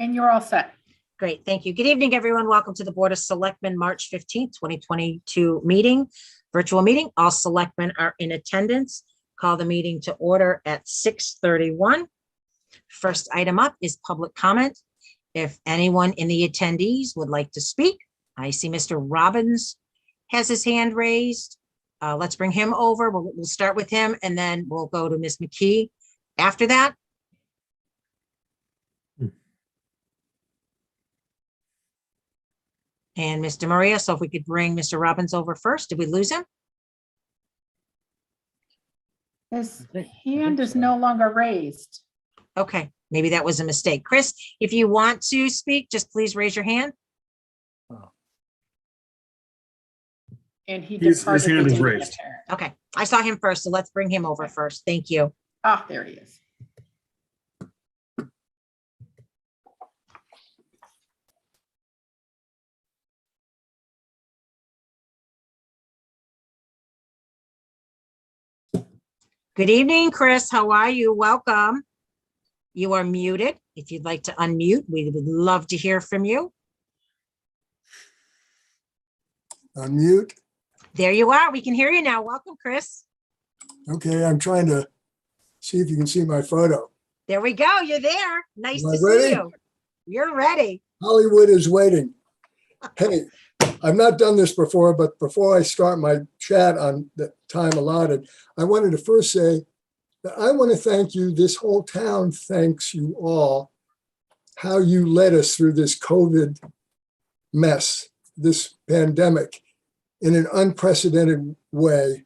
And you're all set. Great, thank you. Good evening, everyone. Welcome to the Board of Selectmen, March 15th, 2022 meeting, virtual meeting. All selectmen are in attendance. Call the meeting to order at 6:31. First item up is public comment. If anyone in the attendees would like to speak, I see Mr. Robbins has his hand raised. Let's bring him over. We'll start with him and then we'll go to Ms. McKee after that. And Mr. Maria, so if we could bring Mr. Robbins over first. Did we lose him? His hand is no longer raised. Okay, maybe that was a mistake. Chris, if you want to speak, just please raise your hand. And His hand is raised. Okay, I saw him first, so let's bring him over first. Thank you. Ah, there he is. Good evening, Chris. How are you? Welcome. You are muted. If you'd like to unmute, we would love to hear from you. Unmute. There you are. We can hear you now. Welcome, Chris. Okay, I'm trying to see if you can see my photo. There we go. You're there. Nice Am to I ready? see you. You're ready. Hollywood is waiting. Hey, I've not done this before, but before I start my chat on the time allotted, I wanted to first say that I want to thank you. This whole town thanks you all, how you led us through this COVID mess, this pandemic, in an unprecedented way.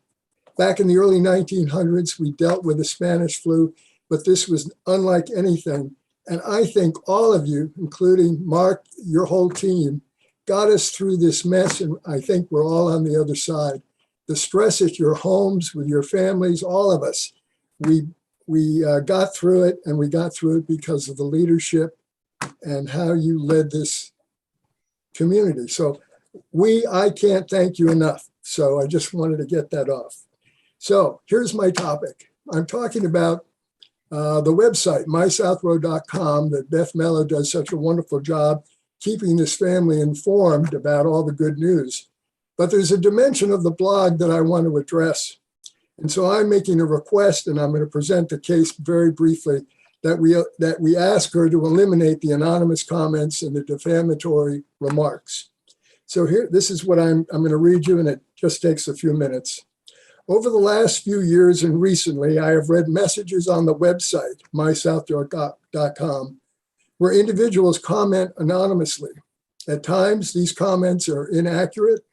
Back in the early 1900s, we dealt with the Spanish flu, but this was unlike anything. And I think all of you, including Mark, your whole team, got us through this mess, and I think we're all on the other side. The stress at your homes, with your families, all of us, we got through it, and we got through it because of the leadership and how you led this community. So I can't thank you enough. So I just wanted to get that off. So here's my topic. I'm talking about the website, mysouthroad.com, that Beth Mello does such a wonderful job keeping this family informed about all the good news. But there's a dimension of the blog that I want to address. And so I'm making a request, and I'm going to present the case very briefly, that we ask her to eliminate the anonymous comments and the defamatory remarks. So here, this is what I'm going to read you, and it just takes a few minutes. Over the last few years and recently, I have read messages on the website, mysouthroad.com, where individuals comment anonymously. At times, these comments are inaccurate,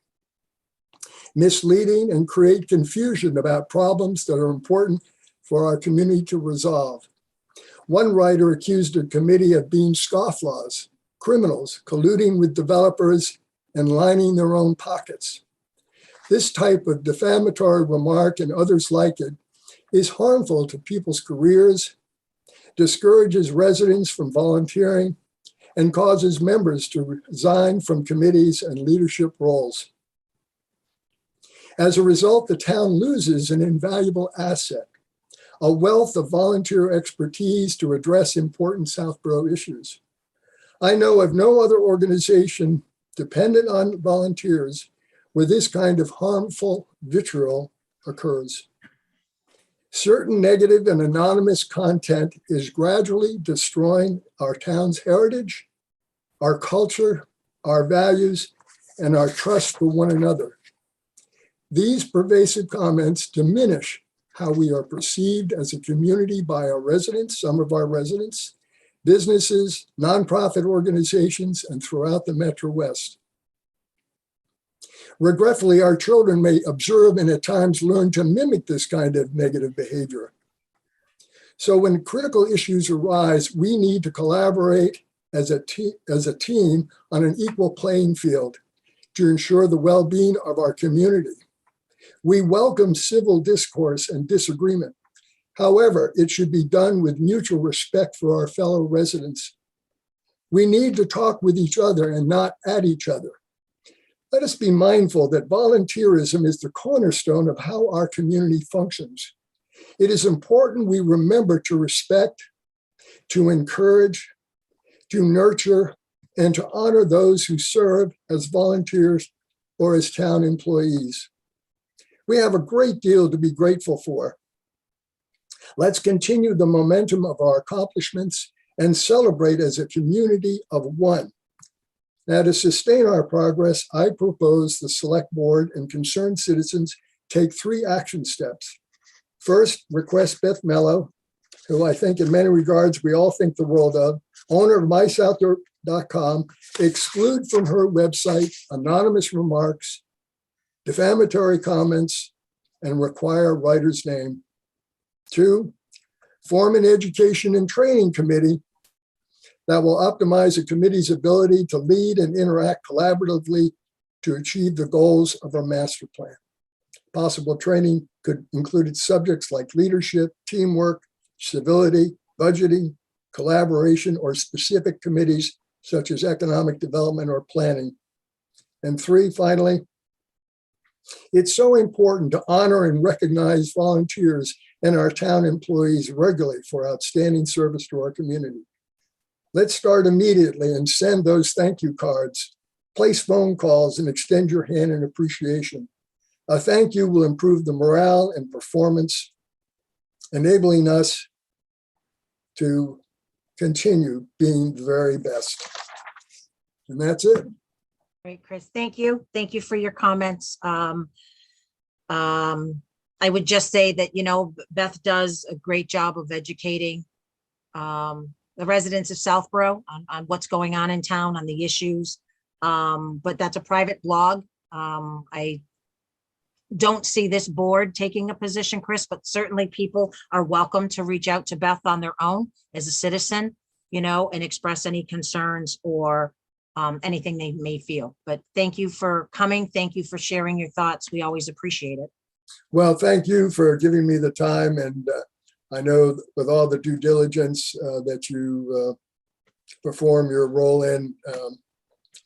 misleading, and create confusion about problems that are important for our community to resolve. One writer accused a committee of being scofflaws, criminals, colluding with developers, and lining their own pockets. This type of defamatory remark and others like it is harmful to people's careers, discourages residents from volunteering, and causes members to resign from committees and leadership roles. As a result, the town loses an invaluable asset, a wealth of volunteer expertise to address important Southborough issues. I know of no other organization dependent on volunteers where this kind of harmful vitriol occurs. Certain negative and anonymous content is gradually destroying our town's heritage, our culture, our values, and our trust for one another. These pervasive comments diminish how we are perceived as a community by our residents, some of our residents, businesses, nonprofit organizations, and throughout the Metro West. Regretfully, our children may observe and at times learn to mimic this kind of negative behavior. So when critical issues arise, we need to collaborate as a team on an equal playing field to ensure the well-being of our community. We welcome civil discourse and disagreement. However, it should be done with mutual respect for our fellow residents. We need to talk with each other and not at each other. Let us be mindful that volunteerism is the cornerstone of how our community functions. It is important we remember to respect, to encourage, to nurture, and to honor those who serve as volunteers or as town employees. We have a great deal to be grateful for. Let's continue the momentum of our accomplishments and celebrate as a community of one. Now, to sustain our progress, I propose the Select Board and concerned citizens take 3 action steps. First, request Beth Mello, who I think in many regards we all think the world of, owner of MySouthDirt.com, exclude from her website anonymous remarks, defamatory comments, and require writer's name. 2, form an education and training committee that will optimize a committee's ability to lead and interact collaboratively to achieve the goals of our master plan. Possible training could include subjects like leadership, teamwork, civility, budgeting, collaboration, or specific committees such as economic development or planning. And 3, finally, it's so important to honor and recognize volunteers and our town employees regularly for outstanding service to our community. Let's start immediately and send those thank you cards, place phone calls, and extend your hand in appreciation. A thank you will improve the morale and performance, enabling us to continue being the very best. And that's it. Great, Chris. Thank you. Thank you for your comments. I would just say that, you know, Beth does a great job of educating the residents of Southborough on what's going on in town, on the issues. But that's a private blog. I don't see this board taking a position, Chris, but certainly people are welcome to reach out to Beth on their own as a citizen, you know, and express any concerns or anything they may feel. But thank you for coming. Thank you for sharing your thoughts. We always appreciate it. Well, thank you for giving me the time. And I know with all the due diligence that you perform your role in,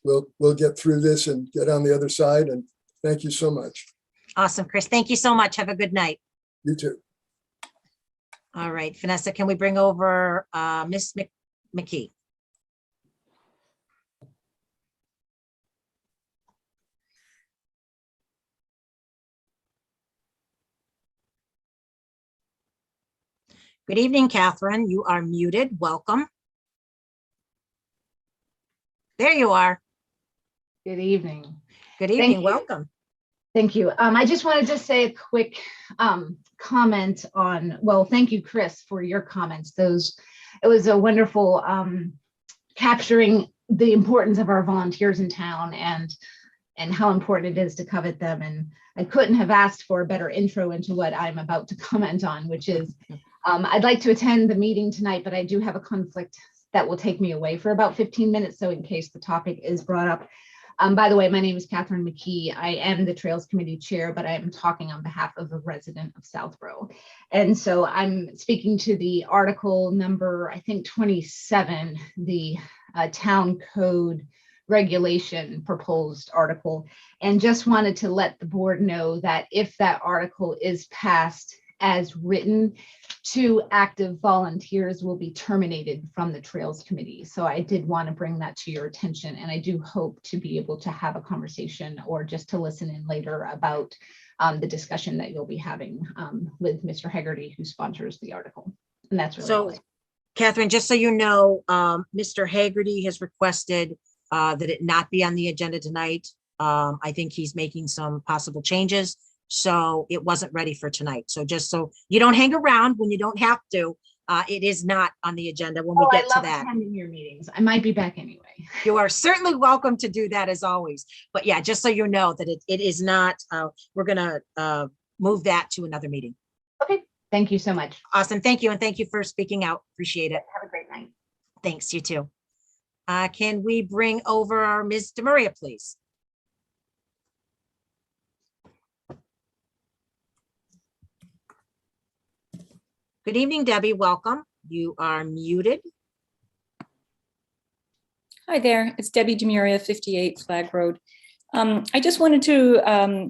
we'll get through this and get on the other side. And thank you so much. Awesome, Chris. Thank you so much. Have a good night. You too. All right, Vanessa, can we bring over Miss McKee? Good evening, Catherine. You are muted. Welcome. There you are. Good evening. Good Thank evening. you. Welcome. Thank you. I just wanted to say a quick comment on, well, thank you, Chris, for your comments. It was a wonderful capturing the importance of our volunteers in town and how important it is to covet them. And I couldn't have asked for a better intro into what I'm about to comment on, which is I'd like to attend the meeting tonight, but I do have a conflict that will take me away for about 15 minutes. So in case the topic is brought up. By the way, my name is Catherine McKee. I am the Trails Committee Chair, but I am talking on behalf of a resident of Southborough. And so I'm speaking to the article number, I think 27, the town code regulation proposed article, and just wanted to let the board know that if that article is passed as written, 2 active volunteers will be terminated from the Trails Committee. So I did want to bring that to your attention, and I do hope to be able to have a conversation or just to listen in later about the discussion that you'll be having with Mr. Hegarty, who sponsors the article. And that's really all. So, Catherine, just so you know, Mr. Hegarty has requested that it not be on the agenda tonight. I think he's making some possible changes. So it wasn't ready for tonight. So just so you don't hang around when you don't have to, it is not on the agenda when we get to that. I love attending your meetings. I might be back anyway. You are certainly welcome to do that as always. But yeah, just so you know that it is not, we're going to move that to another meeting. Okay. Thank you so much. Awesome. Thank you. And thank you for speaking out. Appreciate it. Have a great night. Thanks. You too. Can we bring over Ms. DeMaria, please? Good evening, Debbie. Welcome. You are muted. Hi there, it's Debbie Demuria, 58 Flag Road. I just wanted to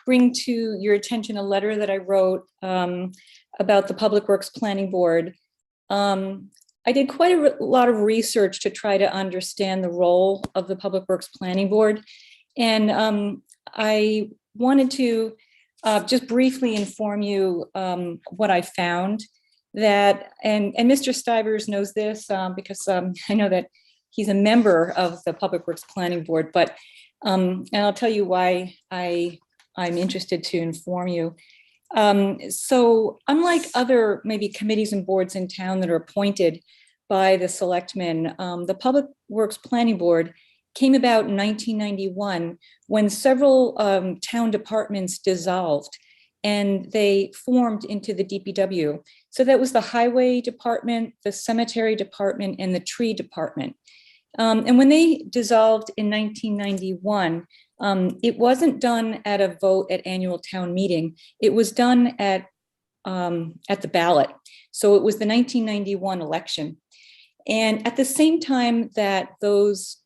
bring to your attention a letter that I wrote about the Public Works Planning Board. I did quite a lot of research to try to understand the role of the Public Works Planning Board. And I wanted to just briefly inform you what I found. That, and Mr. Stivers knows this because I know that he's a member of the Public Works Planning Board, but, and I'll tell you why I'm interested to inform you. So unlike other maybe committees and boards in town that are appointed by the selectmen, the Public Works Planning Board came about in 1991 when several town departments dissolved and they formed into the DPW. So that was the highway department, the cemetery department, and the tree department. And when they dissolved in 1991, it wasn't done at a vote at annual town meeting. It was done at the ballot. So it was the 1991 election. And at the same time that those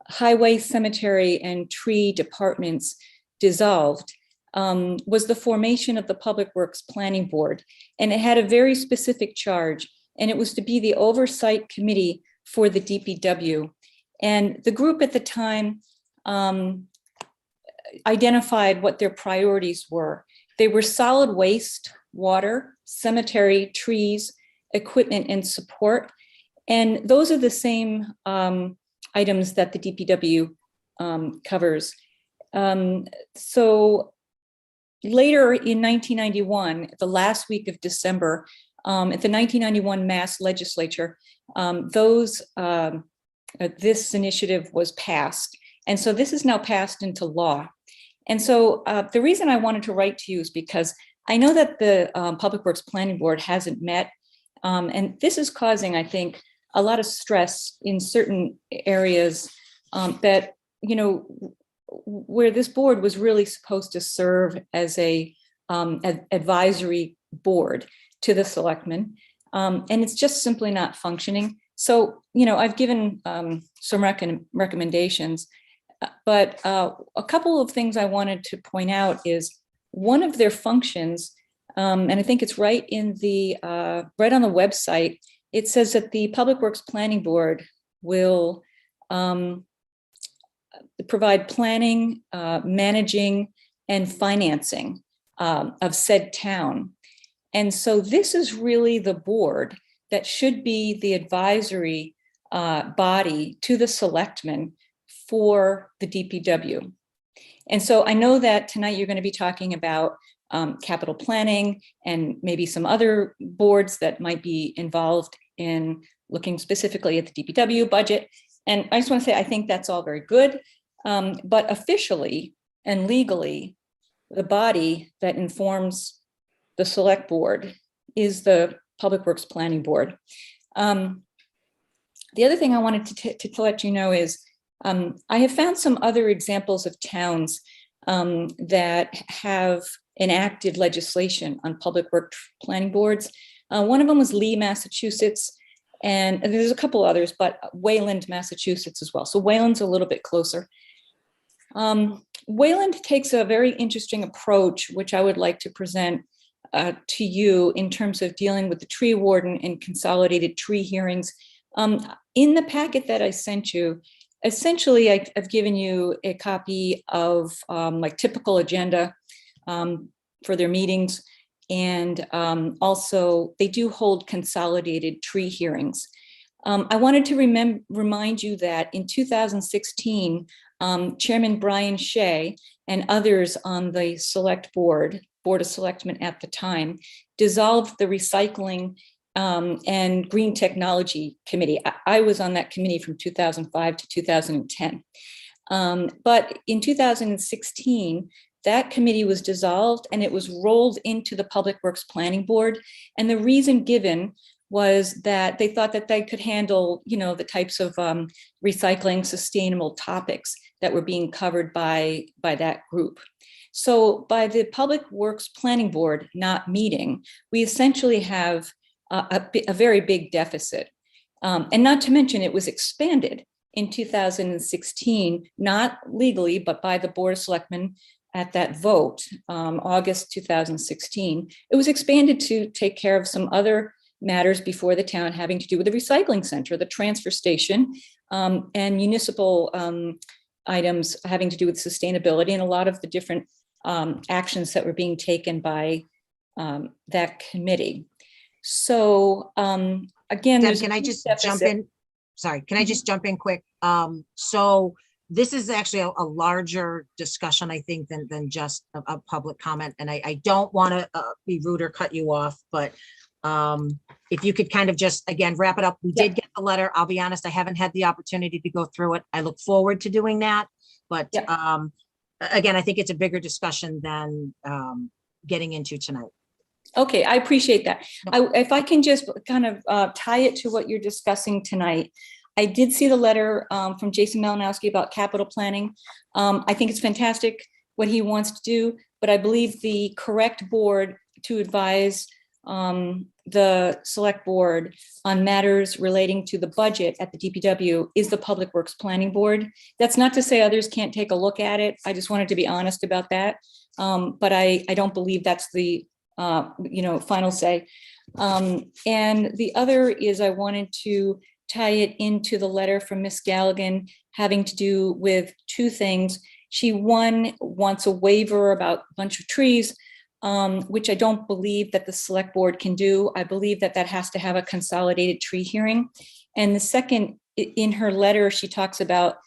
highway, cemetery, and tree departments dissolved, was the formation of the Public Works Planning Board. And it had a very specific charge, and it was to be the oversight committee for the DPW. And the group at the time identified what their priorities were. They were solid waste, water, cemetery, trees, equipment, and support. And those are the same items that the DPW covers. So later in 1991, the last week of December, at the 1991 Mass Legislature, this initiative was passed. And so this is now passed into law. And so the reason I wanted to write to you is because I know that the Public Works Planning Board hasn't met, and this is causing, I think, a lot of stress in certain areas that, you know, where this board was really supposed to serve as a advisory board to the selectmen, and it's just simply not functioning. So, you know, I've given some recommendations, but a couple of things I wanted to point out is one of their functions, and I think it's right in the right on the website. It says that the Public Works Planning Board will provide planning, managing, and financing of said town. And so this is really the board that should be the advisory body to the selectmen for the DPW. And so I know that tonight you're going to be talking about capital planning and maybe some other boards that might be involved in looking specifically at the DPW budget. And I just want to say, I think that's all very good. But officially and legally, the body that informs the select board is the Public Works Planning Board. The other thing I wanted to let you know is I have found some other examples of towns that have enacted legislation on public works planning boards. One of them was Lee, Massachusetts, and there's a couple others, but Wayland, Massachusetts as well. So Wayland's a little bit closer. Wayland takes a very interesting approach, which I would like to present to you in terms of dealing with the tree warden and consolidated tree hearings. In the packet that I sent you, essentially I've given you a copy of like typical agenda for their meetings. And also they do hold consolidated tree hearings. I wanted to remind you that in 2016, Chairman Brian Shea and others on the Board of Selectmen at the time, dissolved the Recycling and Green Technology Committee. I was on that committee from 2005 to 2010. But in 2016, that committee was dissolved and it was rolled into the Public Works Planning Board. And the reason given was that they thought that they could handle, you know, the types of recycling sustainable topics that were being covered by that group. So by the Public Works Planning Board not meeting, we essentially have a very big deficit. And not to mention it was expanded in 2016, not legally, but by the Board of Selectmen at that vote, August 2016. It was expanded to take care of some other matters before the town having to do with the recycling center, the transfer station, and municipal items having to do with sustainability and a lot of the different actions that were being taken by that committee. So again, Deb, there's can a I huge just jump deficit. in? Sorry, can I just jump in quick? So this is actually a larger discussion, I think, than just a public comment. And I don't want to be rude or cut you off, but if you could kind of just, again, wrap it up. We did get the letter. I'll be honest, I haven't had the opportunity to go through it. I look forward to doing that. But again, I think it's a bigger discussion than getting into tonight. Okay, I appreciate that. If I can just kind of tie it to what you're discussing tonight. I did see the letter from Jason Malinowski about capital planning. I think it's fantastic what he wants to do, but I believe the correct board to advise the select board on matters relating to the budget at the DPW is the Public Works Planning Board. That's not to say others can't take a look at it. I just wanted to be honest about that. But I don't believe that's the final say. And the other is I wanted to tie it into the letter from Miss Galligan having to do with two things. She wants a waiver about a bunch of trees, which I don't believe that the select board can do. I believe that has to have a consolidated tree hearing. And the second, in her letter, she talks about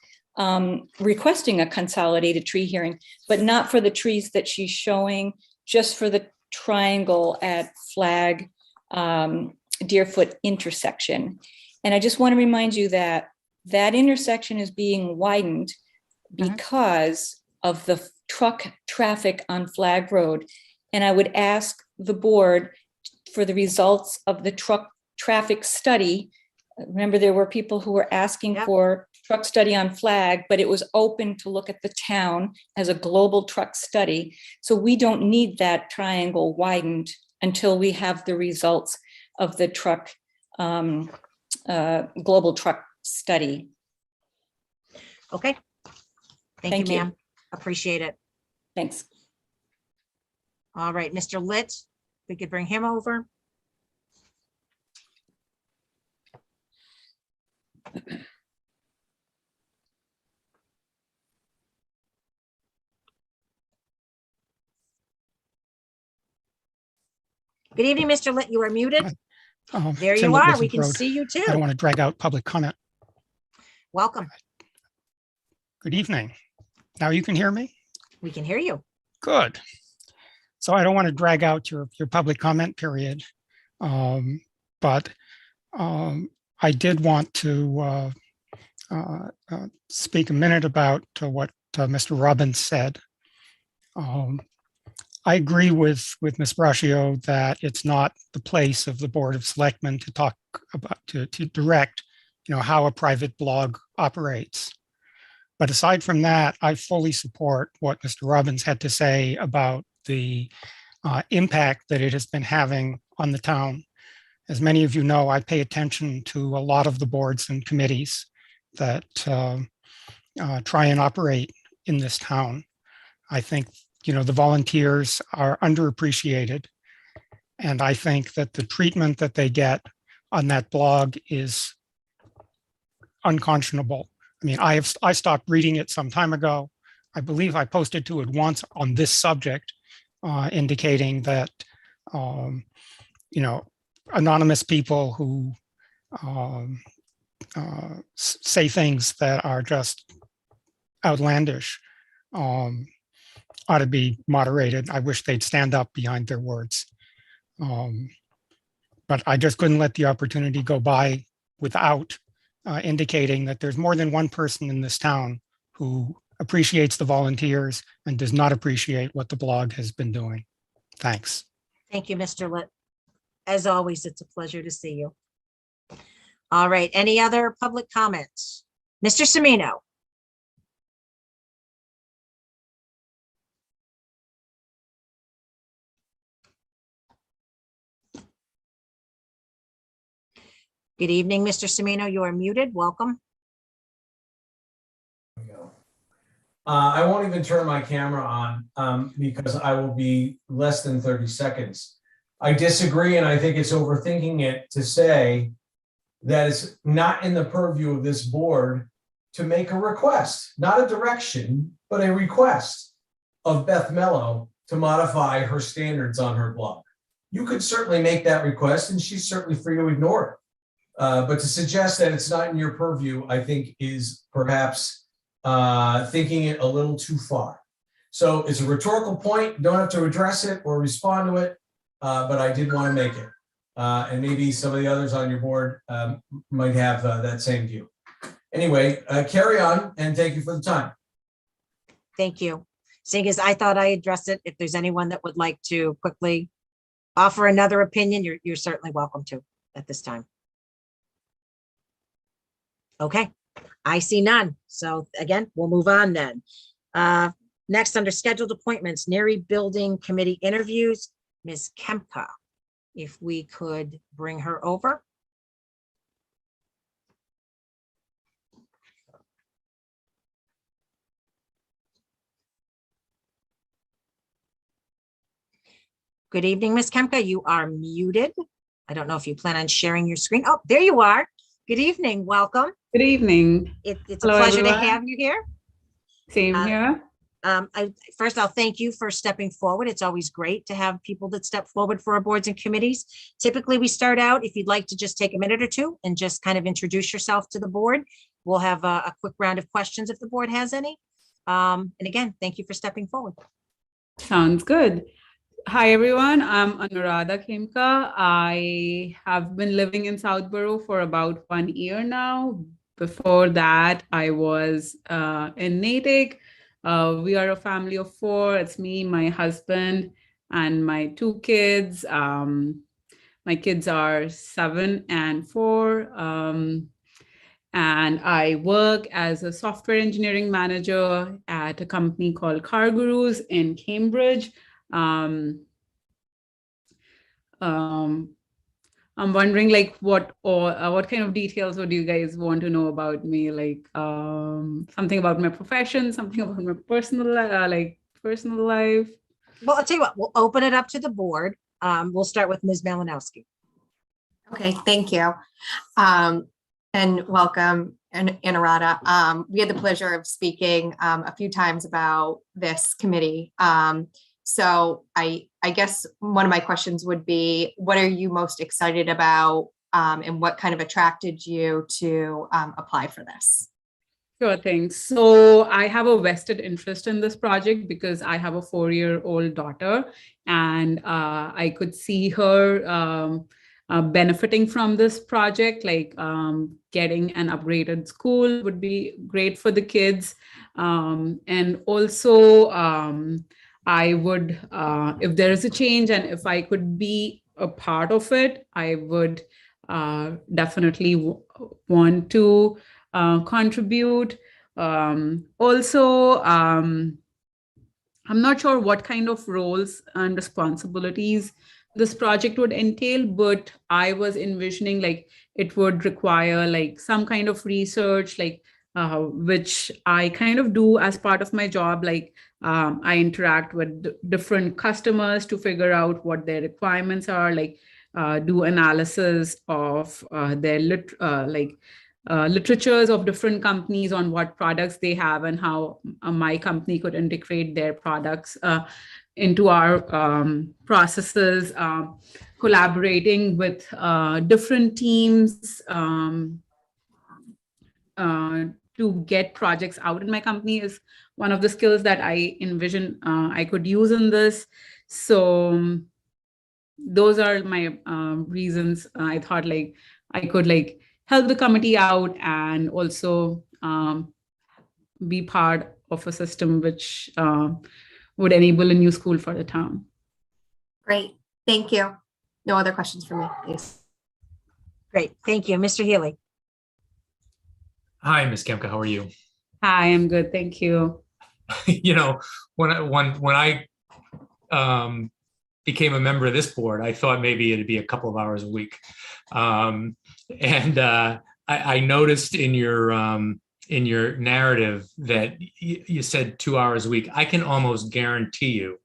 requesting a consolidated tree hearing, but not for the trees that she's showing, just for the triangle at Flag Deerfoot intersection. And I just want to remind you that intersection is being widened because of the truck traffic on Flag Road. And I would ask the board for the results of the truck traffic study. Remember, there were people who were asking for truck study on Flag, but it was open to look at the town as a global truck study. So we don't need that triangle widened until we have the results of the truck global truck study. Okay. Thank you, ma'am. Appreciate it. Thanks. All right, Mr. Litt, we could bring him over. Good evening, Mr. Litt. You are muted. There you are. We can see you too. I don't want to drag out public comment. Welcome. Good evening. Now you can hear me? We can hear you. Good. So I don't want to drag out your public comment period, but I did want to speak a minute about what Mr. Robbins said. I agree with Ms. Braccio that it's not the place of the Board of Selectmen to talk about, to direct, how a private blog operates. But aside from that, I fully support what Mr. Robbins had to say about the impact that it has been having on the town. As many of you know, I pay attention to a lot of the boards and committees that try and operate in this town. I think the volunteers are underappreciated. And I think that the treatment that they get on that blog is unconscionable. I mean, I stopped reading it some time ago. I believe I posted to it once on this subject, indicating that, anonymous people who say things that are just outlandish ought to be moderated. I wish they'd stand up behind their words. But I just couldn't let the opportunity go by without indicating that there's more than one person in this town who appreciates the volunteers and does not appreciate what the blog has been doing. Thanks. Thank you, Mr. Litt. As always, it's a pleasure to see you. All right, any other public comments? Mr. Semino. Good evening, Mr. Semino. You are muted. Welcome. I won't even turn my camera on because I will be less than 30 seconds. I disagree, and I think it's overthinking it to say that it's not in the purview of this board to make a request, not a direction, but a request of Beth Mello to modify her standards on her blog. You could certainly make that request, and she's certainly free to ignore it. But to suggest that it's not in your purview, I think is perhaps thinking it a little too far. So it's a rhetorical point. You don't have to address it or respond to it, but I did want to make it. And maybe some of the others on your board might have that same view. Anyway, carry on, and thank you for the time. Thank you. Seeing as I thought I addressed it, if there's anyone that would like to quickly offer another opinion, you're certainly welcome to at this time. Okay, I see none. So again, we'll move on then. Next, under scheduled appointments, NERI Building Committee interviews, Ms. Kemka, if we could bring her over. Good evening, Ms. Kemka. You are muted. I don't know if you plan on sharing your screen. Oh, there you are. Good evening. Welcome. Good evening. It's Hello, a pleasure everyone. to have you here. Same here. First, I'll thank you for stepping forward. It's always great to have people that step forward for our boards and committees. Typically, we start out, if you'd like to just take a minute or two and just kind of introduce yourself to the board. We'll have a quick round of questions if the board has any. And again, thank you for stepping forward. Sounds good. Hi, everyone. I'm Anuradha Khemka. I have been living in Southborough for about 1 year now. Before that, I was in Natick. We are a family of 4. It's me, my husband, and my 2 kids. My kids are 7 and 4. And I work as a software engineering manager at a company called Car Gurus in Cambridge. I'm wondering, like, what kind of details would you guys want to know about me? Like, something about my profession, something about my personal life. Well, I'll tell you what, we'll open it up to the board. We'll start with Ms. Malinowski. Okay, thank you. And welcome, Anuradha. We had the pleasure of speaking a few times about this committee. So I guess one of my questions would be, what are you most excited about, and what kind of attracted you to apply for this? Sure thing. So I have a vested interest in this project because I have a 4-year-old daughter, and I could see her benefiting from this project. Like, getting an upgraded school would be great for the kids. And also, I would, if there is a change and if I could be a part of it, I would definitely want to contribute. Also, I'm not sure what kind of roles and responsibilities this project would entail, but I was envisioning like it would require like some kind of research, like which I kind of do as part of my job. Like, I interact with different customers to figure out what their requirements are, like do analysis of their literatures of different companies on what products they have and how my company could integrate their products into our processes, collaborating with different teams to get projects out in my company is one of the skills that I envision I could use in this. So those are my reasons. I thought like I could like help the committee out and also be part of a system which would enable a new school for the town. Great, thank you. No other questions for me, please. Great, thank you. Mr. Healy. Hi, Ms. Kemka, how are you? Hi, I'm good, thank you. You know, when I became a member of this board, I thought maybe it'd be a couple of hours a week. I noticed in your narrative that you said 2 hours a week. I can almost guarantee you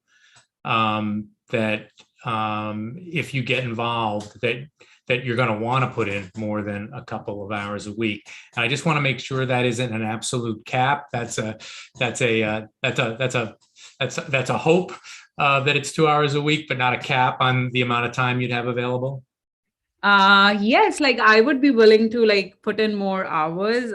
that if you get involved, that you're going to want to put in more than a couple of hours a week. And I just want to make sure that isn't an absolute cap. That's a hope that it's 2 hours a week, but not a cap on the amount of time you'd have available. Yes, like I would be willing to like put in more hours.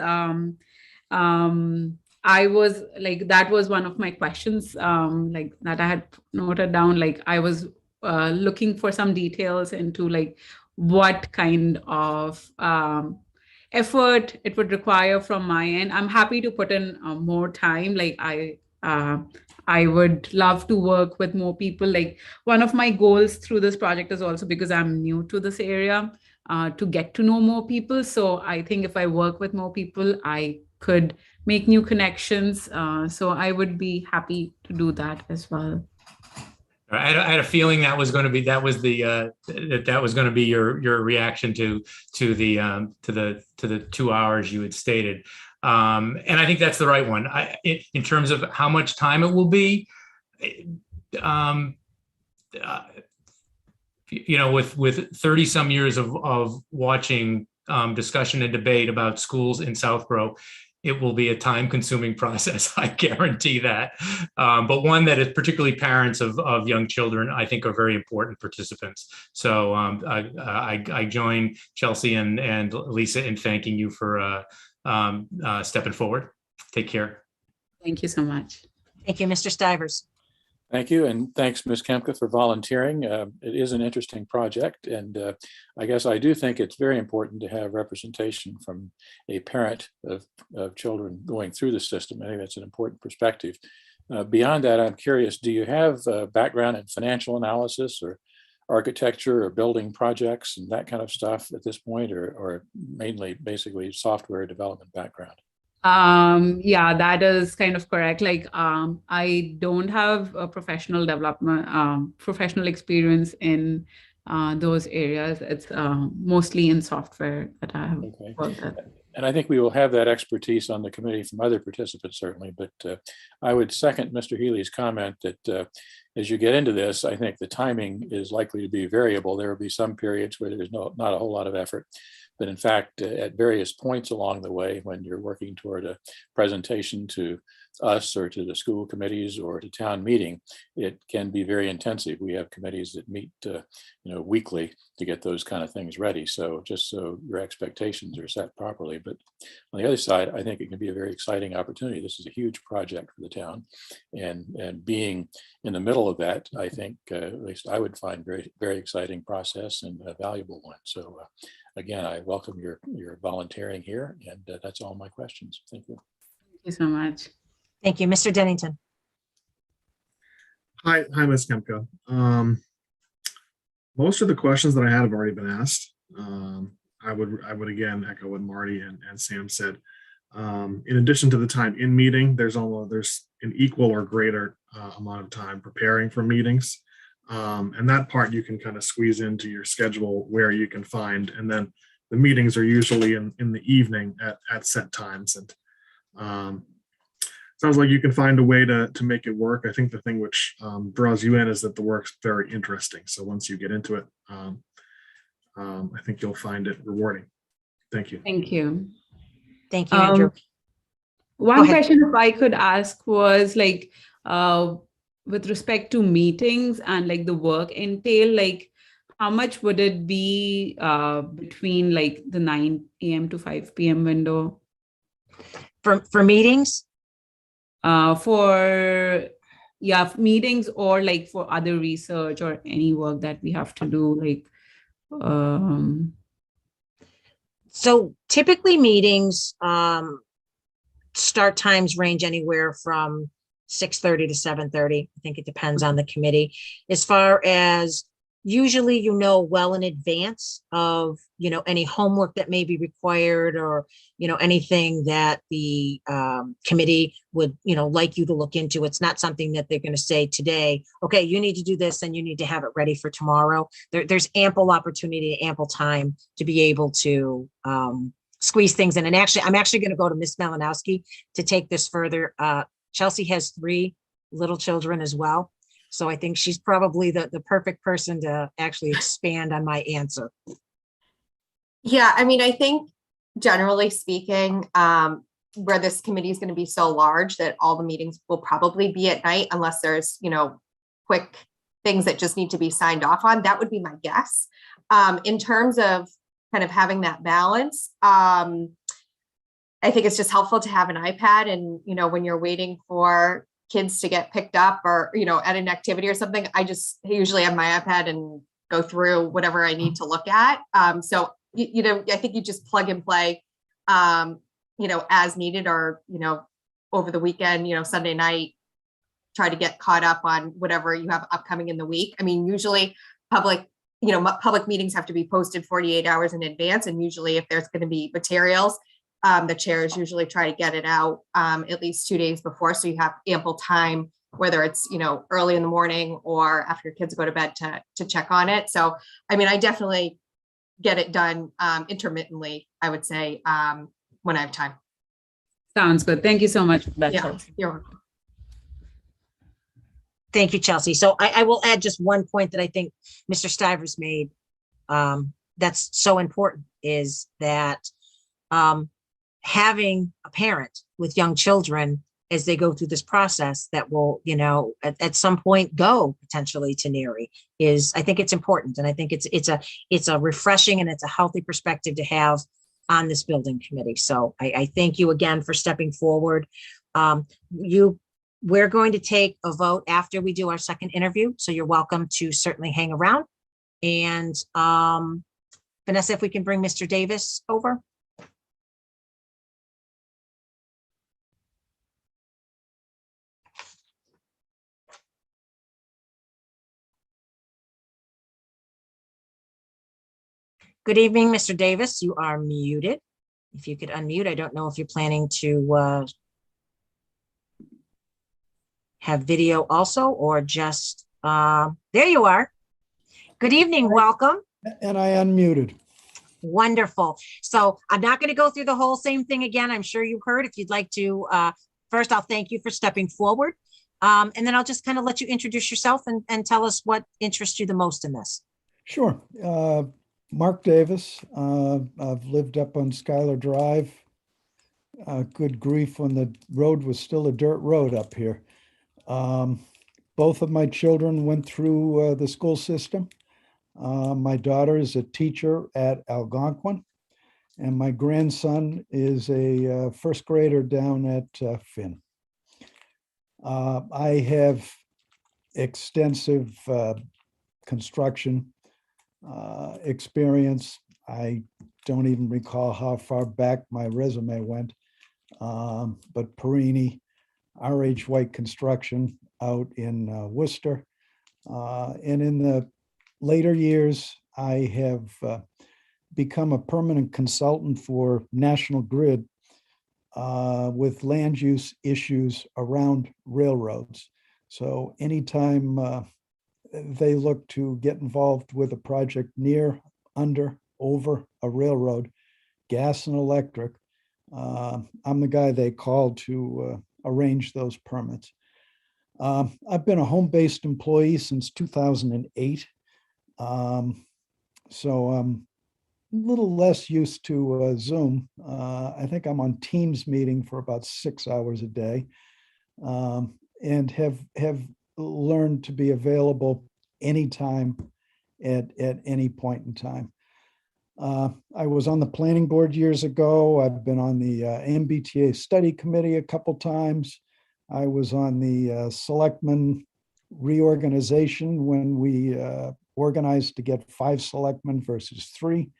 I was like, that was one of my questions, like that I had noted down. Like I was looking for some details into like what kind of effort it would require from my end. I'm happy to put in more time. Like I would love to work with more people. Like one of my goals through this project is also, because I'm new to this area, to get to know more people. So I think if I work with more people, I could make new connections. So I would be happy to do that as well. I had a feeling that was going to be your reaction to the 2 hours you had stated, and I think that's the right one. In terms of how much time it will be, with 30 some years of watching discussion and debate about schools in Southborough, it will be a time-consuming process. I guarantee that. But one that is particularly parents of young children, I think, are very important participants. So I join Chelsea and Lisa in thanking you for stepping forward. Take care. Thank you so much. Thank you, Mr. Stivers. Thank you, and thanks, Ms. Kemke, for volunteering. It is an interesting project, and I guess I do think it's very important to have representation from a parent of children going through the system. I think that's an important perspective. Beyond that, I'm curious, do you have a background in financial analysis or architecture or building projects and that kind of stuff at this point, or mainly basically software development background? Yeah, that is kind of correct. Like I don't have a professional development, professional experience in those areas. It's mostly in software that I have worked at. And I think we will have that expertise on the committee from other participants, certainly. But I would second Mr. Healy's comment that as you get into this, I think the timing is likely to be variable. There will be some periods where there's not a whole lot of effort. But in fact, at various points along the way, when you're working toward a presentation to us or to the school committees or to town meeting, it can be very intensive. We have committees that meet weekly to get those kind of things ready. So just so your expectations are set properly. But on the other side, I think it can be a very exciting opportunity. This is a huge project for the town. And being in the middle of that, I think, at least I would find very, very exciting process and a valuable one. So again, I welcome your volunteering here, and that's all my questions. Thank you. Thank you so much. Thank you, Mr. Dennington. Hi, Ms. Kemke. Most of the questions that I had have already been asked. I would again echo what Marty and Sam said. In addition to the time in meeting, there's an equal or greater amount of time preparing for meetings. And that part you can kind of squeeze into your schedule where you can find, and then the meetings are usually in the evening at set times. And sounds like you can find a way to make it work. I think the thing which draws you in is that the work's very interesting. So once you get into it, I think you'll find it rewarding. Thank you. Thank you. Thank you, Andrew. One question if I could ask was like, with respect to meetings and like the work entail, like how much would it be between like the 9 a.m. to 5 p.m. window? For meetings? For meetings, or like for other research or any work that we have to do, like So typically meetings start times range anywhere from 6:30 to 7:30. I think it depends on the committee. As far as usually, well in advance of, any homework that may be required, or, anything that the committee would, like you to look into. It's not something that they're going to say today, okay, you need to do this and you need to have it ready for tomorrow. There's ample opportunity, ample time to be able to squeeze things in. And actually, I'm actually going to go to Ms. Malinowski to take this further. Chelsea has 3 little children as well. So I think she's probably the perfect person to actually expand on my answer. Yeah, I mean, I think generally speaking, where this committee is going to be so large that all the meetings will probably be at night unless there's, quick things that just need to be signed off on. That would be my guess. In terms of kind of having that balance, I think it's just helpful to have an iPad and, when you're waiting for kids to get picked up or, at an activity or something, I just usually have my iPad and go through whatever I need to look at. So, I think you just plug and play, as needed or, over the weekend, Sunday night, try to get caught up on whatever you have upcoming in the week. I mean, usually public meetings have to be posted 48 hours in advance. And usually if there's going to be materials, the chairs usually try to get it out at least 2 days before. So you have ample time, whether it's, early in the morning or after your kids go to bed to check on it. So, I mean, I definitely get it done intermittently, I would say, when I have time. Sounds good. Thank you so much for that. Yeah, you're welcome. Thank you, Chelsea. So I will add just one point that I think Mr. Stivers made that's so important is that having a parent with young children as they go through this process that will, at some point go potentially to NERI is, I think it's important. And I think it's a refreshing and it's a healthy perspective to have on this building committee. So I thank you again for stepping forward. We're going to take a vote after we do our second interview. So you're welcome to certainly hang around. And Vanessa, if we can bring Mr. Davis over. Good evening, Mr. Davis. You are muted. If you could unmute, I don't know if you're planning to have video also, or just, there you are. Good evening, welcome. And I unmuted. Wonderful. So I'm not going to go through the whole same thing again. I'm sure you heard. If you'd like to, first, I'll thank you for stepping forward. And then I'll just kind of let you introduce yourself and tell us what interests you the most in this. Sure. Mark Davis. I've lived up on Schuyler Drive. Good grief, when the road was still a dirt road up here. Both of my children went through the school system. My daughter is a teacher at Algonquin, and my grandson is a first grader down at Finn. I have extensive construction experience. I don't even recall how far back my resume went, but Perini, RH White Construction out in Worcester. And in the later years, I have become a permanent consultant for National Grid with land use issues around railroads. So anytime they look to get involved with a project near, under, over a railroad, gas and electric, I'm the guy they call to arrange those permits. I've been a home-based employee since 2008. So I'm a little less used to Zoom. I think I'm on Teams meeting for about 6 hours a day, and have learned to be available anytime at any point in time. I was on the planning board years ago. I've been on the MBTA study committee a couple times. I was on the selectmen reorganization when we organized to get 5 selectmen versus 3.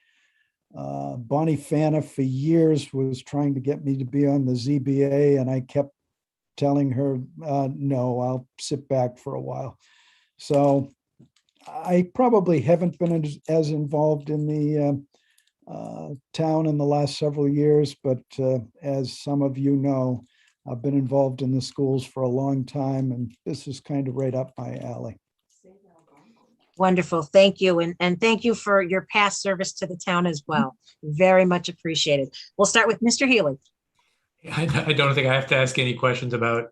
Bonnie Fana for years was trying to get me to be on the ZBA, and I kept telling her, no, I'll sit back for a while. So I probably haven't been as involved in the town in the last several years, but as some of you know, I've been involved in the schools for a long time, and this is kind of right up my alley. Wonderful. Thank you. And thank you for your past service to the town as well. Very much appreciated. We'll start with Mr. Healy. I don't think I have to ask any questions about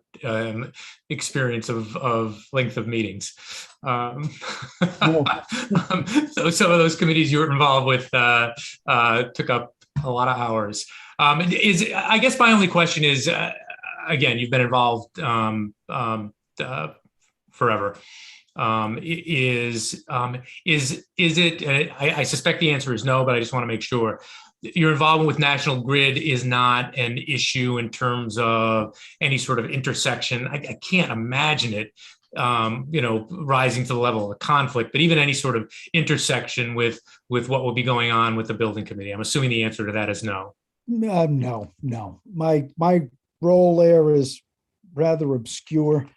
experience of length of meetings. No. So some of those committees you were involved with took up a lot of hours. I guess my only question is, again, you've been involved forever. Is it? I suspect the answer is no, but I just want to make sure. Your involvement with National Grid is not an issue in terms of any sort of intersection. I can't imagine it, rising to the level of a conflict, but even any sort of intersection with what will be going on with the building committee. I'm assuming the answer to that is no. No. My role there is rather obscure.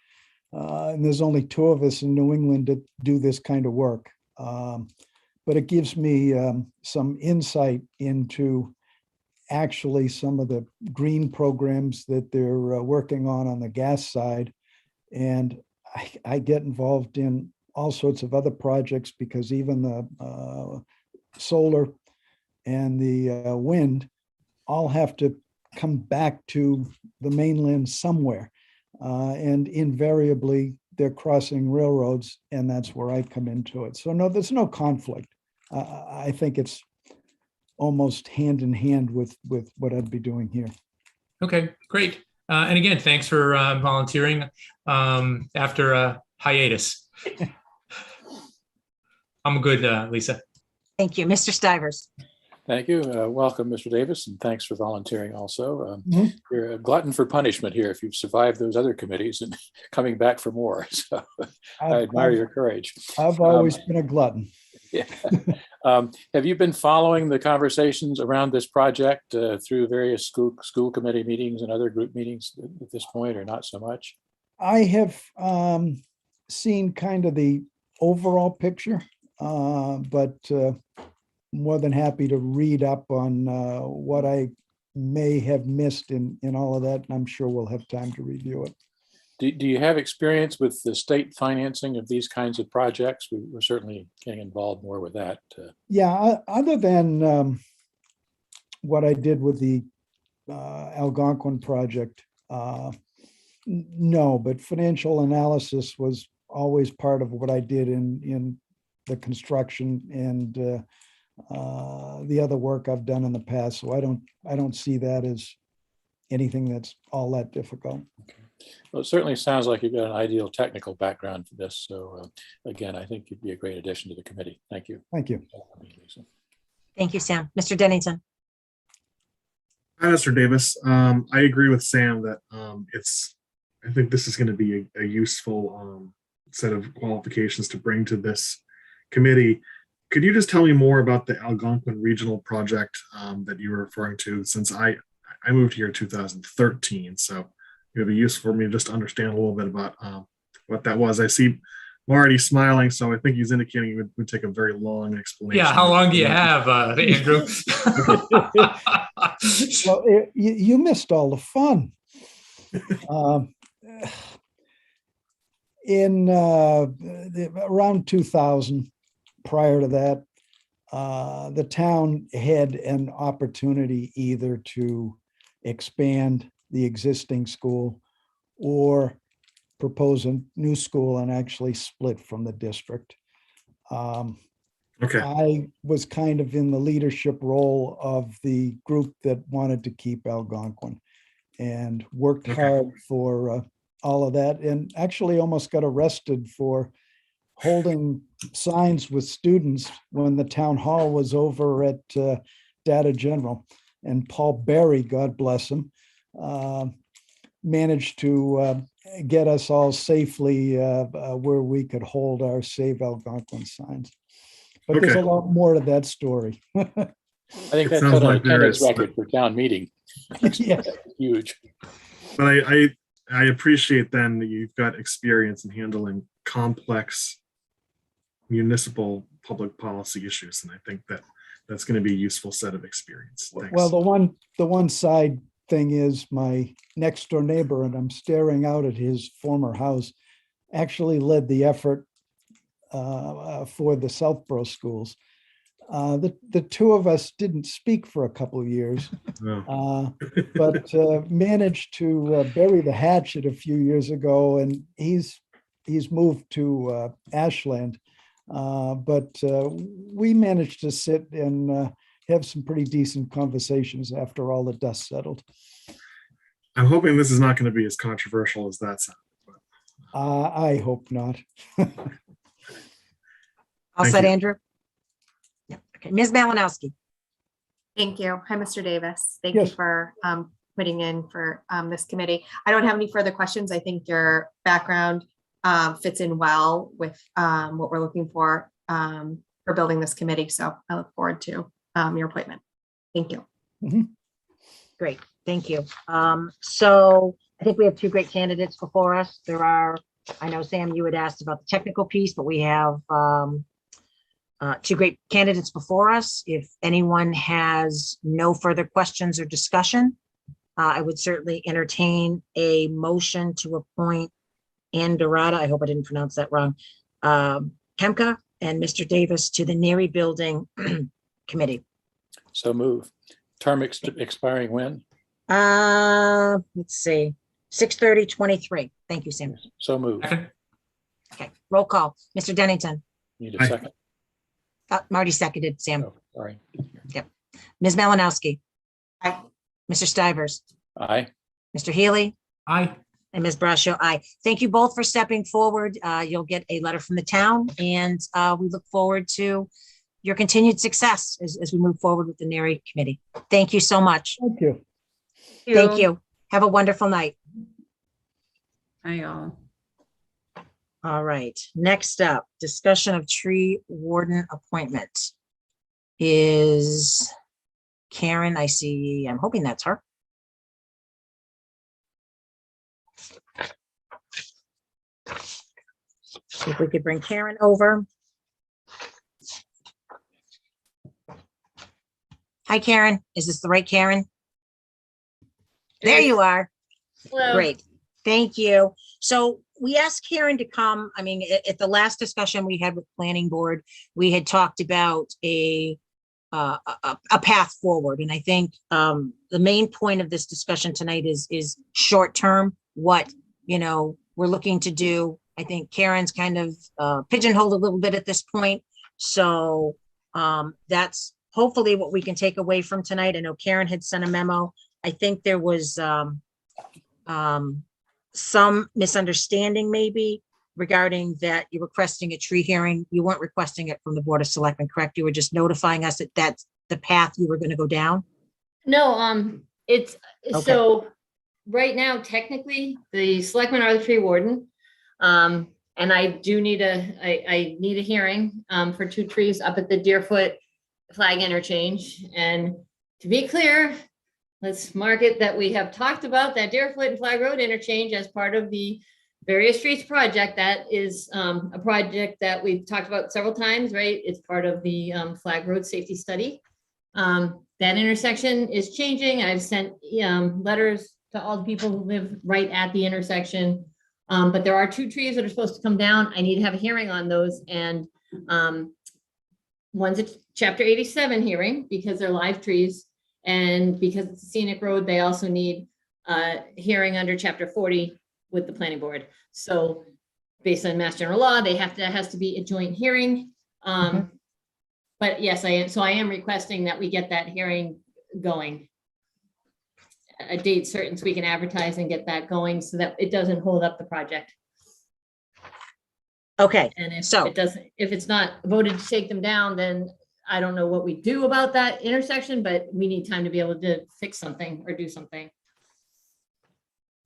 And there's only two of us in New England that do this kind of work. But it gives me some insight into actually some of the green programs that they're working on the gas side. And I get involved in all sorts of other projects because even the solar and the wind all have to come back to the mainland somewhere. And invariably, they're crossing railroads, and that's where I come into it. So no, there's no conflict. I think it's almost hand in hand with what I'd be doing here. Okay, great. And again, thanks for volunteering after a hiatus. I'm good, Lisa. Thank you. Mr. Stivers. Thank you. Welcome, Mr. Davis, and thanks for volunteering also. Mhm. You're a glutton for punishment here if you've survived those other committees and coming back for more. So I admire your courage. I've always been a glutton. Yeah. Have you been following the conversations around this project through various school committee meetings and other group meetings at this point, or not so much? I have seen kind of the overall picture, but more than happy to read up on what I may have missed in all of that, and I'm sure we'll have time to review it. Do you have experience with the state financing of these kinds of projects? We're certainly getting involved more with that. Yeah, other than what I did with the Algonquin project, no, but financial analysis was always part of what I did in the construction and the other work I've done in the past. So I don't see that as anything that's all that difficult. Okay. Well, it certainly sounds like you've got an ideal technical background for this. So again, I think you'd be a great addition to the committee. Thank you. Thank you. Thank you, Sam. Mr. Dennington. Hi, Mr. Davis. I agree with Sam that I think this is going to be a useful set of qualifications to bring to this committee. Could you just tell me more about the Algonquin Regional Project that you were referring to? Since I moved here in 2013, so it would be useful for me to just understand a little bit about what that was. I see Marty smiling, so I think he's indicating it would take a very long explanation. Yeah, how long do you have, Andrew? Well, you missed all the fun. In around 2000, prior to that, the town had an opportunity either to expand the existing school or propose a new school and actually split from the district. Okay. I was kind of in the leadership role of the group that wanted to keep Algonquin and worked hard for all of that, and actually almost got arrested for holding signs with students when the town hall was over at Data General. And Paul Berry, God bless him, managed to get us all safely where we could hold our Save Algonquin signs. But there's a lot more to that story. I think that's an attendance record for town meeting. Yes. Huge. But I appreciate then that you've got experience in handling complex municipal public policy issues, and I think that's going to be a useful set of experience. Thanks. Well, the one side thing is my next door neighbor, and I'm staring out at his former house, actually led the effort for the Southborough schools. The two of us didn't speak for a couple of years, but managed to bury the hatchet a few years ago, and he's moved to Ashland. But we managed to sit and have some pretty decent conversations after all the dust settled. I'm hoping this is not going to be as controversial as that sounded. I hope not. All Thank set, you. Andrew? Yeah. Okay, Ms. Malinowski. Thank you. Hi, Mr. Davis. Thank you Yes. for putting in for this committee. I don't have any further questions. I think your background fits in well with what we're looking for building this committee. So I look forward to your appointment. Thank you. Great, thank you. So I think we have two great candidates before us. There are, I know, Sam, you had asked about the technical piece, but we have two great candidates before us. If anyone has no further questions or discussion, I would certainly entertain a motion to appoint Ann Dorada, I hope I didn't pronounce that wrong, Kemka and Mr. Davis to the Neary Building Committee. So move. Term expiring when? Let's see, 6/30/23. Thank you, Sam. So move. Second. Okay, roll call. Mr. Dennington. Need a Aye. second. Marty seconded, Sam. Oh, sorry. Ms. Malinowski. Aye. Mr. Stivers. Aye. Mr. Healy. Aye. And Ms. Brascio, aye. Thank you both for stepping forward. You'll get a letter from the town, and we look forward to your continued success as we move forward with the NARI committee. Thank you so much. Thank you. Thank you. Have a wonderful night. Hi, all. All right, next up, discussion of tree warden appointment is Karen. I see, I'm hoping that's her. See if we could bring Karen over. Hi, Karen. Is this the right Karen? There you are. Hello. Great. Thank you. So we asked Karen to come. I mean, at the last discussion we had with planning board, we had talked about a path forward. And I think the main point of this discussion tonight is short term, what, you know, we're looking to do. I think Karen's kind of pigeonholed a little bit at this point. So that's hopefully what we can take away from tonight. I know Karen had sent a memo. I think there was some misunderstanding maybe regarding that you're requesting a tree hearing. You weren't requesting it from the Board of Selectmen, correct? You were just notifying us that that's the path you were going to go down? No, it's, Okay. so right now, technically, the selectmen are the tree warden. And I do need I need a hearing for 2 trees up at the Deerfoot Flag Interchange. And to be clear, let's mark it that we have talked about that Deerfoot and Flag Road interchange as part of the Various Streets project. That is a project that we've talked about several times, right? It's part of the Flag Road Safety Study. That intersection is changing. I've sent letters to all the people who live right at the intersection. But there are 2 trees that are supposed to come down. I need to have a hearing on those. And one's a chapter 87 hearing because they're live trees. And because it's a scenic road, they also need a hearing under chapter 40 with the planning board. So based on Mass General Law, has to be a joint hearing. But yes, I am requesting that we get that hearing going. A date certain so we can advertise and get that going so that it doesn't hold up the project. Okay, And if So- it doesn't, if it's not voted to take them down, then I don't know what we do about that intersection, but we need time to be able to fix something or do something.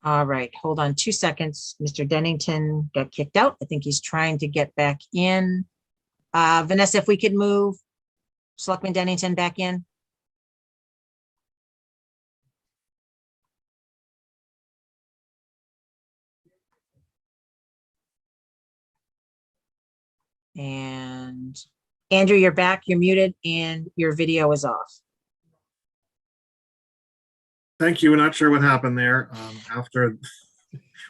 all right, hold on 2 seconds. Mr. Dennington got kicked out. I think he's trying to get back in. Vanessa, if we could move Selectman Dennington back in. And Andrew, you're back, you're muted, and your video is off. Thank you. We're not sure what happened there. After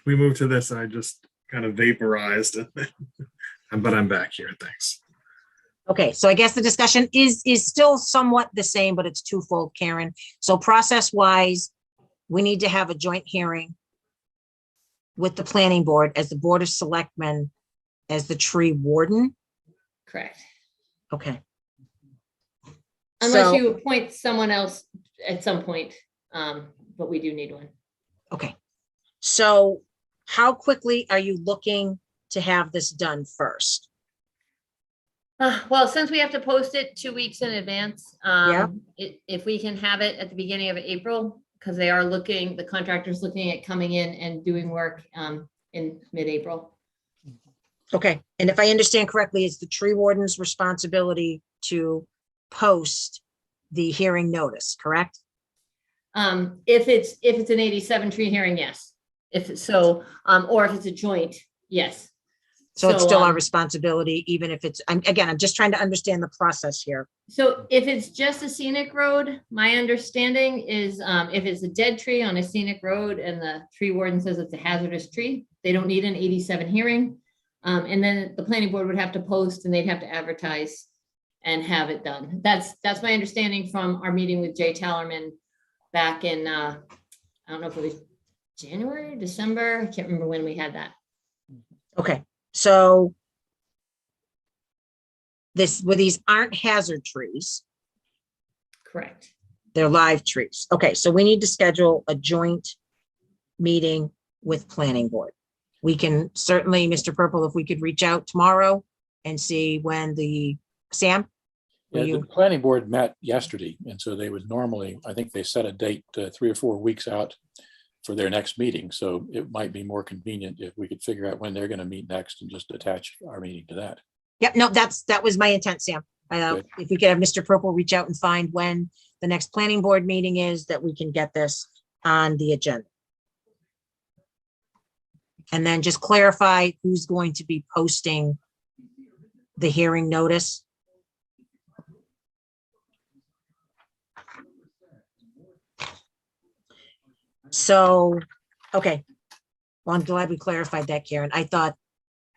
we moved to this, I just kind of vaporized. But I'm back here. Thanks. Okay, so I guess the discussion is still somewhat the same, but it's twofold, Karen. So process-wise, we need to have a joint hearing with the planning board as the Board of Selectmen as the tree warden. Correct. Okay. Unless So- you appoint someone else at some point, but we do need one. Okay. So how quickly are you looking to have this done first? Well, since we have to post it 2 weeks in advance, Yeah. if we can have it at the beginning of April, because they are looking, the contractor's looking at coming in and doing work in mid-April. Okay, and if I understand correctly, it's the tree warden's responsibility to post the hearing notice, correct? If it's an 87 tree hearing, yes. If so, or if it's a joint, yes. So it's still our um, responsibility, even if it's, I'm just trying to understand the process here. So if it's just a scenic road, my understanding is if it's a dead tree on a scenic road and the tree warden says it's a hazardous tree, they don't need an 87 hearing. And then the planning board would have to post and they'd have to advertise and have it done. That's my understanding from our meeting with Jay Tallerman back in, I don't know if it was January, December. I can't remember when we had that. Okay, so these aren't hazard trees, Correct. they're live trees. Okay, so we need to schedule a joint meeting with planning board. We can certainly, Mr. Purple, if we could reach out tomorrow and see when Sam? Yeah, will the you- planning board met yesterday, and so they would normally, I think they set a date 3 or 4 weeks out for their next meeting. So it might be more convenient if we could figure out when they're going to meet next and just attach our meeting to that. Yep, no, that was my intent, Sam. Good. If we could have Mr. Purple reach out and find when the next planning board meeting is, that we can get this on the agenda. And then just clarify who's going to be posting the hearing notice. So, okay. Well, I'm glad we clarified that, Karen. I thought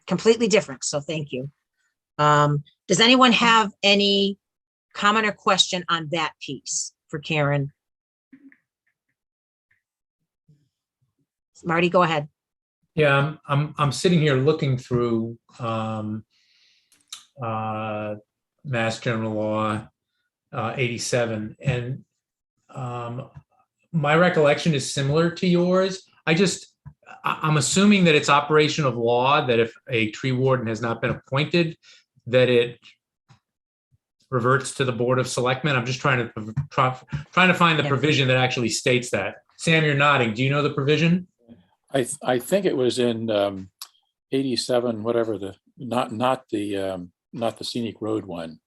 completely different, so thank you. Does anyone have any comment or question on that piece for Karen? Marty, go ahead. Yeah, I'm sitting here looking through Mass General Law 87, and my recollection is similar to yours. I'm assuming that it's operation of law that if a tree warden has not been appointed, that it reverts to the Board of Selectmen. I'm just trying to find the provision that actually states that. Sam, you're nodding. Do you know the provision? I think it was in 87, whatever not the scenic road one.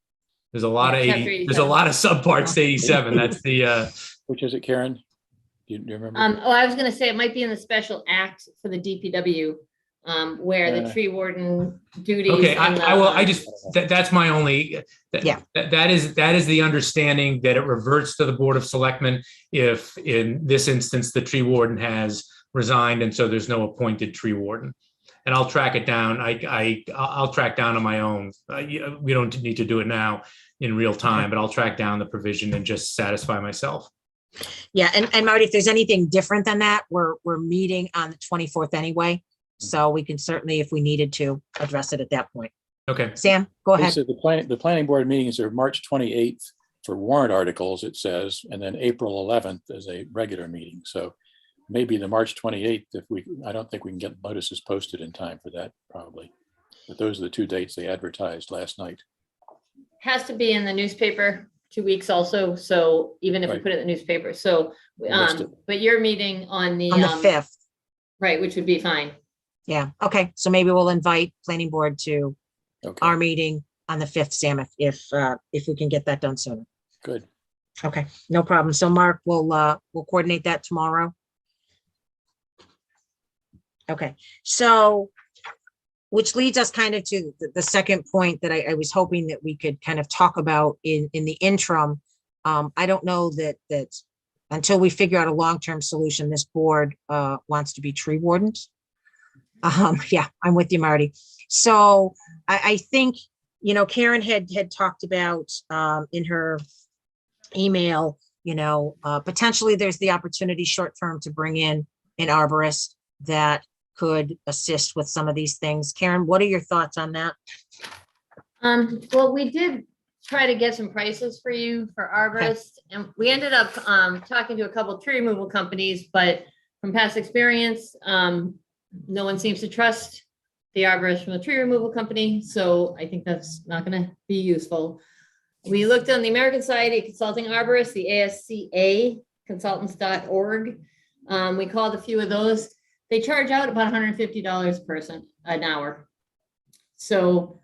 There's a lot of Chapter 80. There's a lot of subparts to 87. That's the. Which is it, Karen? Do you remember? I was gonna say it might be in the special act for the DPW, where the tree warden duties. Okay, and the, I will. That's my only. Yeah. That is the understanding, that it reverts to the Board of Selectmen if, in this instance, the tree warden has resigned, and so there's no appointed tree warden. And I'll track it down. I'll track down on my own. We don't need to do it now in real time, but I'll track down the provision and just satisfy myself. Yeah, and Marty, if there's anything different than that, we're meeting on the 24th anyway. So we can certainly, if we needed to, address it at that point. Okay. Sam, go ahead. So the planning board meetings are March 28th for warrant articles, it says, and then April 11th is a regular meeting. So maybe the March 28th, I don't think we can get notices posted in time for that, probably. But those are the 2 dates they advertised last night. has to be in the newspaper 2 weeks also, so even if we Right. put it in the newspaper, so, Missed it. but you're meeting on the. On the 5th. Right, which would be fine. Yeah, okay. So maybe we'll invite planning board to Okay, our meeting on the 5th, Sam, if we can get that done sooner. good. Okay, no problem. So Mark, we'll coordinate that tomorrow. Okay, so, which leads us kind of to the second point that I was hoping that we could kind of talk about in the interim. I don't know that until we figure out a long-term solution, this board wants to be tree wardens. Yeah, I'm with you, Marty. So I think you know, Karen had talked about in her email, you know, potentially there's the opportunity short term to bring in an arborist that could assist with some of these things. Karen, what are your thoughts on that? Well, we did try to get some prices for you for arborists, and we ended up talking to a couple tree removal companies, but from past experience, no one seems to trust the arborist from the tree removal company, so I think that's not going to be useful. We looked on the American Society of Consulting Arborists, the ASCA consultants.org. We called a few of those. They charge out about $150 a person an hour. So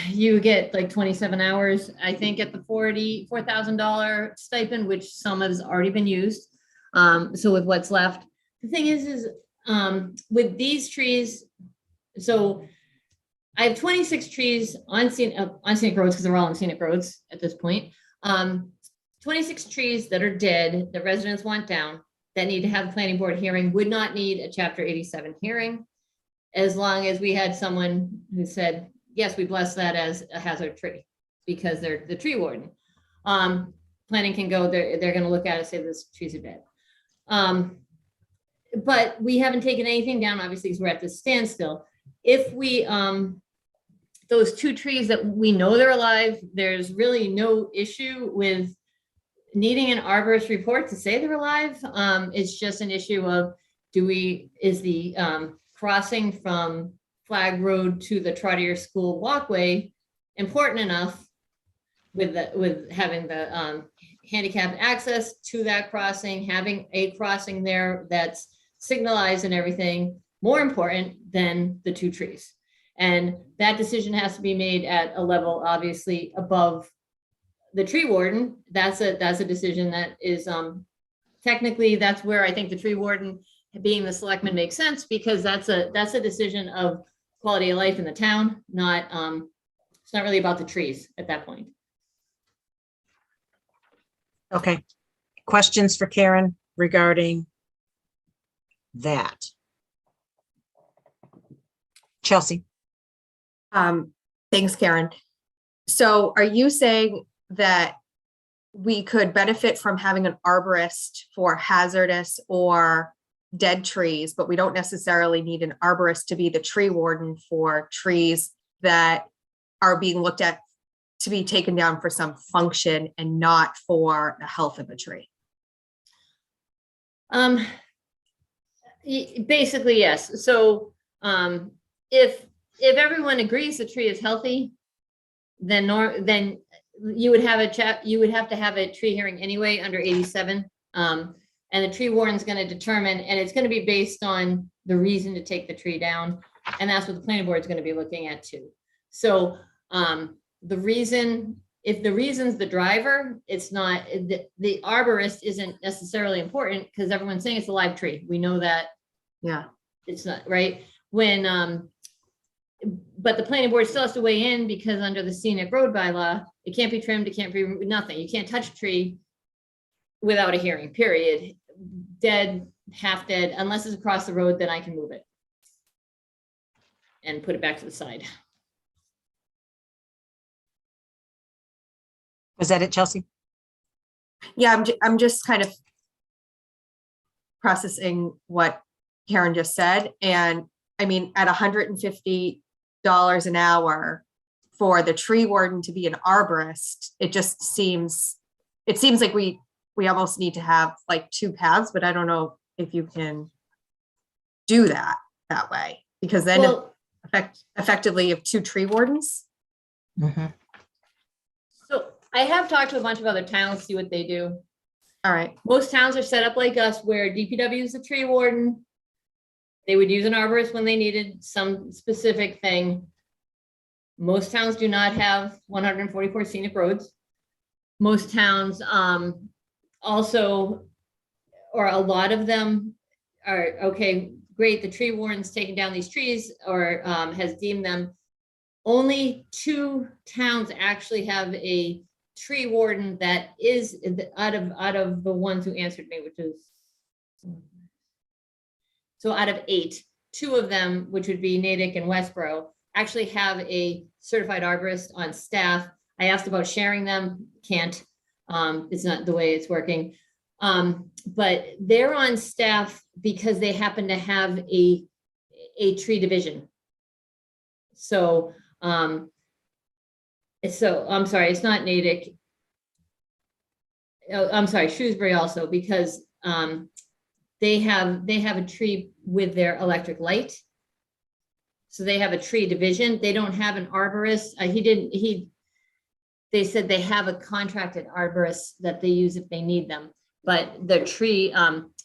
you get like 27 hours, I think, at the $4,000 stipend, which some has already been used. So with what's left, the thing is with these trees, so I have 26 trees on scenic roads, because they're all on scenic roads at this point. 26 trees that are dead, that residents want down, that need to have a planning board hearing, would not need a Chapter 87 hearing, as long as we had someone who said, yes, we bless that as a hazard tree, because they're the tree warden. Planning can go, they're going to look at it and say this trees are dead. But we haven't taken anything down, obviously, because we're at this standstill. If we, those two trees that we know they're alive, there's really no issue with needing an arborist report to say they're alive. It's just an issue of, is the crossing from Flag Road to the Trotter School walkway important enough with having the handicapped access to that crossing, having a crossing there that's signalized and everything, more important than the two trees. And that decision has to be made at a level, obviously, above the tree warden. That's a decision that is technically, that's where I think the tree warden being the selectman makes sense, because that's a decision of quality of life in the town, not it's not really about the trees at that point. Okay. Questions for Karen regarding that? Chelsea. Thanks, Karen. So are you saying that we could benefit from having an arborist for hazardous or dead trees, but we don't necessarily need an arborist to be the tree warden for trees that are being looked at to be taken down for some function and not for the health of a tree? Basically, yes. So if everyone agrees the tree is healthy, then you would have to have a tree hearing anyway under 87. And the tree warden's going to determine, and it's going to be based on the reason to take the tree down. And that's what the planning board is going to be looking at too. So the reason, if the reason's the driver, it's not, the arborist isn't necessarily important, because everyone's saying it's a live tree. We know that. Yeah. It's not right. When, but the planning board still has to weigh in, because under the scenic road bylaw, it can't be trimmed, it can't be nothing. You can't touch a tree without a hearing, period. Dead, half dead, unless it's across the road, then I can move it and put it back to the side. Was that it, Chelsea? Yeah, I'm just kind of processing what Karen just said. And I mean, at $150 an hour for the tree warden to be an arborist, it just seems like we almost need to have like two paths, but I don't know if you can do that way, because then effectively you have two tree wardens. Mm-hmm. So I have talked to a bunch of other towns, see what they do. All right. Most towns are set up like us, where DPW is the tree warden. They would use an arborist when they needed some specific thing. Most towns do not have 144 scenic roads. Most towns also, or a lot of them are, okay, great, the tree warden's taking down these trees, or has deemed them. Only 2 towns actually have a tree warden that is out of the ones who answered me, which is, so out of 8, 2 of them, which would be Natick and Westboro, actually have a certified arborist on staff. I asked about sharing them, can't. It's not the way it's working. But they're on staff because they happen to have a tree division. So, I'm sorry, it's not Natick. Oh, I'm sorry, Shrewsbury also, because they have a tree with their electric light. So they have a tree division. They don't have an arborist. They said they have a contracted arborist that they use if they need them. But the tree,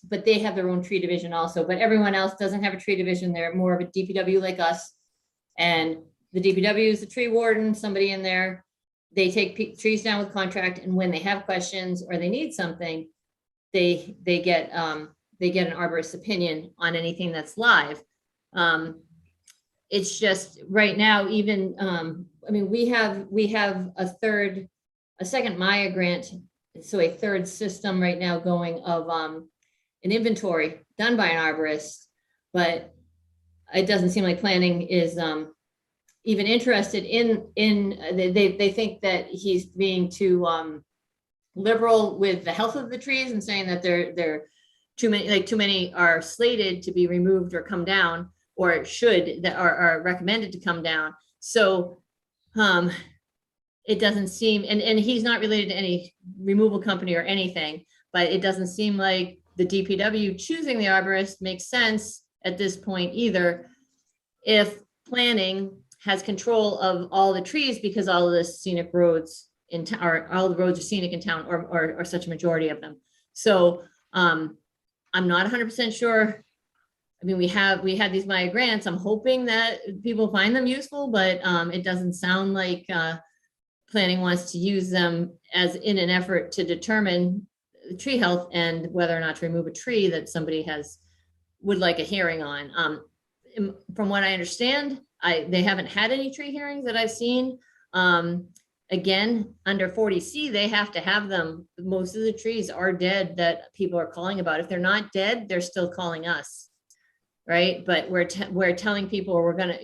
but they have their own tree division also. But everyone else doesn't have a tree division. They're more of a DPW like us. And the DPW is the tree warden, somebody in there. They take trees down with contract, and when they have questions or they need something, they get an arborist opinion on anything that's live. It's just right now, even I mean, we have a second Maya grant, so a third system right now going of an inventory done by an arborist, but it doesn't seem like planning is even interested in they think that he's being too liberal with the health of the trees and saying that they're too many are slated to be removed or come down, or are recommended to come down. So it doesn't seem, and he's not related to any removal company or anything, but it doesn't seem like the DPW choosing the arborist makes sense at this point either, if planning has control of all the trees, because all of the scenic roads in town, or all the roads are scenic in town, or such a majority of them. So I'm not 100% sure. I mean, we had these Maya grants. I'm hoping that people find them useful, but it doesn't sound like planning wants to use them as in an effort to determine the tree health and whether or not to remove a tree that somebody would like a hearing on. From what I understand, they haven't had any tree hearings that I've seen. Again, under 40C, they have to have them. Most of the trees are dead that people are calling about. If they're not dead, they're still calling us, right? But we're telling people we're gonna,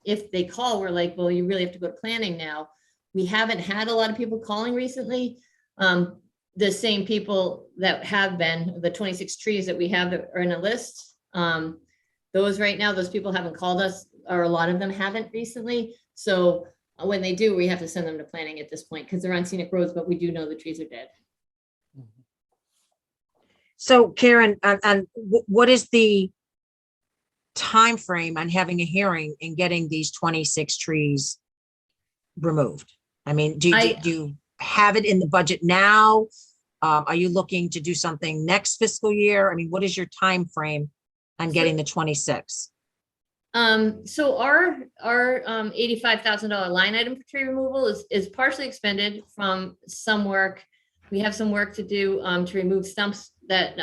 if they call, we're like, well, you really have to go to planning now. We haven't had a lot of people calling recently. The same people that have been, the 26 trees that we have that are in a list, those right now, those people haven't called us, or a lot of them haven't recently. So when they do, we have to send them to planning at this point because they're on scenic roads, but we do know the trees are dead. So Karen, and what is the time frame on having a hearing and getting these 26 trees removed? I mean, do you have it in the budget now? Are you looking to do something next fiscal year? I mean, what is your time frame on getting the 26? So our $85,000 line item for tree removal is partially expended from some work. We have some work to do to remove stumps that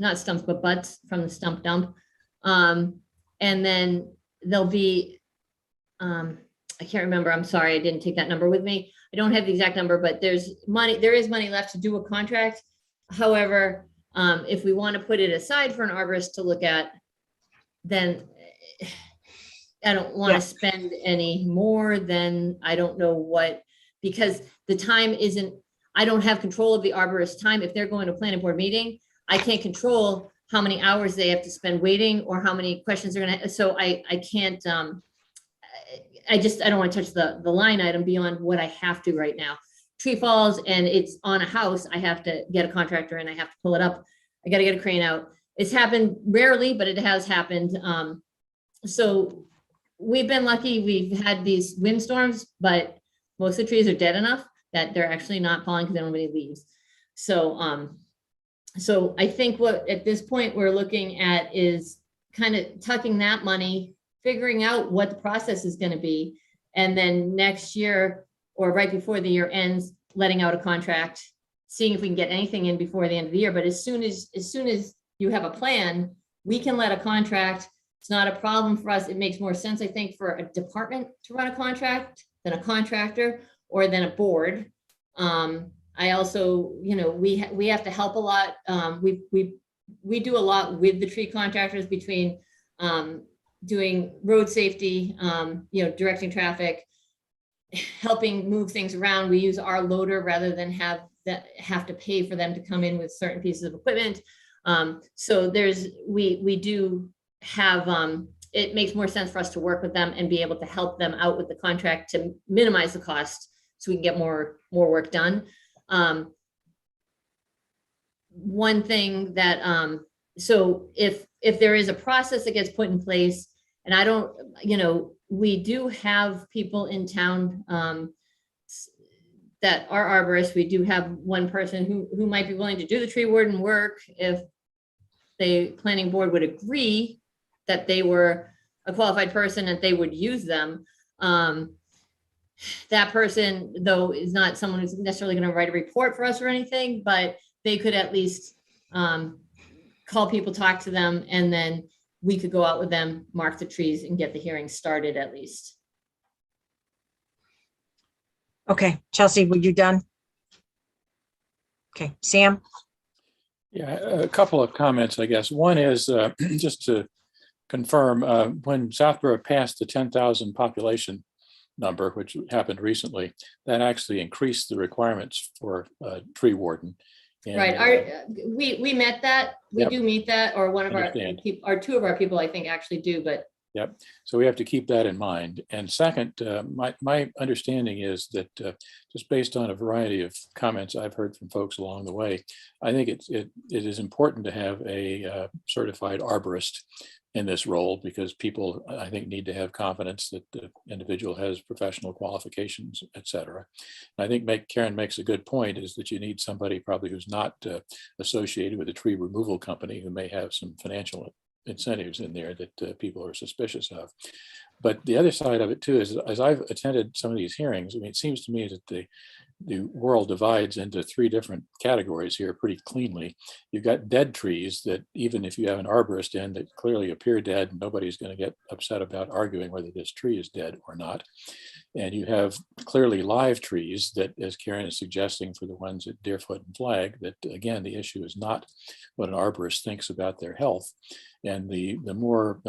not stumps but butts from the stump dump, and then there'll be I can't remember. I'm sorry, I didn't take that number with me. I don't have the exact number, but there is money left to do a contract. However, if we want to put it aside for an arborist to look at, then I don't want to spend any more than I don't know what, because the time isn't, I don't have control of the arborist time. If they're going to planning board meeting, I can't control how many hours they have to spend waiting or how many questions they're going to, so I can't, I don't want to touch the line item beyond what I have to right now. Tree falls and it's on a house, I have to get a contractor and I have to pull it up. I got to get a crane out. It's happened rarely, but it has happened. So we've been lucky. We've had these windstorms, but most of the trees are dead enough that they're actually not falling because they don't have any leaves. So, so I think what at this point we're looking at is kind of tucking that money, figuring out what the process is going to be, and then next year or right before the year ends, letting out a contract, seeing if we can get anything in before the end of the year. But as soon as you have a plan, we can let a contract. It's not a problem for us. It makes more sense, I think, for a department to run a contract than a contractor or than a board. I also, we have to help a lot. We do a lot with the tree contractors between doing road safety, directing traffic, helping move things around. We use our loader rather than have to pay for them to come in with certain pieces of equipment. So we do have, it makes more sense for us to work with them and be able to help them out with the contract to minimize the cost so we can get more work done. One thing that, so if there is a process that gets put in place, and I don't, we do have people in town that are arborists. We do have one person who might be willing to do the tree warden work if the planning board would agree that they were a qualified person and they would use them. That person, though, is not someone who's necessarily going to write a report for us or anything, but they could at least call people, talk to them, and then we could go out with them, mark the trees, and get the hearing started at least. Okay, Chelsea, were you done? Okay, Sam? Yeah, a couple of comments, I guess. One is just to confirm, when Southborough passed the 10,000 population number, which happened recently, that actually increased the requirements for tree warden. And, right. We met that. We yep. do meet that, or one of Understand. our people, or two of our people, I think, actually do. But yep. So we have to keep that in mind. And second, my understanding is that just based on a variety of comments I've heard from folks along the way, I think it is important to have a certified arborist in this role, because people, I think, need to have confidence that the individual has professional qualifications, et cetera. And I think Karen makes a good point, is that you need somebody probably who's not associated with a tree removal company, who may have some financial incentives in there that people are suspicious of. But the other side of it too is, as I've attended some of these hearings, I mean, it seems to me that the world divides into three different categories here pretty cleanly. You've got dead trees that, even if you have an arborist in, that clearly appear dead, nobody's going to get upset about arguing whether this tree is dead or not. And you have clearly live trees that, as Karen is suggesting for the ones at Deerfoot and Flag, that again, the issue is not what an arborist thinks about their health. And the more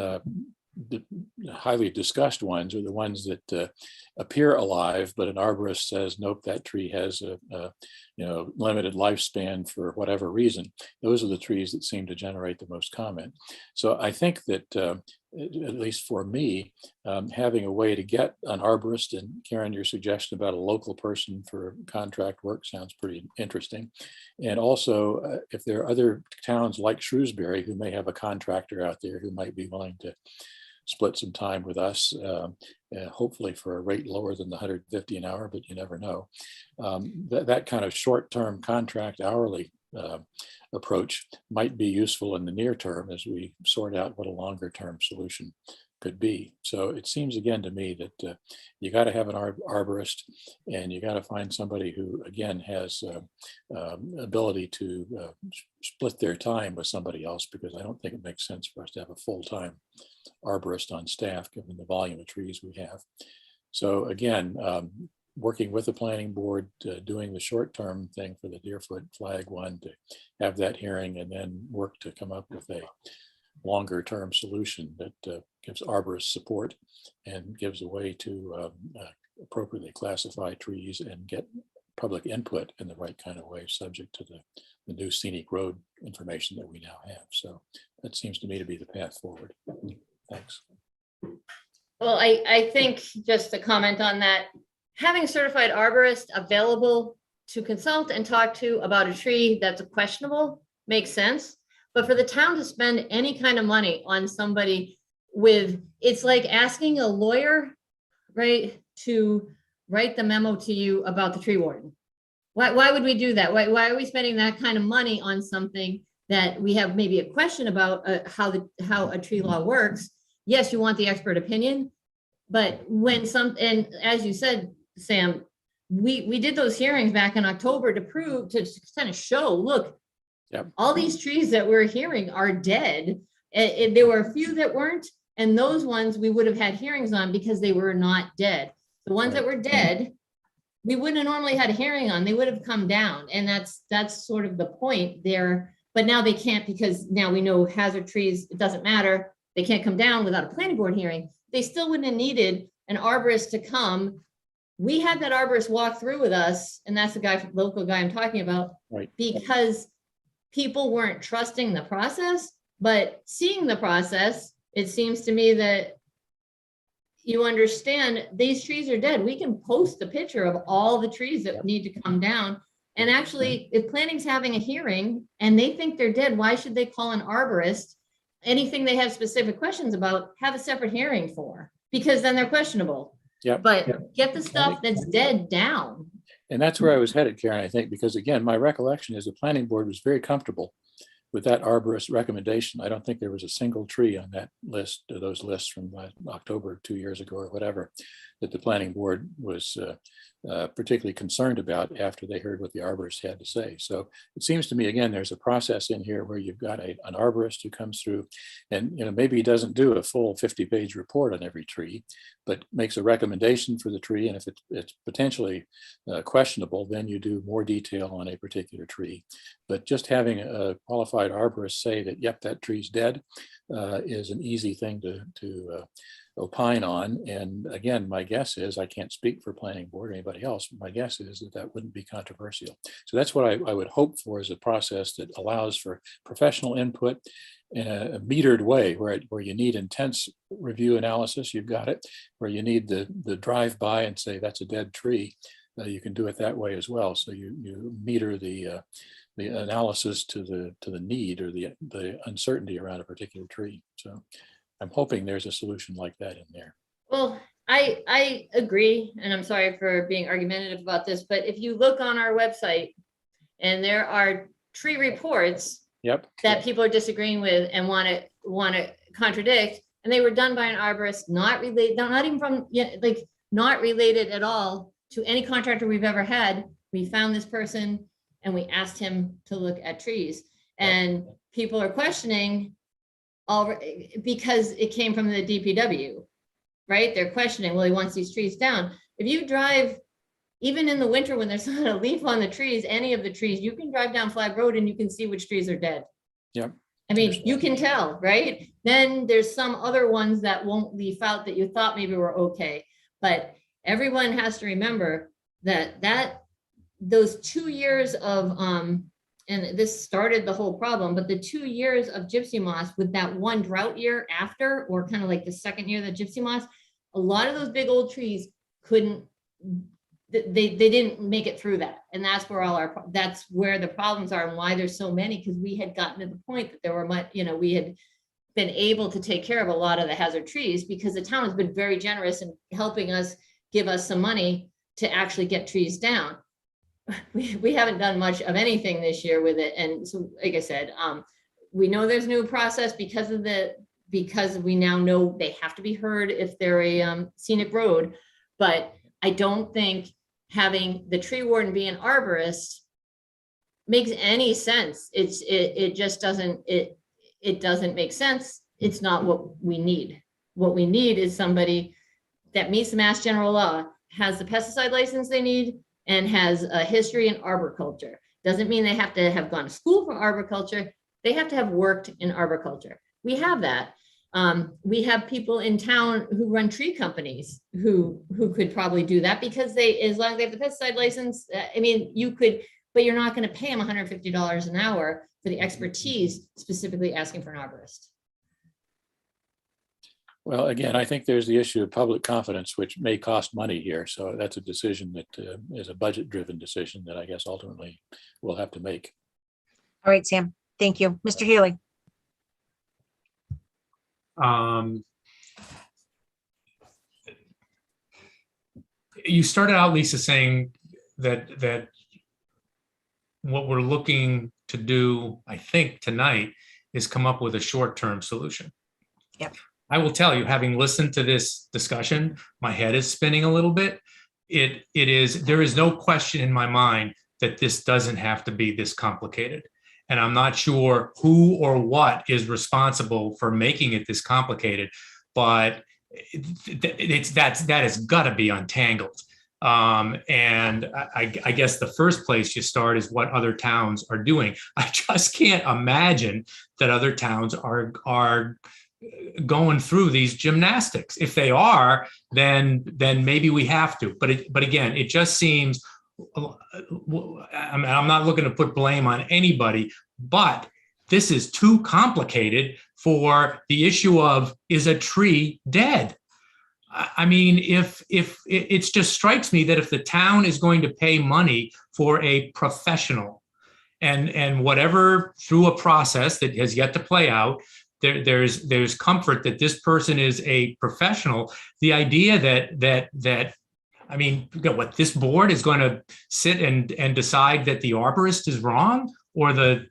the highly discussed ones are the ones that appear alive, but an arborist says, nope, that tree has a limited lifespan for whatever reason. Those are the trees that seem to generate the most comment. So I think that at least for me, having a way to get an arborist, and Karen, your suggestion about a local person for contract work sounds pretty interesting. And also, if there are other towns like Shrewsbury who may have a contractor out there who might be willing to split some time with us, hopefully for a rate lower than the $150 an hour, but you never know. That kind of short-term contract hourly approach might be useful in the near term as we sort out what a longer-term solution could be. So it seems again to me that you got to have an arborist, and you got to find somebody who again has ability to split their time with somebody else, because I don't think it makes sense for us to have a full-time arborist on staff given the volume of trees we have. So again, working with the planning board, doing the short-term thing for the Deerfoot Flag one, to have that hearing, and then work to come up with a longer term solution that gives arborists support and gives a way to appropriately classify trees and get public input in the right kind of way, subject to the new scenic road information that we now have. So that seems to me to be the path forward. Thanks. Well, I think, just to comment on that, having a certified arborist available to consult and talk to about a tree that's questionable makes sense. But for the town to spend any kind of money on somebody it's like asking a lawyer, right, to write the memo to you about the tree warden. Why would we do that? Why are we spending that kind of money on something that we have maybe a question about how a tree law works? Yes, you want the expert opinion, but and as you said, Sam, we did those hearings back in October to kind of show, look, yep, all these trees that we're hearing are dead. There were a few that weren't, and those ones we would have had hearings on because they were not dead. The ones that were dead, we wouldn't have normally had a hearing on. They would have come down, and that's sort of the point there. But now they can't, because now we know hazard trees, it doesn't matter. they can't come down without a planning board hearing, they still wouldn't have needed an arborist to come. We had that arborist walk through with us, and that's the local guy I'm talking about, Right. because people weren't trusting the process, but seeing the process, it seems to me that you understand these trees are dead. We can post a picture of all the trees that need to come down. And actually, if planning's having a hearing and they think they're dead, why should they call an arborist? Anything they have specific questions about, have a separate hearing for, because then they're questionable. Yep. But get the stuff that's dead down. And that's where I was headed, Karen, I think, because again, my recollection is the planning board was very comfortable with that arborist recommendation. I don't think there was a single tree on that list, or those lists from October 2 years ago or whatever, that the planning board was particularly concerned about after they heard what the arborist had to say. So it seems to me, again, there's a process in here where you've got an arborist who comes through and, maybe he doesn't do a full 50-page report on every tree, but makes a recommendation for the tree. And if it's potentially questionable, then you do more detail on a particular tree. But just having a qualified arborist say that, yep, that tree's dead is an easy thing to opine on. And again, my guess is, I can't speak for planning board or anybody else, but my guess is that that wouldn't be controversial. So that's what I would hope for, is a process that allows for professional input in a metered way, where you need intense review analysis, you've got it. Where you need the drive by and say that's a dead tree, you can do it that way as well. So you meter the analysis to the need or the uncertainty around a particular tree. So I'm hoping there's a solution like that in there. Well, I agree, and I'm sorry for being argumentative about this, but if you look on our website and there are tree reports that people are disagreeing with and want to contradict, and they were done by an arborist, not related, not even from, not related at all to any contractor we've ever had. We found this person and we asked him to look at trees, and people are questioning because it came from the DPW, right? They're questioning, well, he wants these trees down. If you drive, even in the winter when there's not a leaf on the trees, any of the trees, you can drive down Flag Road and you can see which trees are dead. Yep. I mean, you can tell, right? Then there's some other ones that won't leaf out that you thought maybe were okay. But everyone has to remember that those 2 years of, and this started the whole problem, but the 2 years of gypsy moss with that one drought year after, or kind of like the second year of the gypsy moss, a lot of those big old trees couldn't, they didn't make it through that. And that's where that's where the problems are and why there's so many, because we had gotten to the point that there were much, we had been able to take care of a lot of the hazard trees because the town has been very generous in helping us, give us some money to actually get trees down. We haven't done much of anything this year with it. And so, like I said, we know there's a new process because we now know they have to be heard if they're a scenic road. But I don't think having the tree warden be an arborist makes any sense. It just doesn't, it doesn't make sense. It's not what we need. What we need is somebody that meets the Mass General Law, has the pesticide license they need, and has a history in arboriculture. Doesn't mean they have to have gone to school for arboriculture. They have to have worked in arboriculture. We have that. We have people in town who run tree companies who could probably do that because as long as they have the pesticide license, I mean, you could, but you're not going to pay them $150 an hour for the expertise, specifically asking for an arborist. Well, again, I think there's the issue of public confidence, which may cost money here. So that's a decision that is a budget-driven decision that I guess ultimately we'll have to make. All right, Sam. Thank you. Mr. Healy. You started out, Lisa, saying that what we're looking to do, I think, tonight is come up with a short-term solution. Yep. I will tell you, having listened to this discussion, my head is spinning a little bit. There is no question in my mind that this doesn't have to be this complicated. And I'm not sure who or what is responsible for making it this complicated, but that has got to be untangled. And I guess the first place you start is what other towns are doing. I just can't imagine that other towns are going through these gymnastics. If they are, then maybe we have to. But again, it just seems, I'm not looking to put blame on anybody, but this is too complicated for the issue of, is a tree dead? I mean, if it just strikes me that if the town is going to pay money for a professional, and whatever, through a process that has yet to play out, there's comfort that this person is a professional. The idea that I mean, what, this board is going to sit and decide that the arborist is wrong, or the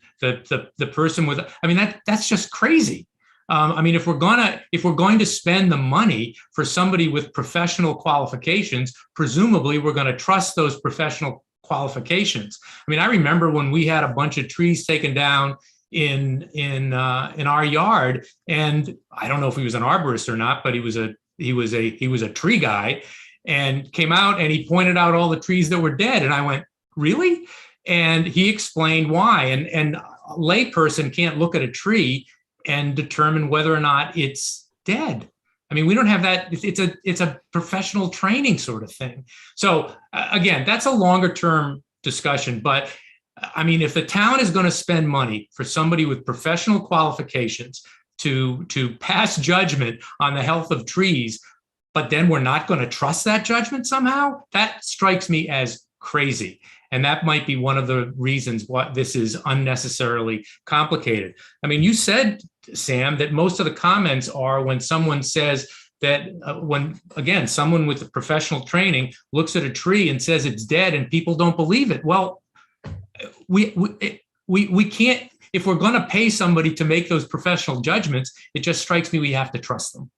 person with, I mean, that's just crazy. I mean, if we're going to spend the money for somebody with professional qualifications, presumably we're going to trust those professional qualifications. I mean, I remember when we had a bunch of trees taken down in our yard, and I don't know if he was an arborist or not, but he was a tree guy, and came out and he pointed out all the trees that were dead, and I went, really? And he explained why. And a layperson can't look at a tree and determine whether or not it's dead. I mean, we don't have that. It's a professional training sort of thing. So again, that's a longer term discussion. But I mean, if the town is going to spend money for somebody with professional qualifications to pass judgment on the health of trees, but then we're not going to trust that judgment somehow, that strikes me as crazy. And that might be one of the reasons why this is unnecessarily complicated. I mean, you said, Sam, that most of the comments are when someone says that when, again, someone with professional training looks at a tree and says it's dead and people don't believe it. Well, we can't, if we're going to pay somebody to make those professional judgments, it just strikes me we have to trust them.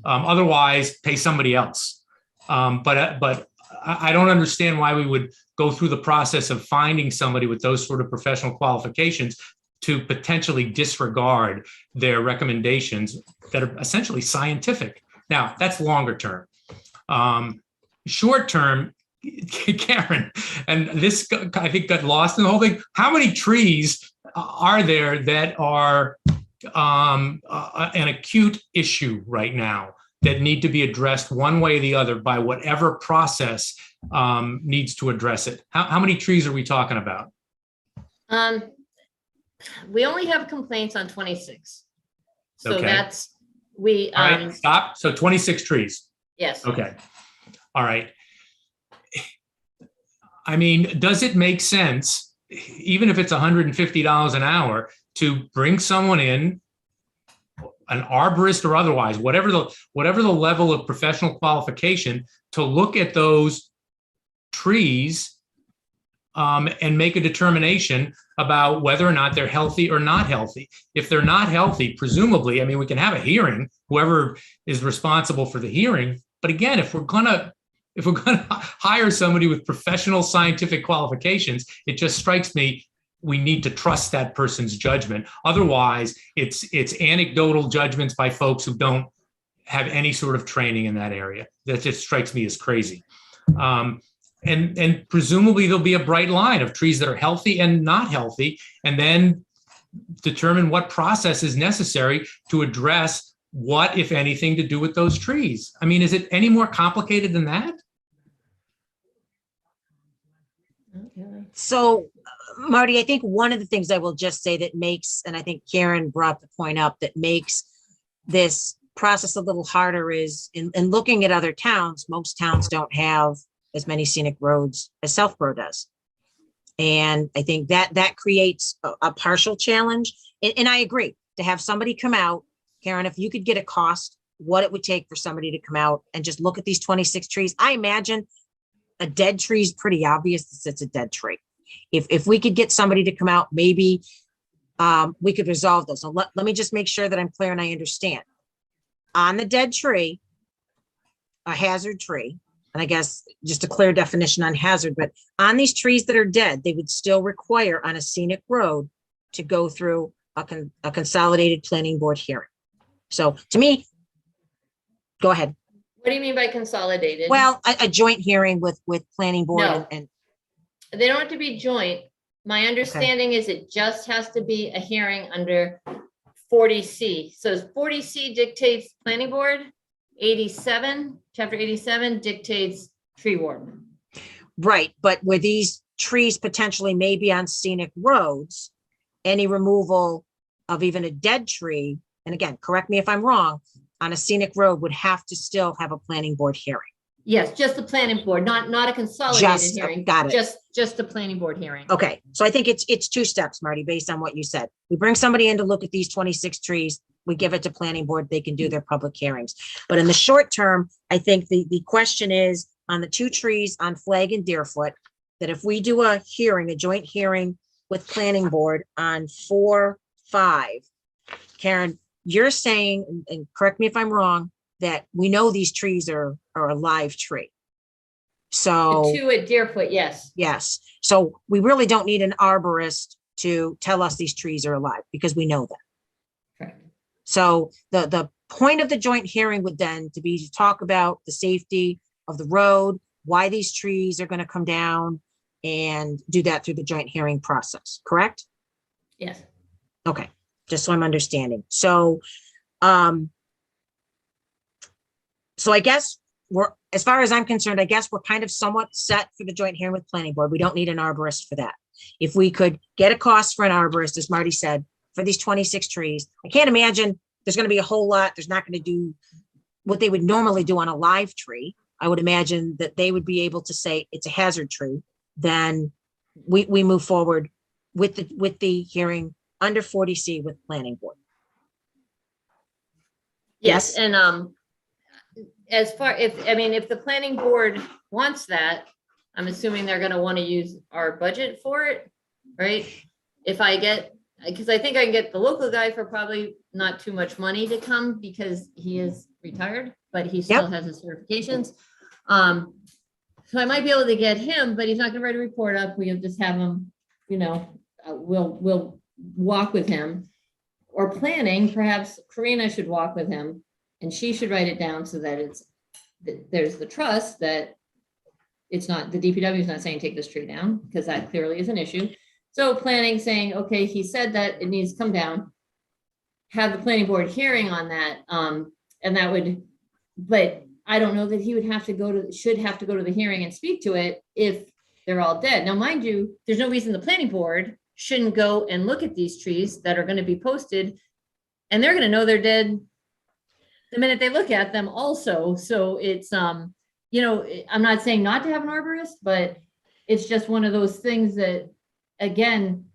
Otherwise, pay somebody else. But I don't understand why we would go through the process of finding somebody with those sort of professional qualifications to potentially disregard their recommendations that are essentially scientific. Now, that's longer term. Short term, Karen, and this, I think, got lost in the whole thing. How many trees are there that are an acute issue right now that need to be addressed one way or the other by whatever process needs to address it? How many trees are we talking about? We only have complaints on 26. So Okay. that's, All right, stop. So 26 trees. yes. Okay. All right. I mean, does it make sense, even if it's $150 an hour, to bring someone in, an arborist or otherwise, whatever the level of professional qualification, to look at those trees and make a determination about whether or not they're healthy or not healthy? If they're not healthy, presumably, I mean, we can have a hearing, whoever is responsible for the hearing. But again, if we're gonna hire somebody with professional scientific qualifications, it just strikes me we need to trust that person's judgment. Otherwise, it's anecdotal judgments by folks who don't have any sort of training in that area. That just strikes me as crazy. And presumably there'll be a bright line of trees that are healthy and not healthy, and then determine what process is necessary to address what, if anything, to do with those trees. I mean, is it any more complicated than that? So, Marty, I think one of the things I will just say that makes, and I think Karen brought the point up, that makes this process a little harder is in looking at other towns, most towns don't have as many scenic roads as Southborough does. And I think that creates a partial challenge. And I agree, to have somebody come out, Karen, if you could get a cost, what it would take for somebody to come out and just look at these 26 trees. I imagine a dead tree is pretty obvious that it's a dead tree. If we could get somebody to come out, maybe we could resolve those. So let me just make sure that I'm clear and I understand. On the dead tree, a hazard tree, and I guess just a clear definition on hazard, but on these trees that are dead, they would still require on a scenic road to go through a consolidated planning board hearing. So to me, go ahead. What do you mean by consolidated? Well, a joint hearing with planning board No. and They don't have to be joint. My understanding is it just has to be a hearing under 40C. So 40C dictates planning board, 87, chapter 87 dictates tree warden. Right, but where these trees potentially may be on scenic roads, any removal of even a dead tree, and again, correct me if I'm wrong, on a scenic road would have to still have a planning board hearing. Yes, just the planning board, not a consolidated Just, hearing. got it. Just the planning board hearing. Okay, so I think it's two steps, Marty, based on what you said. We bring somebody in to look at these 26 trees, we give it to planning board, they can do their public hearings. But in the short term, I think the question is on the 2 trees on Flag and Deerfoot, that if we do a hearing, a joint hearing with planning board on 4/5, Karen, you're saying, and correct me if I'm wrong, that we know these trees are a live tree. So. The 2 at Deerfoot, yes. Yes, so we really don't need an arborist to tell us these trees are alive because we know that. Correct. So the point of the joint hearing would then to be to talk about the safety of the road, why these trees are going to come down, and do that through the joint hearing process, correct? Yes. Okay, just so I'm understanding. So, so I guess we're, as far as I'm concerned, I guess we're kind of somewhat set for the joint hearing with planning board. We don't need an arborist for that. If we could get a cost for an arborist, as Marty said, for these 26 trees, I can't imagine there's going to be a whole lot. There's not going to do what they would normally do on a live tree. I would imagine that they would be able to say it's a hazard tree. Then we move forward with the hearing under 40C with planning board. Yes, and as far if the planning board wants that, I'm assuming they're going to want to use our budget for it, right? If I get, because I think I can get the local guy for probably not too much money to come because he is retired, but he still has his certifications. So I might be able to get him, but he's not going to write a report up. We'll just have him, we'll walk with him. Or planning, perhaps Karina should walk with him and she should write it down so that there's the trust that it's not, the DPW is not saying take this tree down, because that clearly is an issue. So planning saying, okay, he said that it needs to come down, have the planning board hearing on that. And that would, but I don't know that he would have to should have to go to the hearing and speak to it if they're all dead. Now, mind you, there's no reason the planning board shouldn't go and look at these trees that are going to be posted, and they're going to know they're dead the minute they look at them also. So it's, I'm not saying not to have an arborist, but it's just one of those things that, again,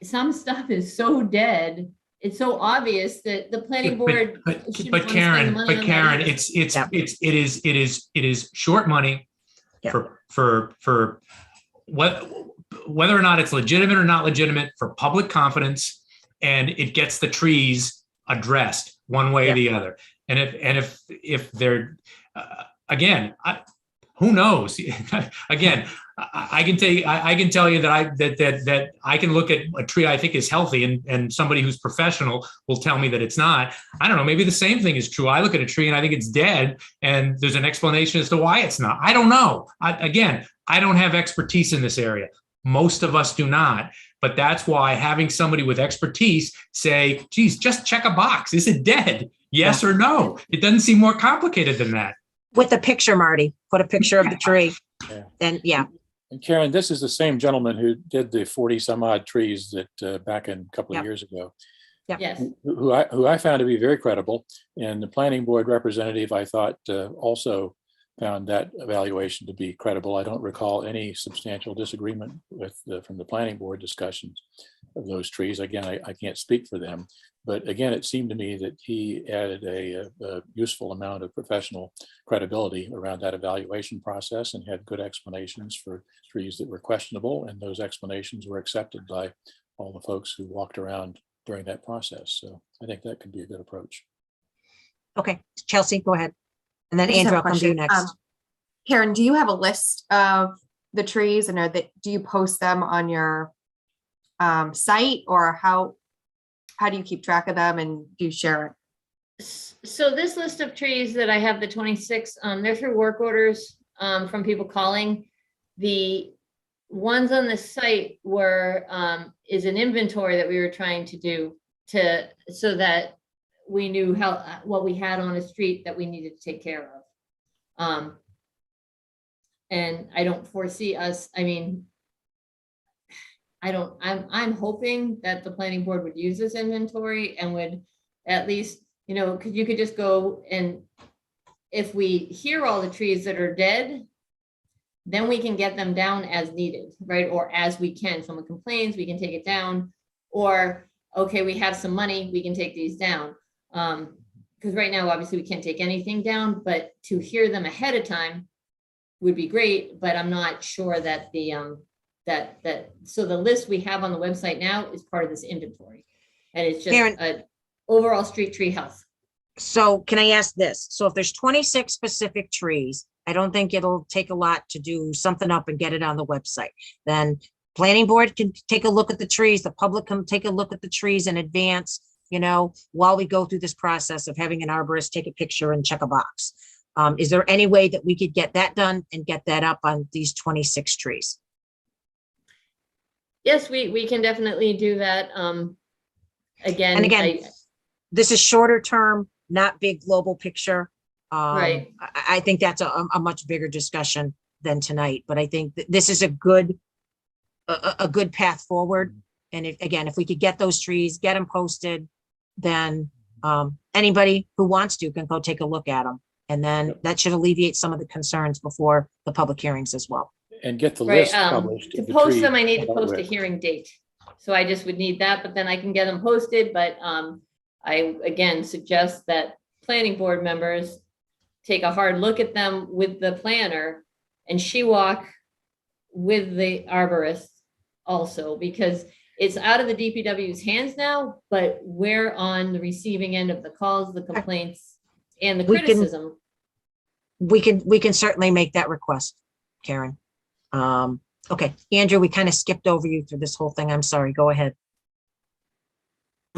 some stuff is so dead. It's so obvious that the planning board. But Karen, it is short money for what, whether or not it's legitimate or not legitimate, for public confidence, and it gets the trees addressed one way or the other. And if they're again, who knows? Again, I can tell you that I can look at a tree I think is healthy, and somebody who's professional will tell me that it's not. I don't know. Maybe the same thing is true. I look at a tree and I think it's dead, and there's an explanation as to why it's not. I don't know. I don't have expertise in this area. Most of us do not. But that's why having somebody with expertise say, geez, just check a box. Is it dead? Yes or no? It doesn't seem more complicated than that. With the picture, Marty, put a picture of the tree. And And Karen, this is the same gentleman who did the 40 some odd trees that back in a couple of years ago. Yes. Who I found to be very credible. And the planning board representative, I thought, also found that evaluation to be credible. I don't recall any substantial disagreement from the planning board discussions of those trees. Again, I can't speak for them, but again, it seemed to me that he added a useful amount of professional credibility around that evaluation process and had good explanations for trees that were questionable, and those explanations were accepted by all the folks who walked around during that process. So I think that could be a good approach. Okay, Chelsea, go ahead. And then I just have Andrew, a I'll come to you question. next. Karen, do you have a list of the trees, and do you post them on your site, or how do you keep track of them, and do you share it? So this list of trees that I have, the 26, they're through work orders from people calling. The ones on the site is an inventory that we were trying to do so that we knew what we had on a street that we needed to take care of. And I don't foresee us, I mean, I'm hoping that the planning board would use this inventory and would at least, because you could just go and if we hear all the trees that are dead, then we can get them down as needed, right? Or as we can. Someone complains, we can take it down. Or, okay, we have some money, we can take these down. Because right now, obviously, we can't take anything down, but to hear them ahead of time would be great. But I'm not sure that so the list we have on the website now is part of this inventory. And it's just Karen, an overall street tree health. So can I ask this? So if there's 26 specific trees, I don't think it'll take a lot to do something up and get it on the website. Then planning board can take a look at the trees. The public can take a look at the trees in advance, while we go through this process of having an arborist take a picture and check a box. Is there any way that we could get that done and get that up on these 26 trees? Yes, we can definitely do that. Again, And again, this is shorter term, not big global picture. Right. I think that's a much bigger discussion than tonight, but I think that this is a good path forward. And if we could get those trees, get them posted, then anybody who wants to can go take a look at them. And then that should alleviate some of the concerns before the public hearings as well. And get the right. list published. To of the post trees them, I need to about post a risk. hearing date. So I just would need that, but then I can get them posted. But I again suggest that planning board members take a hard look at them with the planner and she walk with the arborist also, because it's out of the DPW's hands now, but we're on the receiving end of the calls, the complaints, and the criticism. We can certainly make that request, Karen. Okay, Andrew, we kind of skipped over you through this whole thing. I'm sorry, go ahead.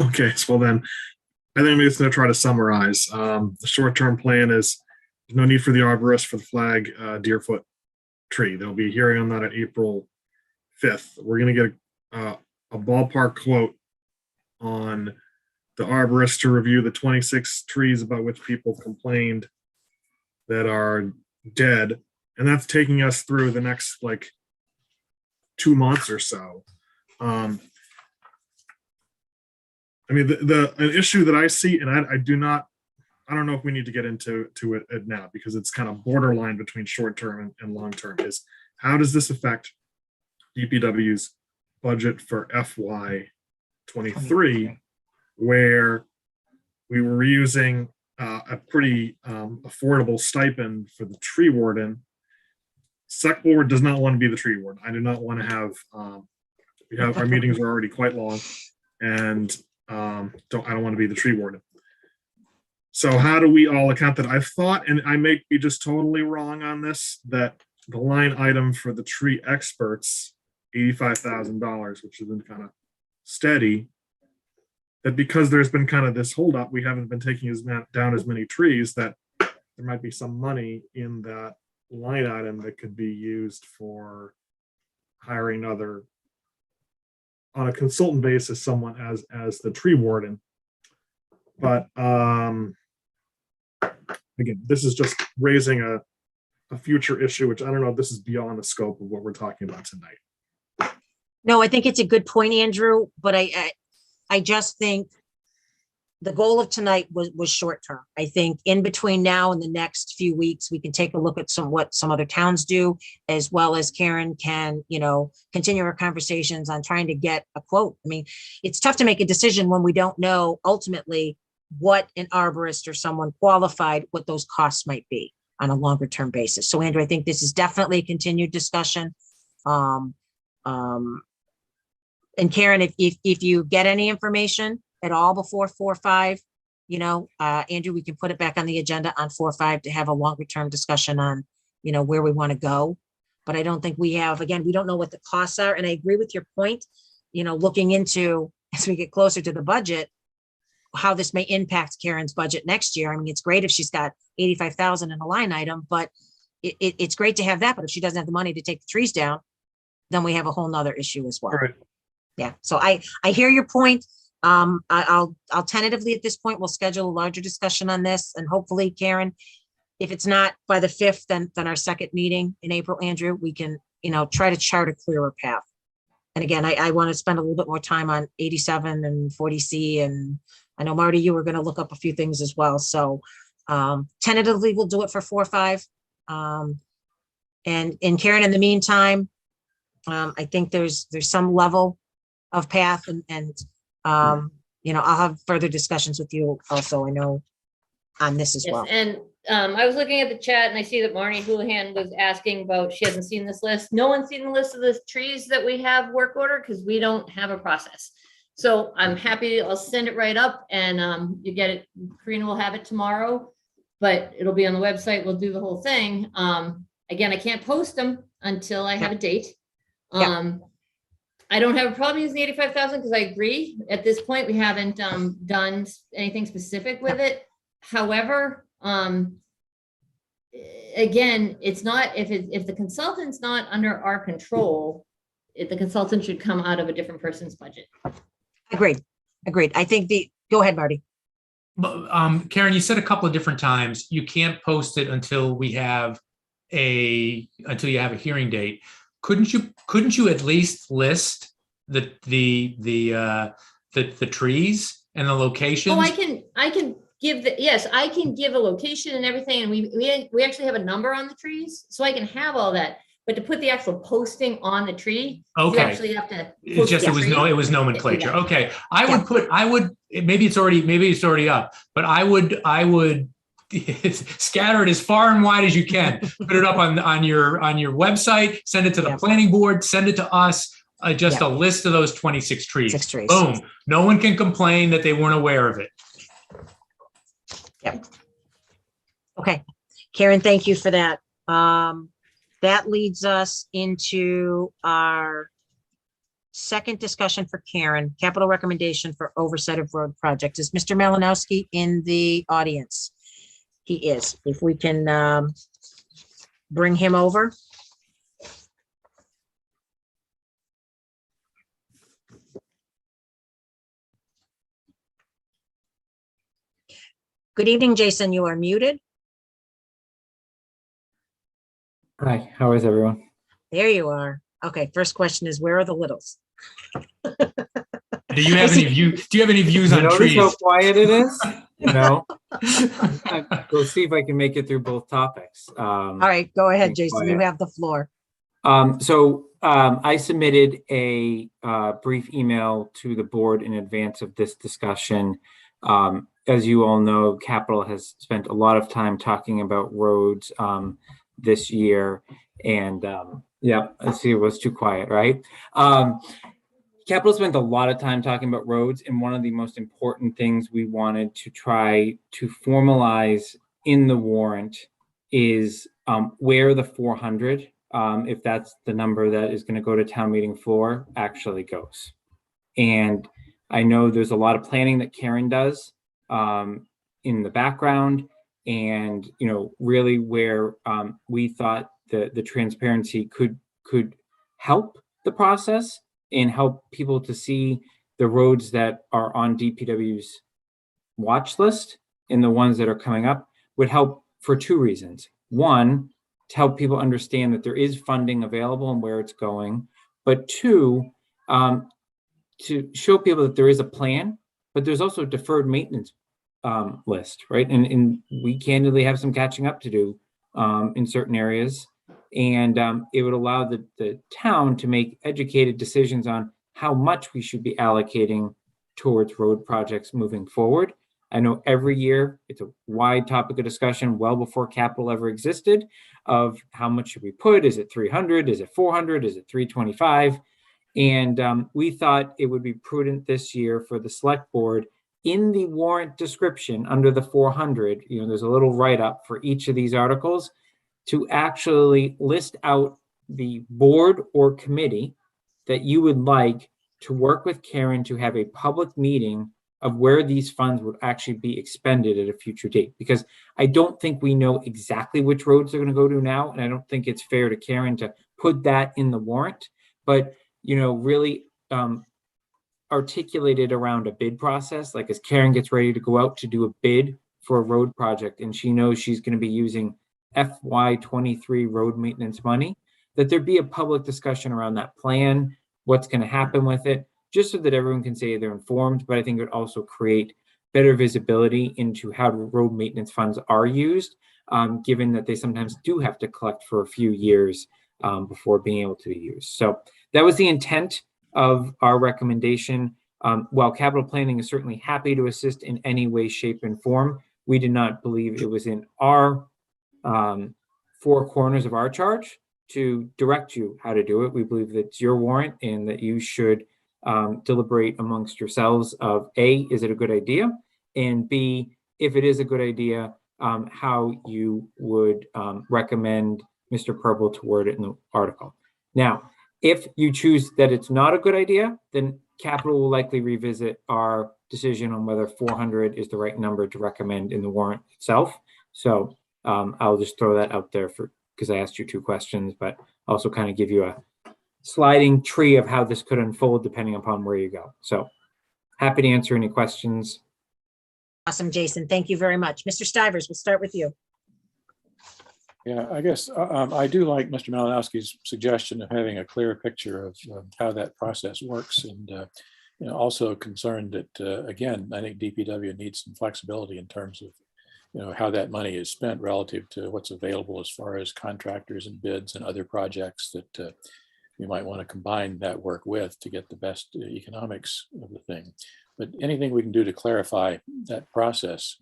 Okay, so then I think I'm just going to try to summarize. The short-term plan is there's no need for the arborist for the flag Deerfoot tree. There'll be a hearing on that at April 5th. We're going to get a ballpark quote on the arborist to review the 26 trees about which people complained that are dead. And that's taking us through the next 2 months or so. I mean, an issue that I see, and I don't know if we need to get into it now because it's kind of borderline between short-term and long-term, is how does this affect DPW's budget for FY23, where we were using a pretty affordable stipend for the tree warden. Select board does not want to be the tree warden. I do not want to have, our meetings are already quite long, and I don't want to be the tree warden. So how do we all account that? I've thought, and I may be just totally wrong on this, that the line item for the tree experts, $85,000, which has been kind of steady, that because there's been kind of this holdup, we haven't been taking down as many trees, that there might be some money in that line item that could be used for hiring on a consultant basis, someone as the tree warden. But again, this is just raising a future issue, which I don't know if this is beyond the scope of what we're talking about tonight. No, I think it's a good point, Andrew, but I just think the goal of tonight was short term. I think in between now and the next few weeks, we can take a look at what some other towns do, as well as Karen can, continue our conversations on trying to get a quote. I mean, it's tough to make a decision when we don't know ultimately what an arborist or someone qualified, what those costs might be on a longer term basis. So Andrew, I think this is definitely a continued discussion. And Karen, if you get any information at all before 4/5, Andrew, we can put it back on the agenda on 4/5 to have a longer term discussion on, where we want to go. But I don't think we don't know what the costs are. And I agree with your point, looking into, as we get closer to the budget, how this may impact Karen's budget next year. I mean, it's great if she's got 85,000 in a line item, but it's great to have that. But if she doesn't have the money to take the trees down, then we have a whole nother issue as well. All right. Yeah. So I hear your point. I'll tentatively at this point, we'll schedule a larger discussion on this, and hopefully, Karen, if it's not by the 5th, then our second meeting in April, Andrew, we can, try to chart a clearer path. And again, I want to spend a little bit more time on 87 and 40C, and I know, Marty, you were going to look up a few things as well. So tentatively, we'll do it for 4 or 5. And Karen, in the meantime, I think there's some level of path, and I'll have further discussions with you also, I know, on this as Yes, well. and I was looking at the chat and I see that Marnie Houlihan was asking about, she hasn't seen this list. No one's seen the list of the trees that we have work order because we don't have a process. So I'm happy, I'll send it right up, and you get it. Karina will have it tomorrow, but it'll be on the website. We'll do the whole thing. Again, I can't post them until I have a date. I don't have a problem using the 85,000 because I agree. At this point, we haven't done anything specific with it. However, again, it's not, if the consultant's not under our control, the consultant should come out of a different person's budget. Agreed. I think go ahead, Marty. Karen, you said a couple of different times, you can't post it until you have a hearing date. Couldn't you at least list the trees and the locations? Oh, I can give I can give a location and everything, and we actually have a number on the trees, so I can have all that. But to put the actual posting on the tree, you actually have to. It's just, it was nomenclature. Okay. Maybe it's already up, but I would scatter it as far and wide as you can. Put it up on your website, send it to the planning board, send it to us, a list of those 26 trees. 6 trees. Boom. No one can complain that they weren't aware of it. Yep. Okay. Karen, thank you for that. That leads us into our second discussion for Karen, capital recommendation for oversight of road projects. Is Mr. Malinowski in the audience? He is. If we can bring him over. Good evening, Jason. You are muted. Hi, how is everyone? There you are. Okay, first question is, where are the littles? Do you have any views on trees? Notice how quiet it is? No. We'll see if I can make it through both topics. All right, go ahead, Jason. You have the floor. I submitted a brief email to the board in advance of this discussion. As you all know, Capital has spent a lot of time talking about roads this year, and I see it was too quiet, right? Capital spent a lot of time talking about roads, and one of the most important things we wanted to try to formalize in the warrant is where the 400, if that's the number that is going to go to town meeting floor, actually goes. And I know there's a lot of planning that Karen does in the background, and really where we thought the transparency could help the process and help people to see the roads that are on DPW's watch list and the ones that are coming up would help for 2 reasons. One, to help people understand that there is funding available and where it's going, but 2, to show people that there is a plan, but there's also a deferred maintenance list, right? And we candidly have some catching up to do in certain areas. And it would allow the town to make educated decisions on how much we should be allocating towards road projects moving forward. I know every year it's a wide topic of discussion well before capital ever existed of how much should we put? Is it 300? Is it 400? Is it 325? And we thought it would be prudent this year for the select board in the warrant description under the 400, there's a little write-up for each of these articles to actually list out the board or committee that you would like to work with Karen to have a public meeting of where these funds would actually be expended at a future date. Because I don't think we know exactly which roads they're going to go to now, and I don't think it's fair to Karen to put that in the warrant. But, really articulated around a bid process, like as Karen gets ready to go out to do a bid for a road project and she knows she's going to be using FY23 road maintenance money, that there be a public discussion around that plan, what's going to happen with it, just so that everyone can say they're informed. But I think it would also create better visibility into how road maintenance funds are used, given that they sometimes do have to collect for a few years before being able to be used. So that was the intent of our recommendation. While capital planning is certainly happy to assist in any way, shape, and form, we did not believe it was in our four corners of our charge to direct you how to do it. We believe that it's your warrant and that you should deliberate amongst yourselves of A, is it a good idea? And B, if it is a good idea, how you would recommend Mr. Purple to word it in the article. Now, if you choose that it's not a good idea, then capital will likely revisit our decision on whether 400 is the right number to recommend in the warrant itself. So I'll just throw that out there because I asked you two questions, but also kind of give you a sliding tree of how this could unfold depending upon where you go. So happy to answer any questions. Awesome, Jason. Thank you very much. Mr. Stivers, we'll start with you. Yeah, I guess I do like Mr. Malinowski's suggestion of having a clear picture of how that process works, and also concerned that again, I think DPW needs some flexibility in terms of how that money is spent relative to what's available as far as contractors and bids and other projects that you might want to combine that work with to get the best economics of the thing. But anything we can do to clarify that process,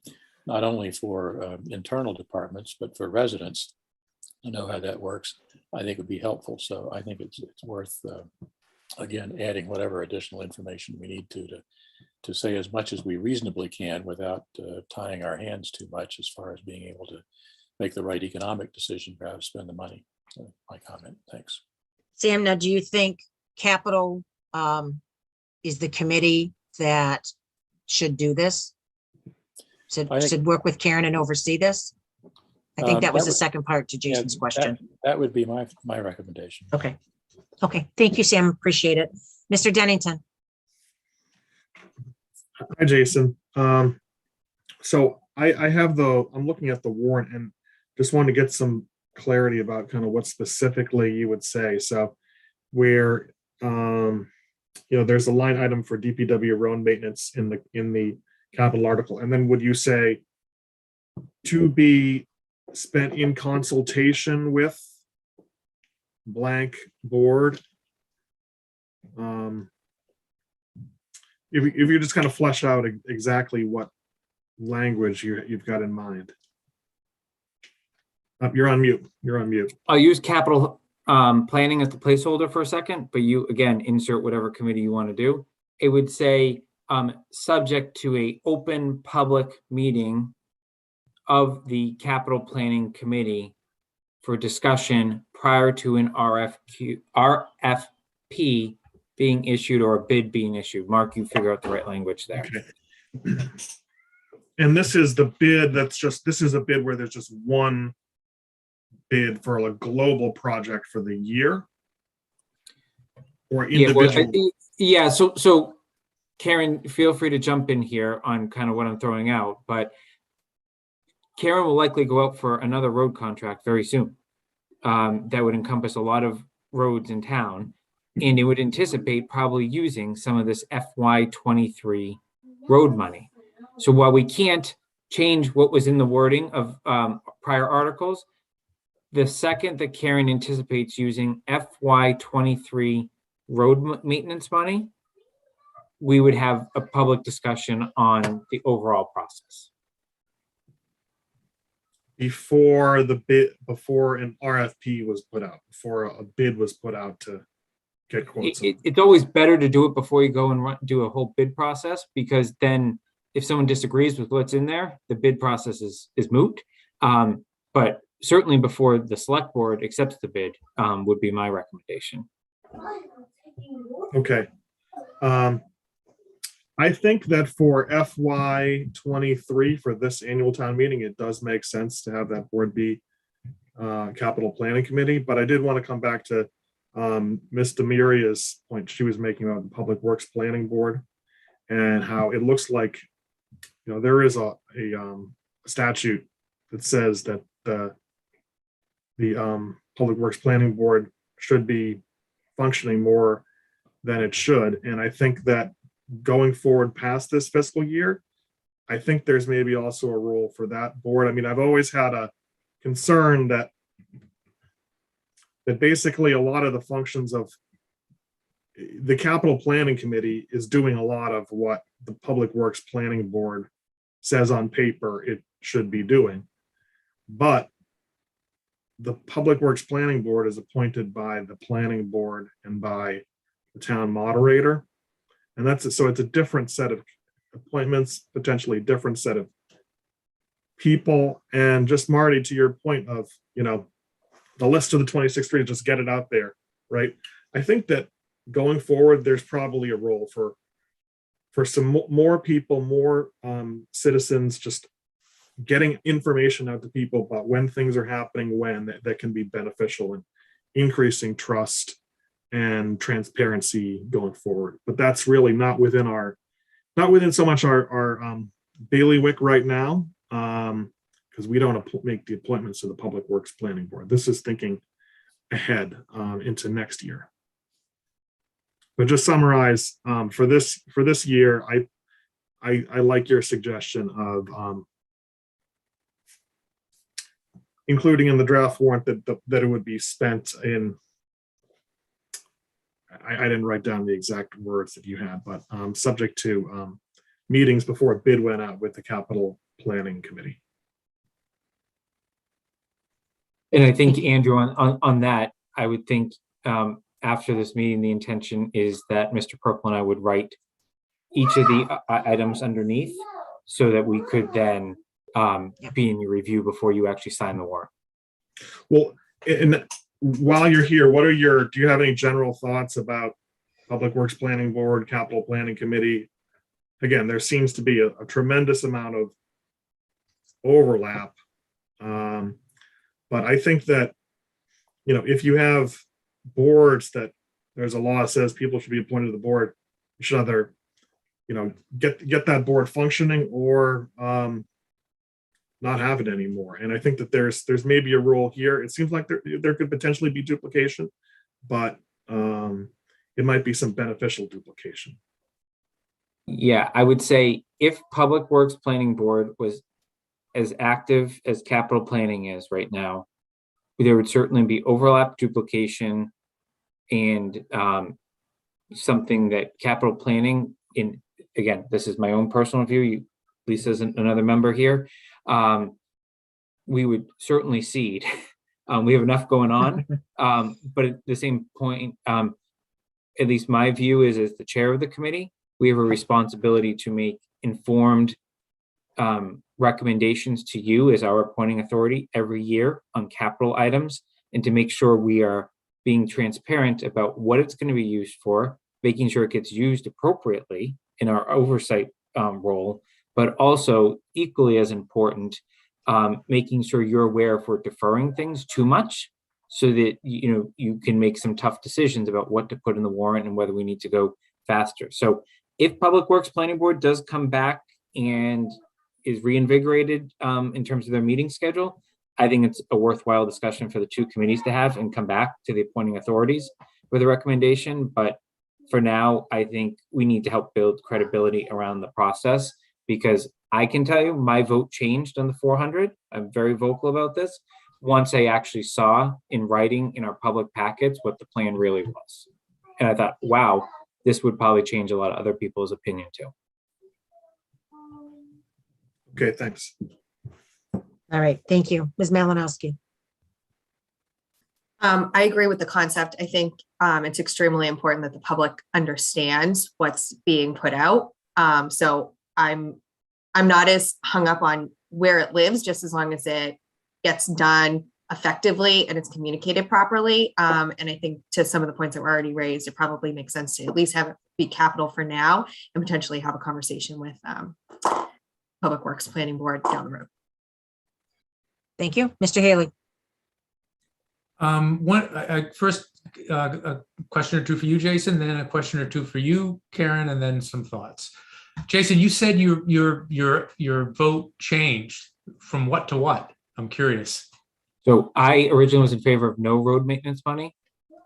not only for internal departments, but for residents to know how that works, I think would be helpful. So I think it's worth, again, adding whatever additional information we need to say as much as we reasonably can without tying our hands too much as far as being able to make the right economic decision for how to spend the money. So my comment, thanks. Sam, now do you think capital is the committee that should do this? Should work with Karen and oversee this? I think that was the second part to Jason's question. That would be my recommendation. Okay. Okay. Thank you, Sam. Appreciate it. Mr. Dennington. Hi, Jason. So I'm looking at the warrant and just wanted to get some clarity about kind of what specifically you would say. So where, there's a line item for DPW road maintenance in the capital article. And then would you say to be spent in consultation with blank board? If you just kind of flesh out exactly what language you've got in mind. You're on mute. You're on mute. I'll use capital planning as the placeholder for a second, but you again insert whatever committee you want to do. It would say subject to a open public meeting of the capital planning committee for discussion prior to an RFP being issued or a bid being issued. Mark, you figure out the right language there. Okay. And this is the bid this is a bid where there's just one bid for a global project for the year or individual? Yeah, so Karen, feel free to jump in here on kind of what I'm throwing out, but Karen will likely go out for another road contract very soon. That would encompass a lot of roads in town, and it would anticipate probably using some of this FY23 road money. So while we can't change what was in the wording of prior articles, the second that Karen anticipates using FY23 road maintenance money, we would have a public discussion on the overall process. Before an RFP was put out, before a bid was put out to get quotes. It's always better to do it before you go and do a whole bid process, because then if someone disagrees with what's in there, the bid process is moot. But certainly before the select board accepts the bid would be my recommendation. Okay. I think that for FY23, for this annual town meeting, it does make sense to have that board be capital planning committee, but I did want to come back to Ms. Demiria's point she was making about the Public Works Planning Board and how it looks like, there is a statute that says that the Public Works Planning Board should be functioning more than it should. And I think that going forward past this fiscal year, I think there's maybe also a role for that board. I mean, I've always had a concern that basically a lot of the functions of the capital planning committee is doing a lot of what the Public Works Planning Board says on paper it should be doing. But the Public Works Planning Board is appointed by the planning board and by the town moderator. And so it's a different set of appointments, potentially different set of people. And just Marty, to your point of, the list of the 26 trees, just get it out there, right? I think that going forward, there's probably a role for some more people, more citizens, just getting information out to people about when things are happening, when that can be beneficial and increasing trust and transparency going forward. But that's really not within so much our bailiwick right now, because we don't make the appointments to the Public Works Planning Board. This is thinking ahead into next year. But just summarize for this year, I like your suggestion of including in the draft warrant that it would be spent in. I didn't write down the exact words that you had, but subject to meetings before a bid went out with the capital planning committee. And I think, Andrew, on that, I would think after this meeting, the intention is that Mr. Purple and I would write each of the items underneath so that we could then be in your review before you actually sign the warrant. Well, and while you're here, do you have any general thoughts about Public Works Planning Board, Capital Planning Committee? Again, there seems to be a tremendous amount of overlap. But I think that, if you have boards that there's a law that says people should be appointed to the board, you should either, get that board functioning or not have it anymore. And I think that there's maybe a role here. It seems like there could potentially be duplication, but it might be some beneficial duplication. Yeah, I would say if Public Works Planning Board was as active as capital planning is right now, there would certainly be overlap, duplication, and something that capital planning, again, this is my own personal view, Lisa's another member here, we would certainly cede. We have enough going on, but at the same point, at least my view is, as the chair of the committee, we have a responsibility to make informed recommendations to you as our appointing authority every year on capital items, and to make sure we are being transparent about what it's going to be used for, making sure it gets used appropriately in our oversight role, but also equally as important, making sure you're aware if we're deferring things too much, so that you can make some tough decisions about what to put in the warrant and whether we need to go faster. So if Public Works Planning Board does come back and is reinvigorated in terms of their meeting schedule, I think it's a worthwhile discussion for the two committees to have and come back to the appointing authorities with a recommendation. But for now, I think we need to help build credibility around the process, because I can tell you my vote changed on the 400. I'm very vocal about this once I actually saw in writing in our public packets what the plan really was. And I thought, wow, this would probably change a lot of other people's opinion too. Okay, thanks. All right, thank you. Ms. Malinowski. I agree with the concept. I think it's extremely important that the public understands what's being put out. So I'm not as hung up on where it lives, just as long as it gets done effectively and it's communicated properly. And I think to some of the points that were already raised, it probably makes sense to at least have it be capital for now and potentially have a conversation with Public Works Planning Board down the road. Thank you. Mr. Haley. First, a question or two for you, Jason, then a question or two for you, Karen, and then some thoughts. Jason, you said your vote changed from what to what? I'm curious. So I originally was in favor of no road maintenance money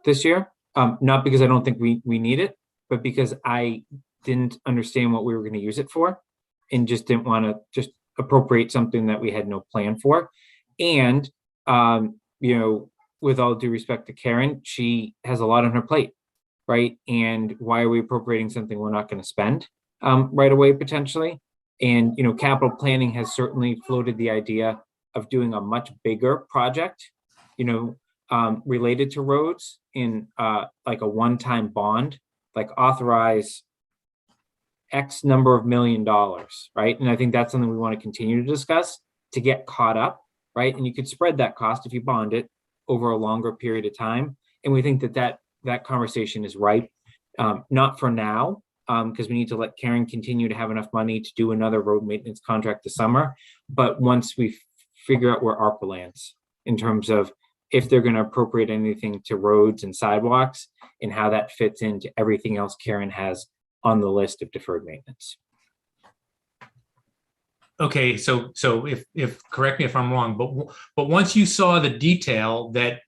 this year. Not because I don't think we need it, but because I didn't understand what we were going to use it for and just didn't want to just appropriate something that we had no plan for. And, you know, with all due respect to Karen, she has a lot on her plate, right? And why are we appropriating something we're not going to spend right away potentially? And, you know, capital planning has certainly floated the idea of doing a much bigger project, you know, related to roads in like a one-time bond, like authorize X number of $1 million, right? And I think that's something we want to continue to discuss to get caught up, right? And you could spread that cost if you bond it over a longer period of time. And we think that conversation is ripe, not for now, because we need to let Karen continue to have enough money to do another road maintenance contract this summer. But once we figure out where ARPA lands in terms of if they're going to appropriate anything to roads and sidewalks and how that fits into everything else Karen has on the list of deferred maintenance. Okay, so if correct me if I'm wrong, but once you saw the detail that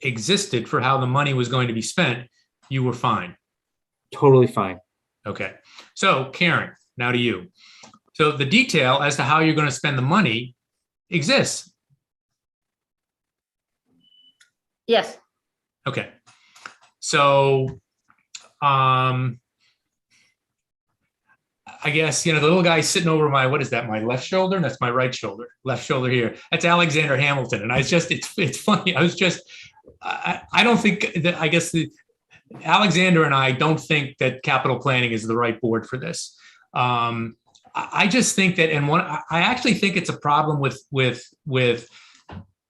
existed for how the money was going to be spent, you were fine. Totally fine. Okay, so Karen, now to you. So the detail as to how you're going to spend the money exists. Yes. Okay, so I guess, you know, the little guy sitting over my, what is that, my left shoulder? That's my right shoulder, left shoulder here. That's Alexander Hamilton. And it's funny. I don't think that, I guess Alexander and I don't think that capital planning is the right board for this. I just think that, I actually think it's a problem with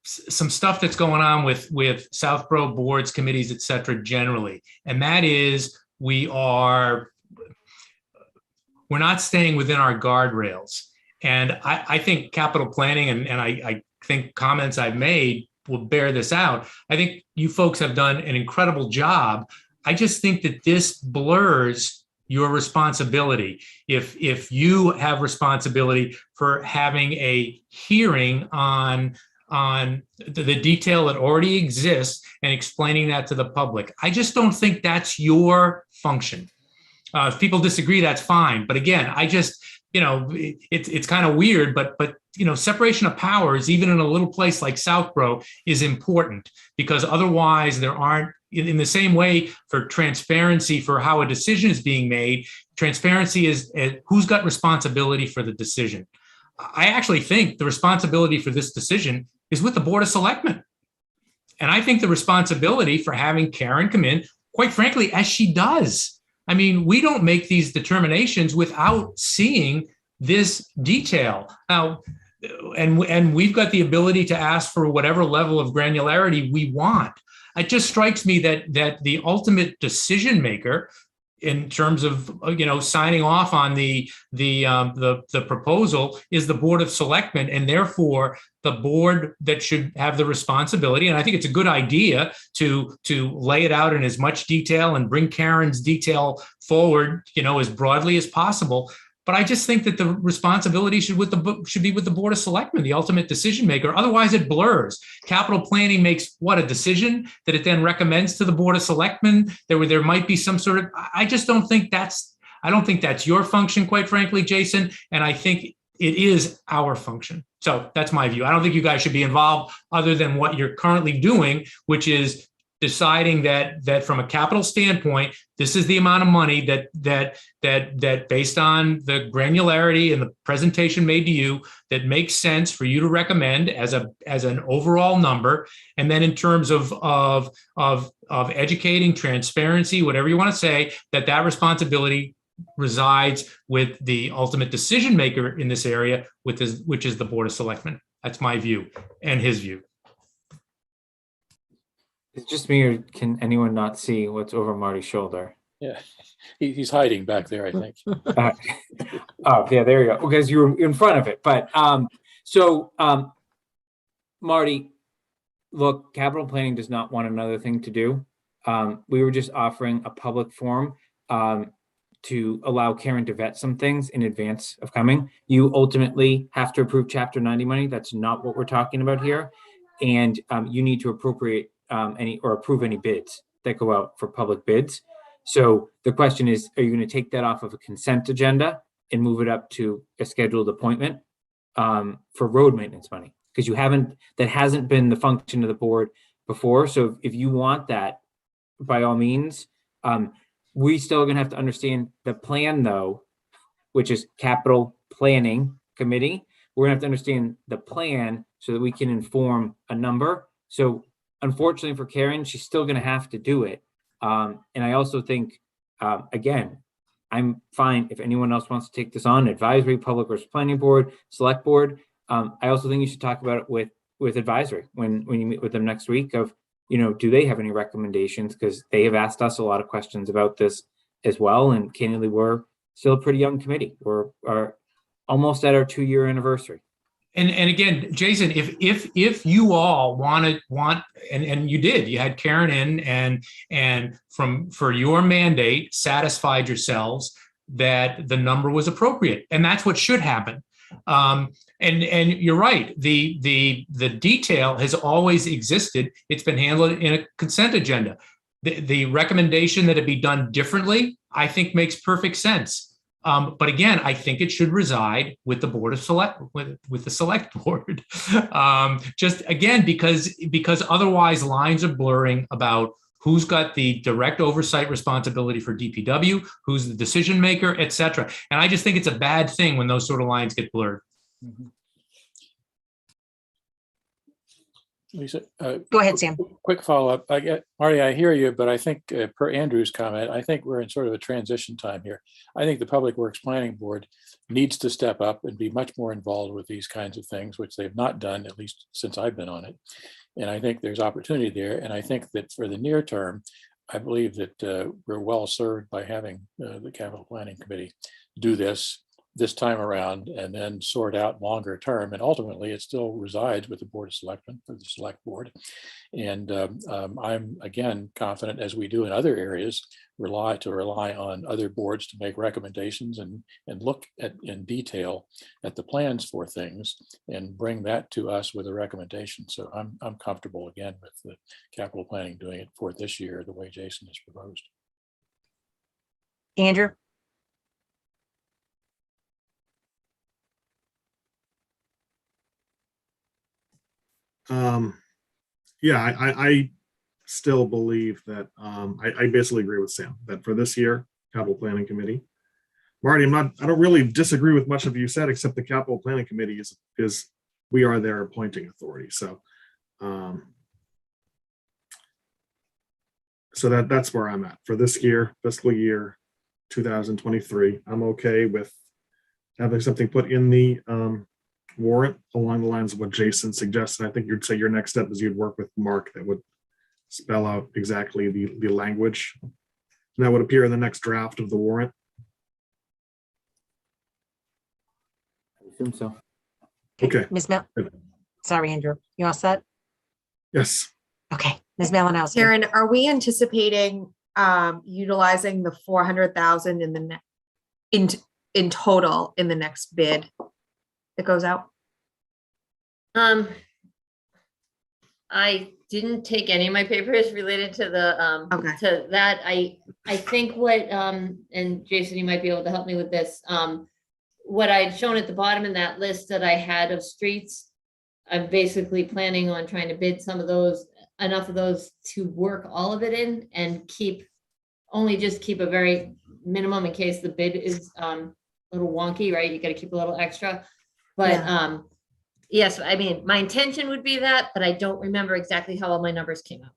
some stuff that's going on with Southborough boards, committees, et cetera, generally. And that is, we're not staying within our guardrails. And I think capital planning, and I think comments I've made will bear this out. I think you folks have done an incredible job. I just think that this blurs your responsibility. If you have responsibility for having a hearing on the detail that already exists and explaining that to the public, I just don't think that's your function. If people disagree, that's fine. But again, I just, you know, it's kind of weird, but you know, separation of powers, even in a little place like Southborough, is important, because otherwise there aren't, in the same way for transparency for how a decision is being made, transparency is who's got responsibility for the decision. I actually think the responsibility for this decision is with the Board of Selectmen. And I think the responsibility for having Karen come in, quite frankly, as she does. I mean, we don't make these determinations without seeing this detail. Now, and we've got the ability to ask for whatever level of granularity we want. It just strikes me that the ultimate decision maker in terms of, you know, signing off on the proposal is the Board of Selectmen, and therefore the board that should have the responsibility. And I think it's a good idea to lay it out in as much detail and bring Karen's detail forward, you know, as broadly as possible. But I just think that the responsibility should be with the Board of Selectmen, the ultimate decision maker. Otherwise, it blurs. Capital planning makes a decision that it then recommends to the Board of Selectmen. There might be some sort of. I just don't think that's. I don't think that's your function, quite frankly, Jason. And I think it is our function. So that's my view. I don't think you guys should be involved other than what you're currently doing, which is deciding that from a capital standpoint, this is the amount of money that based on the granularity and the presentation made to you, that makes sense for you to recommend as an overall number. And then in terms of educating, transparency, whatever you want to say, that responsibility resides with the ultimate decision maker in this area, which is the Board of Selectmen. That's my view and his view. It's just me, or can anyone not see what's over Marty's shoulder? Yeah, he's hiding back there, I think. Oh, yeah, there you go. Because you were in front of it. But Marty, look, capital planning does not want another thing to do. We were just offering a public forum to allow Karen to vet some things in advance of coming. You ultimately have to approve Chapter 90 money. That's not what we're talking about here. And you need to appropriate approve any bids that go out for public bids. So the question is, are you going to take that off of a consent agenda and move it up to a scheduled appointment for road maintenance money? Because that hasn't been the function of the board before. So if you want that, by all means, we still gonna have to understand the plan though, which is capital planning committee. We're gonna have to understand the plan so that we can inform a number. So unfortunately for Karen, she's still gonna have to do it. And I also think, again, I'm fine if anyone else wants to take this on, advisory, public works planning board, select board. I also think you should talk about it with advisory when you meet with them next week of, do they have any recommendations? Because they have asked us a lot of questions about this as well. And candidly, we're still a pretty young committee. We're almost at our 2-year anniversary. And again, Jason, if you all want, and you had Karen in and for your mandate satisfied yourselves that the number was appropriate, and that's what should happen. And you're right. The detail has always existed. It's been handled in a consent agenda. The recommendation that it be done differently, I think, makes perfect sense. But again, I think it should reside with the board of with the select board. Just again, because otherwise lines are blurring about who's got the direct oversight responsibility for DPW, who's the decision maker, et cetera. And I just think it's a bad thing when those sort of lines get blurred. Mm-hmm. Lisa, Go ahead, Sam. Quick follow-up. Marty, I hear you, but I think per Andrew's comment, I think we're in sort of a transition time here. I think the Public Works Planning Board needs to step up and be much more involved with these kinds of things, which they've not done, at least since I've been on it. And I think there's opportunity there. And I think that for the near term, I believe that we're well served by having the Capital Planning Committee do this time around and then sort out longer term. And ultimately, it still resides with the Board of Selectmen, for the Select Board. And I'm, again, confident, as we do in other areas, rely on other boards to make recommendations and look at in detail at the plans for things and bring that to us with a recommendation. So I'm comfortable, again, with the capital planning doing it for this year the way Jason has proposed. Andrew? Yeah, I still believe that I basically agree with Sam that for this year, Capital Planning Committee. Marty, I don't really disagree with much of you said, except the Capital Planning Committee is we are their appointing authority. So that's where I'm at for this year, fiscal year 2023. I'm okay with having something put in the warrant along the lines of what Jason suggested. I think you'd say your next step is you'd work with Mark that would spell out exactly the language and that would appear in the next draft of the warrant. I assume so. Okay. Ms. Sorry, Andrew. You all set? Yes. Okay. Ms. Malinowski. Karen, are we anticipating utilizing the 400,000 in total in the next bid that goes out? I didn't take any of my papers related to the to that. I think what and Jason, you might be able to help me with this. What I had shown at the bottom in that list that I had of streets, I'm basically planning on trying to bid some of those, enough of those to work all of it in and keep a very minimum in case the bid is a little wonky, right? You got to keep a little extra. But yes, I mean, my intention would be that, but I don't remember exactly how all my numbers came out.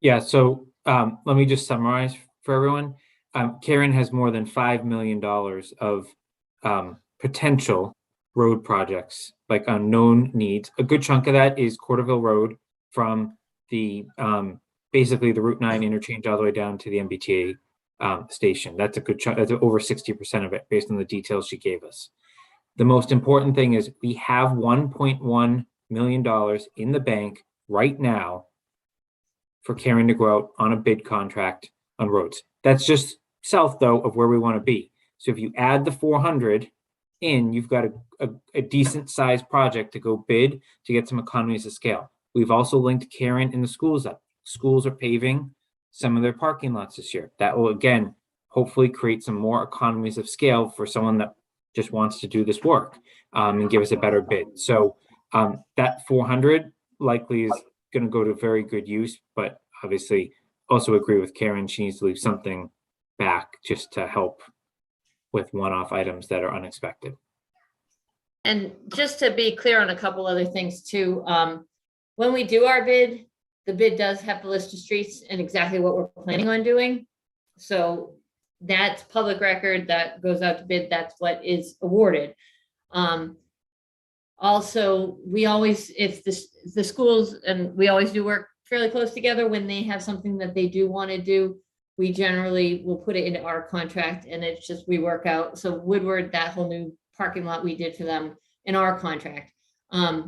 Yeah, so let me just summarize for everyone. Karen has more than $5 million of potential road projects, like unknown needs. A good chunk of that is Corderville Road from the basically the Route 9 interchange all the way down to the MBTA station. That's a good chunk. That's over 60% of it based on the details she gave us. The most important thing is we have $1.1 million in the bank right now for Karen to go out on a bid contract on roads. That's just south though of where we want to be. So if you add the 400 in, you've got a decent sized project to go bid to get some economies of scale. We've also linked Karen in the schools up. Schools are paving some of their parking lots this year. That will again, hopefully create some more economies of scale for someone that just wants to do this work and give us a better bid. So that 400 likely is going to go to very good use, but obviously also agree with Karen. She needs to leave something back just to help with one-off items that are unexpected. And just to be clear on a couple other things too, when we do our bid, the bid does have the list of streets and exactly what we're planning on doing. So that's public record, that goes out to bid, that's what is awarded. Also, we always, if the schools, and we always do work fairly close together, when they have something that they do want to do, we generally will put it into our contract, and it's just, we work out. So Woodward, that whole new parking lot we did for them in our contract. A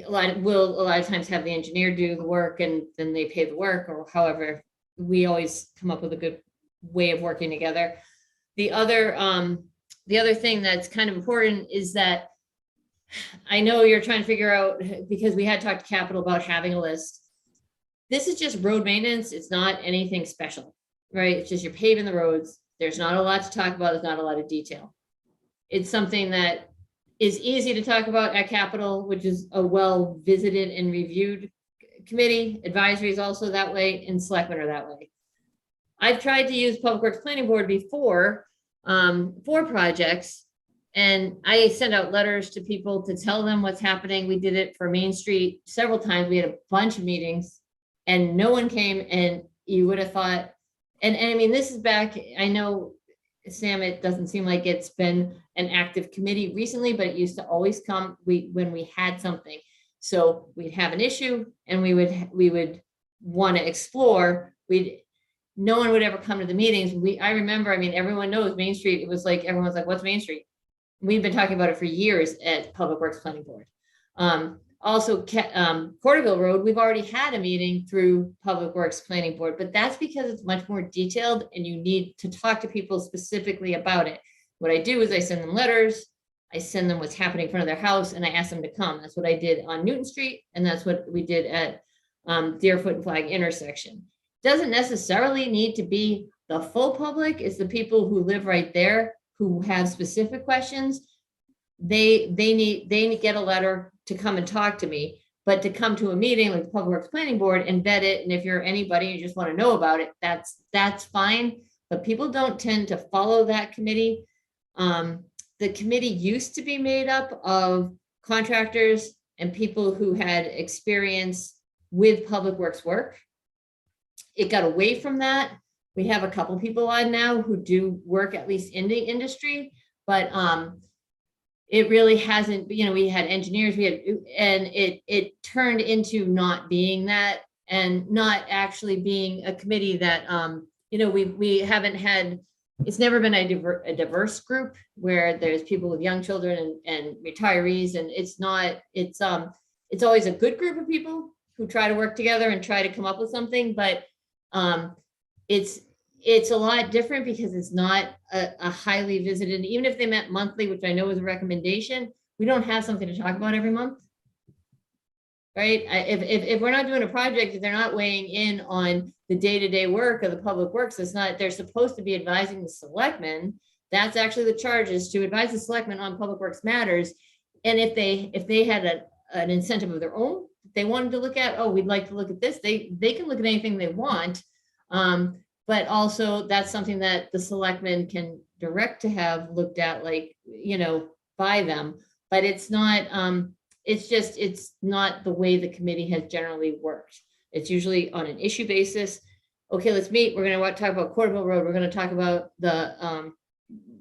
lot of times have the engineer do the work and then they pay the work, or however, we always come up with a good way of working together. The other thing that's kind of important is that I know you're trying to figure out, because we had talked to Capital about having a list. This is just road maintenance. It's not anything special, right? It's just you're paving the roads. There's not a lot to talk about. There's not a lot of detail. It's something that is easy to talk about at Capital, which is a well-visited and reviewed committee. Advisory is also that way, and selectmen are that way. I've tried to use Public Works Planning Board before for projects, and I send out letters to people to tell them what's happening. We did it for Main Street several times. We had a bunch of meetings and no one came, and you would have thought, and I mean, this is back, I know, Sam, it doesn't seem like it's been an active committee recently, but it used to always come when we had something. So we'd have an issue and we would want to explore. No one would ever come to the meetings. I remember, I mean, everyone knows Main Street. It was like, everyone's like, what's Main Street? We've been talking about it for years at Public Works Planning Board. Also, Porterville Road, we've already had a meeting through Public Works Planning Board, but that's because it's much more detailed and you need to talk to people specifically about it. What I do is I send them letters, I send them what's happening in front of their house, and I ask them to come. That's what I did on Newton Street, and that's what we did at Deerfoot and Flag intersection. Doesn't necessarily need to be the full public. It's the people who live right there who have specific questions. They get a letter to come and talk to me, but to come to a meeting like the Public Works Planning Board and vet it, and if you're anybody you just want to know about it, that's fine. But people don't tend to follow that committee. The committee used to be made up of contractors and people who had experience with public works work. It got away from that. We have a couple people on now who do work at least in the industry, but it really hasn't, we had engineers, and it turned into not being that, and not actually being a committee that, we haven't had, it's never been a diverse group where there's people with young children and retirees, and it's always a good group of people who try to work together and try to come up with something, but it's a lot different because it's not a highly visited, even if they met monthly, which I know is a recommendation, we don't have something to talk about every month. Right? If we're not doing a project, if they're not weighing in on the day-to-day work of the public works, they're supposed to be advising the selectmen. That's actually the charge, is to advise the selectmen on public works matters. And if they had an incentive of their own, they wanted to look at, oh, we'd like to look at this, they can look at anything they want. But also that's something that the selectmen can direct to have looked at, like, by them, but it's not, it's not the way the committee has generally worked. It's usually on an issue basis. Okay, let's meet. We're going to talk about Porterville Road. We're going to talk about the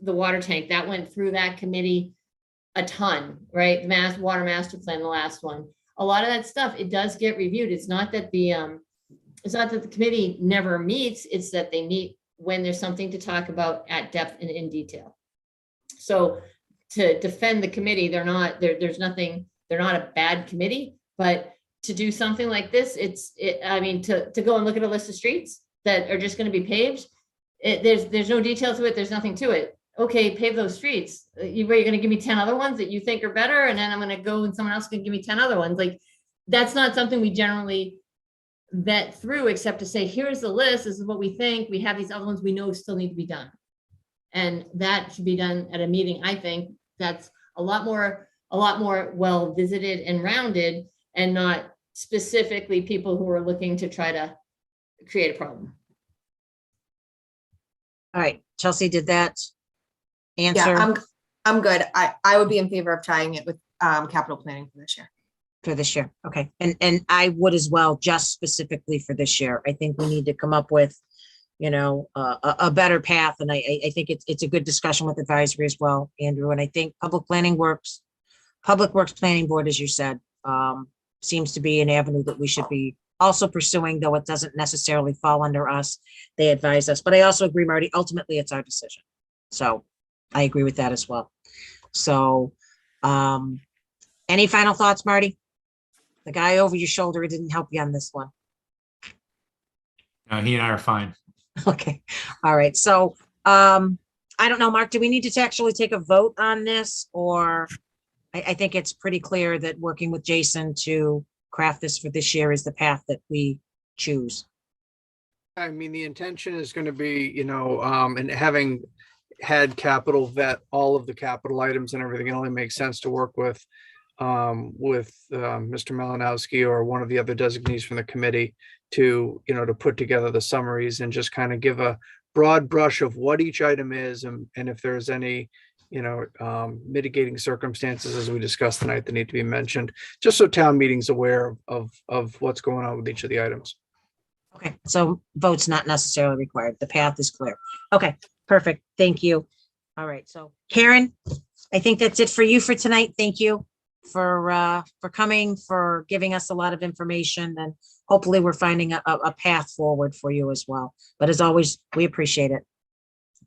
water tank that went through that committee a ton, right? The water master plan, the last one, a lot of that stuff, it does get reviewed. It's not that the committee never meets, it's that they meet when there's something to talk about at depth and in detail. So to defend the committee, they're not a bad committee, but to do something like this, I mean, to go and look at a list of streets that are just going to be paved, there's no detail to it. There's nothing to it. Okay, pave those streets. You're going to give me 10 other ones that you think are better, and then I'm going to go and someone else can give me 10 other ones. Like, that's not something we generally vet through, except to say, here's the list. This is what we think. We have these other ones we know still need to be done. And that should be done at a meeting. I think that's a lot more well visited and rounded, and not specifically people who are looking to try to create a problem. All right, Chelsea, did that answer? Yeah, I'm good. I would be in favor of trying it with capital planning for this year. For this year, okay. And I would as well, just specifically for this year. I think we need to come up with, you know, a better path. And I think it's a good discussion with advisory as well, Andrew. And I think Public Works Planning Board, as you said, seems to be an avenue that we should be also pursuing, though it doesn't necessarily fall under us. They advise us, but I also agree, Marty, ultimately it's our decision. So I agree with that as well. So any final thoughts, Marty? The guy over your shoulder didn't help you on this one. He and I are fine. Okay. All right. So I don't know, Mark, do we need to actually take a vote on this? Or I think it's pretty clear that working with Jason to craft this for this year is the path that we choose. I mean, the intention is going to be, you know, and having had capital vet all of the capital items and everything, it only makes sense to work with Mr. Malinowski or one of the other designees from the committee to, you know, to put together the summaries and just kind of give a broad brush of what each item is, and if there's any, you know, mitigating circumstances, as we discussed tonight, that need to be mentioned, just so town meeting's aware of what's going on with each of the items. Okay, so vote's not necessarily required. The path is clear. Okay, perfect. Thank you. All right, so Karen, I think that's it for you for tonight. Thank you for coming, for giving us a lot of information, and hopefully we're finding a path forward for you as well. But as always, we appreciate it.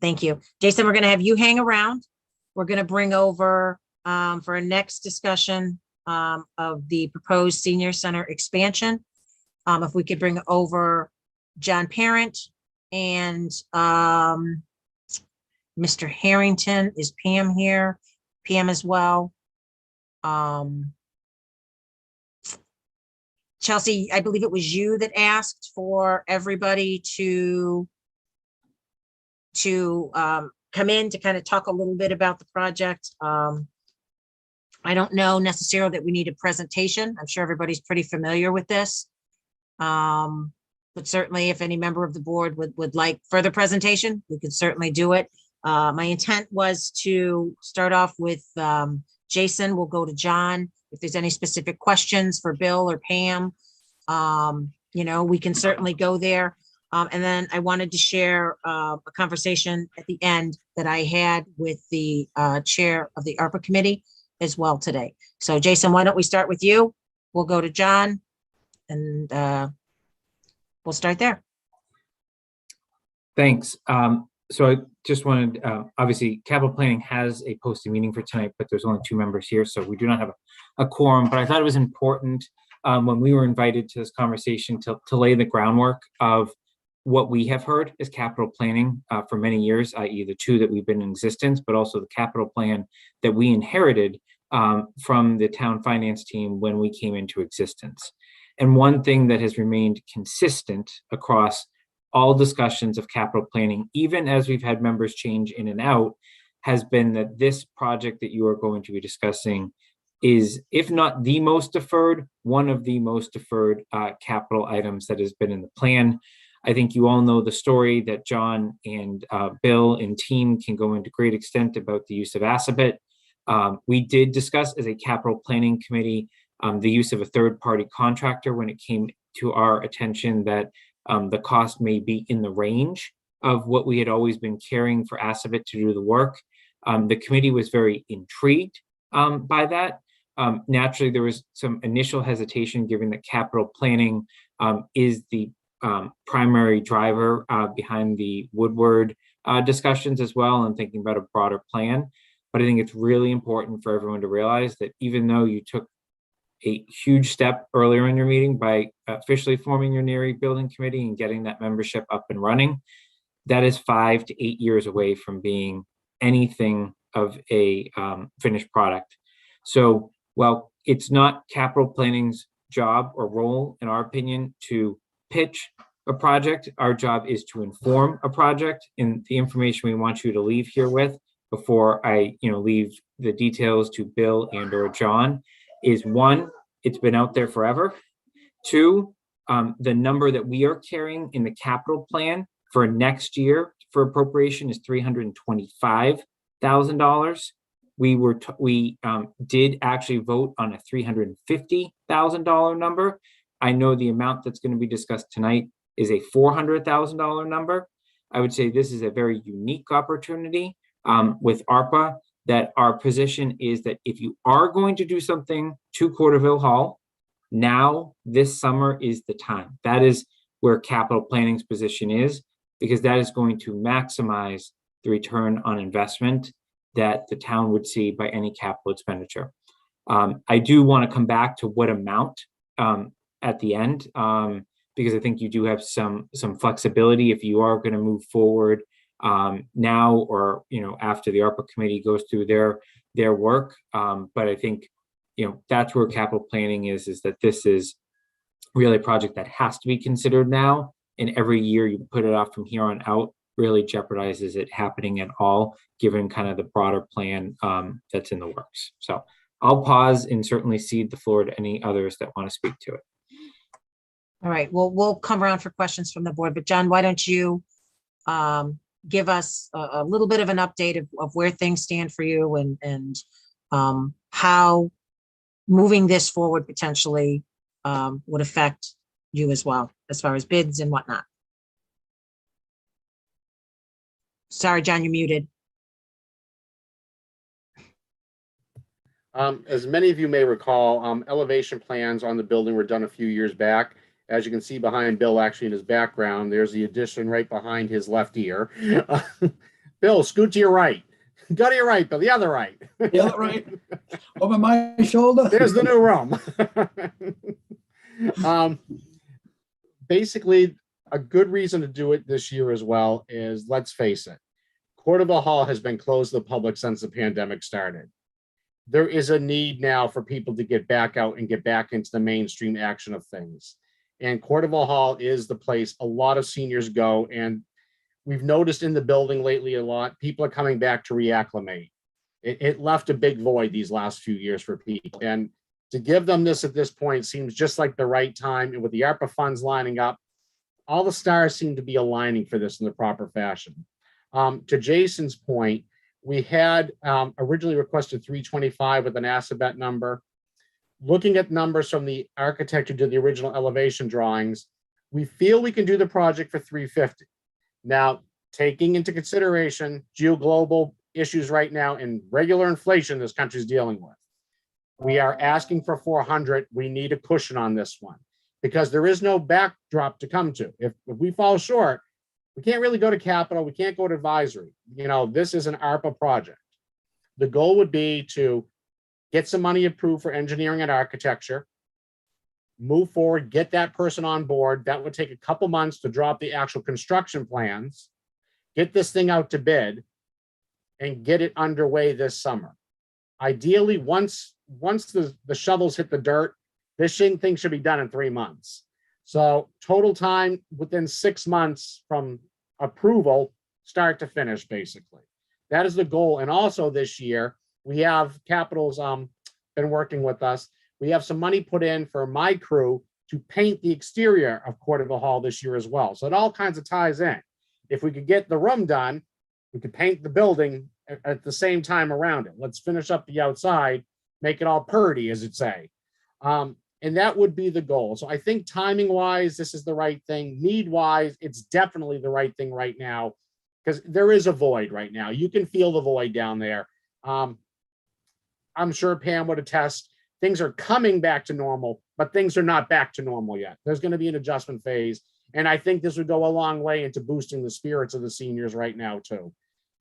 Thank you. Jason, we're going to have you hang around. We're going to bring over for our next discussion of the proposed senior center expansion. If we could bring over John Parent and Mr. Harrington. Is Pam here? Pam as well. Chelsea, I believe it was you that asked for everybody to come in to kind of talk a little bit about the project. I don't know necessarily that we need a presentation. I'm sure everybody's pretty familiar with this. But certainly if any member of the board would like further presentation, we could certainly do it. My intent was to start off with Jason. We'll go to John. If there's any specific questions for Bill or Pam, you know, we can certainly go there. And then I wanted to share a conversation at the end that I had with the chair of the ARPA committee as well today. So Jason, why don't we start with you? We'll go to John and we'll start there. Thanks. So I just wanted, obviously capital planning has a posted meeting for tonight, but there's only 2 members here, so we do not have a quorum, but I thought it was important when we were invited to this conversation to lay the groundwork of what we have heard as capital planning for many years, i.e. the 2 that we've been in existence, but also the capital plan that we inherited from the town finance team when we came into existence. And one thing that has remained consistent across all discussions of capital planning, even as we've had members change in and out, has been that this project that you are going to be discussing is, if not the most deferred, one of the most deferred capital items that has been in the plan. I think you all know the story that John and Bill and team can go into great extent about the use of Assabet. We did discuss as a capital planning committee the use of a third-party contractor when it came to our attention that the cost may be in the range of what we had always been carrying for Assabet to do the work. The committee was very intrigued by that. Naturally, there was some initial hesitation given that capital planning is the primary driver behind the Woodward discussions as well, and thinking about a broader plan. But I think it's really important for everyone to realize that even though you took a huge step earlier in your meeting by officially forming your NERI building committee and getting that membership up and running. That is 5 to 8 years away from being anything of a finished product. So while it's not capital planning's job or role, in our opinion, to pitch a project, our job is to inform a project. And the information we want you to leave here with before I leave the details to Bill and or John is, one, it's been out there forever. Two, the number that we are carrying in the capital plan for next year for appropriation is $325,000. We did actually vote on a $350,000 number. I know the amount that's going to be discussed tonight is a $400,000 number. I would say this is a very unique opportunity with ARPA, that our position is that if you are going to do something to Corderville Hall, now this summer is the time. That is where capital planning's position is, because that is going to maximize the return on investment that the town would see by any capital expenditure. I do want to come back to what amount at the end, because I think you do have some flexibility if you are going to move forward now or after the ARPA committee goes through their work. But I think that's where capital planning is that this is really a project that has to be considered now, and every year you put it off from here on out really jeopardizes it happening at all, given kind of the broader plan that's in the works. So I'll pause and certainly cede the floor to any others that want to speak to it. All right, well, we'll come around for questions from the board, but John, why don't you give us a little bit of an update of where things stand for you and how moving this forward potentially would affect you as well, as far as bids and whatnot. Sorry, John, you're muted. As many of you may recall, elevation plans on the building were done a few years back. As you can see behind Bill, actually in his background, there's the addition right behind his left ear. Bill, scoot to your right. Go to your right, Bill, the other right. The other right? Over my shoulder? There's the new room. Basically, a good reason to do it this year as well is, let's face it, Corderville Hall has been closed to the public since the pandemic started. There is a need now for people to get back out and get back into the mainstream action of things. And Corderville Hall is the place a lot of seniors go. And we've noticed in the building lately a lot, people are coming back to reacclimate. It left a big void these last few years for people. And to give them this at this point seems just like the right time. And with the ARPA funds lining up, all the stars seem to be aligning for this in the proper fashion. To Jason's point, we had originally requested 325 with an Assabet number. Looking at numbers from the architect who did the original elevation drawings, we feel we can do the project for 350. Now, taking into consideration geoglobal issues right now and regular inflation this country's dealing with, we are asking for 400. We need a cushion on this one because there is no backdrop to come to. If we fall short, we can't really go to capital. We can't go to advisory. This is an ARPA project. The goal would be to get some money approved for engineering and architecture, move forward, get that person on board. That would take a couple months to draw up the actual construction plans, get this thing out to bid, and get it underway this summer. Ideally, once the shovels hit the dirt, this thing should be done in 3 months. So total time within 6 months from approval, start to finish, basically. That is the goal. And also this year, we have Capital's been working with us. We have some money put in for my crew to paint the exterior of Corderville Hall this year as well. So it all kinds of ties in. If we could get the room done, we could paint the building at the same time around it. Let's finish up the outside, make it all purdy, as it say. And that would be the goal. So I think timing wise, this is the right thing. Need wise, it's definitely the right thing right now because there is a void right now. You can feel the void down there. I'm sure Pam would attest. Things are coming back to normal, but things are not back to normal yet. There's going to be an adjustment phase. And I think this would go a long way into boosting the spirits of the seniors right now too.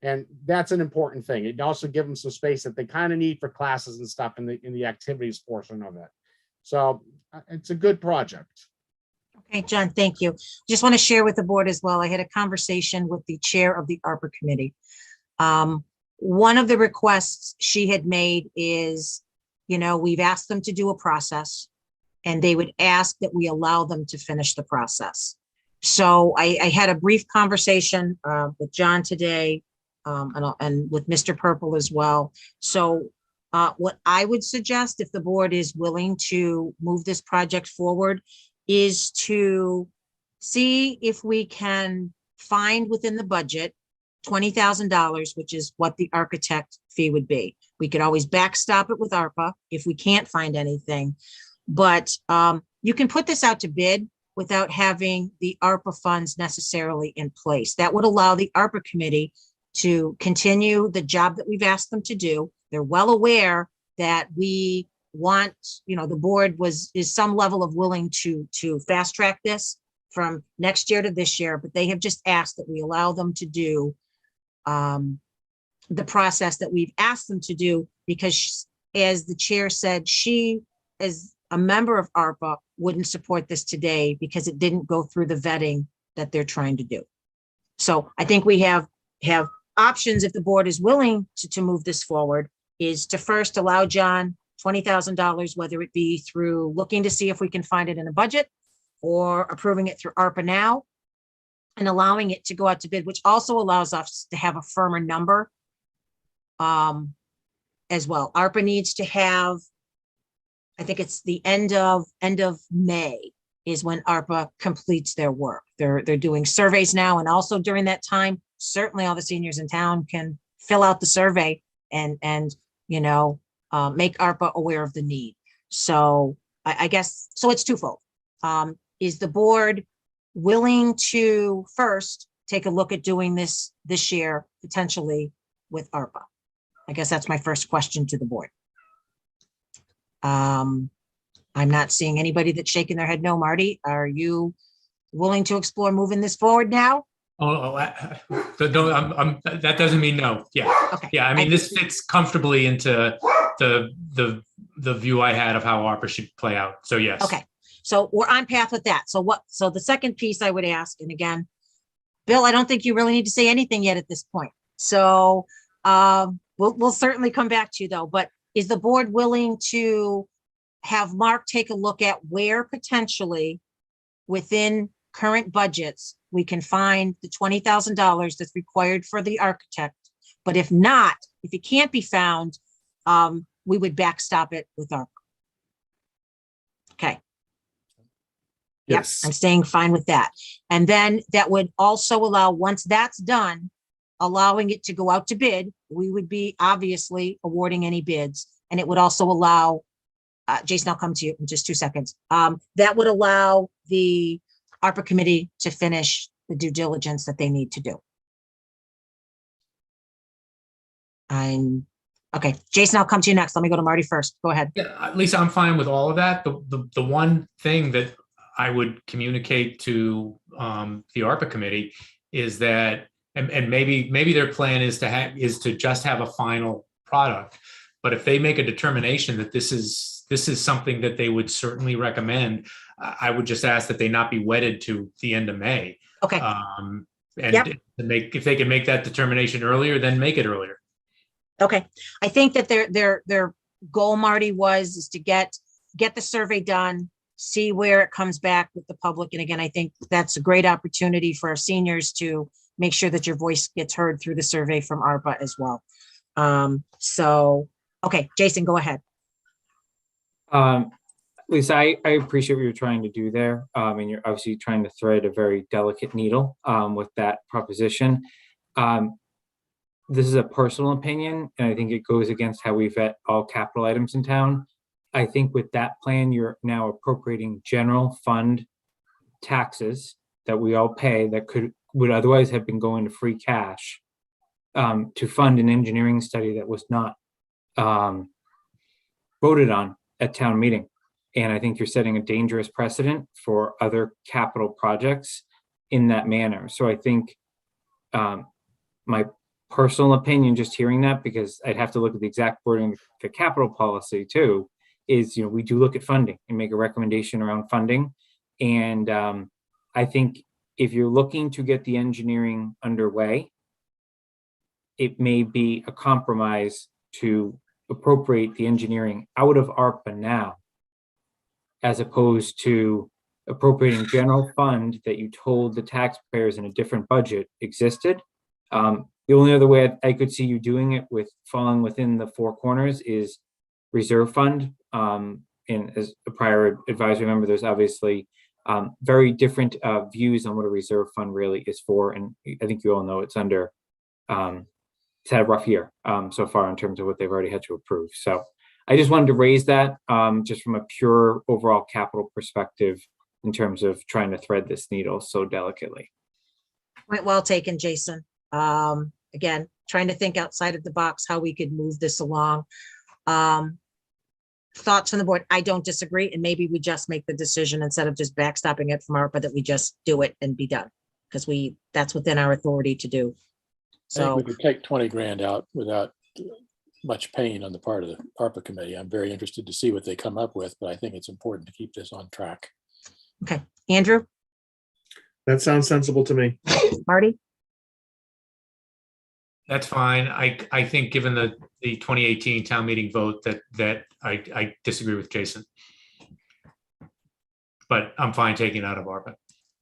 And that's an important thing. It also gives them some space that they kind of need for classes and stuff in the activities portion of it. So it's a good project. Okay, John, thank you. Just want to share with the board as well. I had a conversation with the chair of the ARPA committee. One of the requests she had made is, we've asked them to do a process and they would ask that we allow them to finish the process. So I had a brief conversation with John today and with Mr. Purple as well. So what I would suggest, if the board is willing to move this project forward, is to see if we can find within the budget $20,000, which is what the architect fee would be. We could always backstop it with ARPA if we can't find anything. But you can put this out to bid without having the ARPA funds necessarily in place. That would allow the ARPA committee to continue the job that we've asked them to do. They're well aware that we want, the board is some level of willing to fast track this from next year to this year, but they have just asked that we allow them to do the process that we've asked them to do, because as the chair said, she, as a member of ARPA, wouldn't support this today because it didn't go through the vetting that they're trying to do. So I think we have options, if the board is willing to move this forward, is to first allow John $20,000, whether it be through looking to see if we can find it in a budget or approving it through ARPA now and allowing it to go out to bid, which also allows us to have a firmer number as well. ARPA needs to have, I think it's the end of May is when ARPA completes their work. They're doing surveys now, and also during that time, certainly all the seniors in town can fill out the survey and make ARPA aware of the need. So I guess, so it's twofold. Is the board willing to first take a look at doing this year, potentially with ARPA? I guess that's my first question to the board. I'm not seeing anybody that's shaking their head no. Marty, are you willing to explore moving this forward now? That doesn't mean no. Yeah. Okay. Yeah. I mean, this fits comfortably into the view I had of how ARPA should play out. So yes. Okay. So we're on path with that. So the second piece I would ask, and again, Bill, I don't think you really need to say anything yet at this point. So we'll certainly come back to you though, but is the board willing to have Mark take a look at where potentially within current budgets we can find the $20,000 that's required for the architect? But if not, if it can't be found, we would backstop it with ARPA. Okay. Yes. Yep, I'm staying fine with that. And then that would also allow, once that's done, allowing it to go out to bid, we would be obviously awarding any bids. And it would also allow, Jason, I'll come to you in just 2 seconds. That would allow the ARPA committee to finish the due diligence that they need to do. Okay, Jason, I'll come to you next. Let me go to Marty first. Go ahead. Yeah, Lisa, I'm fine with all of that. The one thing that I would communicate to the ARPA committee is that, and maybe their plan is to just have a final product. But if they make a determination that this is something that they would certainly recommend, I would just ask that they not be wedded to the end of May. Okay. And if they can make that determination earlier, then make it earlier. Okay. I think that their goal, Marty, is to get the survey done, see where it comes back with the public. And again, I think that's a great opportunity for our seniors to make sure that your voice gets heard through the survey from ARPA as well. So, okay, Jason, go ahead. Lisa, I appreciate what you're trying to do there. And you're obviously trying to thread a very delicate needle with that proposition. This is a personal opinion, and I think it goes against how we vet all capital items in town. I think with that plan, you're now appropriating general fund taxes that we all pay that would otherwise have been going to free cash to fund an engineering study that was not voted on at town meeting. And I think you're setting a dangerous precedent for other capital projects in that manner. So I think my personal opinion, just hearing that, because I'd have to look at the exact wording of the capital policy too, is, we do look at funding and make a recommendation around funding. And I think if you're looking to get the engineering underway, it may be a compromise to appropriate the engineering out of ARPA now, as opposed to appropriating general fund that you told the taxpayers in a different budget existed. The only other way I could see you doing it with falling within the four corners is reserve fund. And as a prior advisory member, there's obviously very different views on what a reserve fund really is for. And I think you all know it's under, it's had a rough year so far in terms of what they've already had to approve. So I just wanted to raise that just from a pure overall capital perspective in terms of trying to thread this needle so delicately. Point well taken, Jason. Again, trying to think outside of the box, how we could move this along. Thoughts from the board? I don't disagree. And maybe we just make the decision instead of just backstopping it from ARPA that we just do it and be done, because that's within our authority to do. I think So we could take 20 grand out without much pain on the part of the ARPA committee. I'm very interested to see what they come up with, but I think it's important to keep this on track. okay, Andrew, That sounds sensible to me. Marty, That's fine. I think given the 2018 town meeting vote that I disagree with Jason. But I'm fine taking it out of ARPA.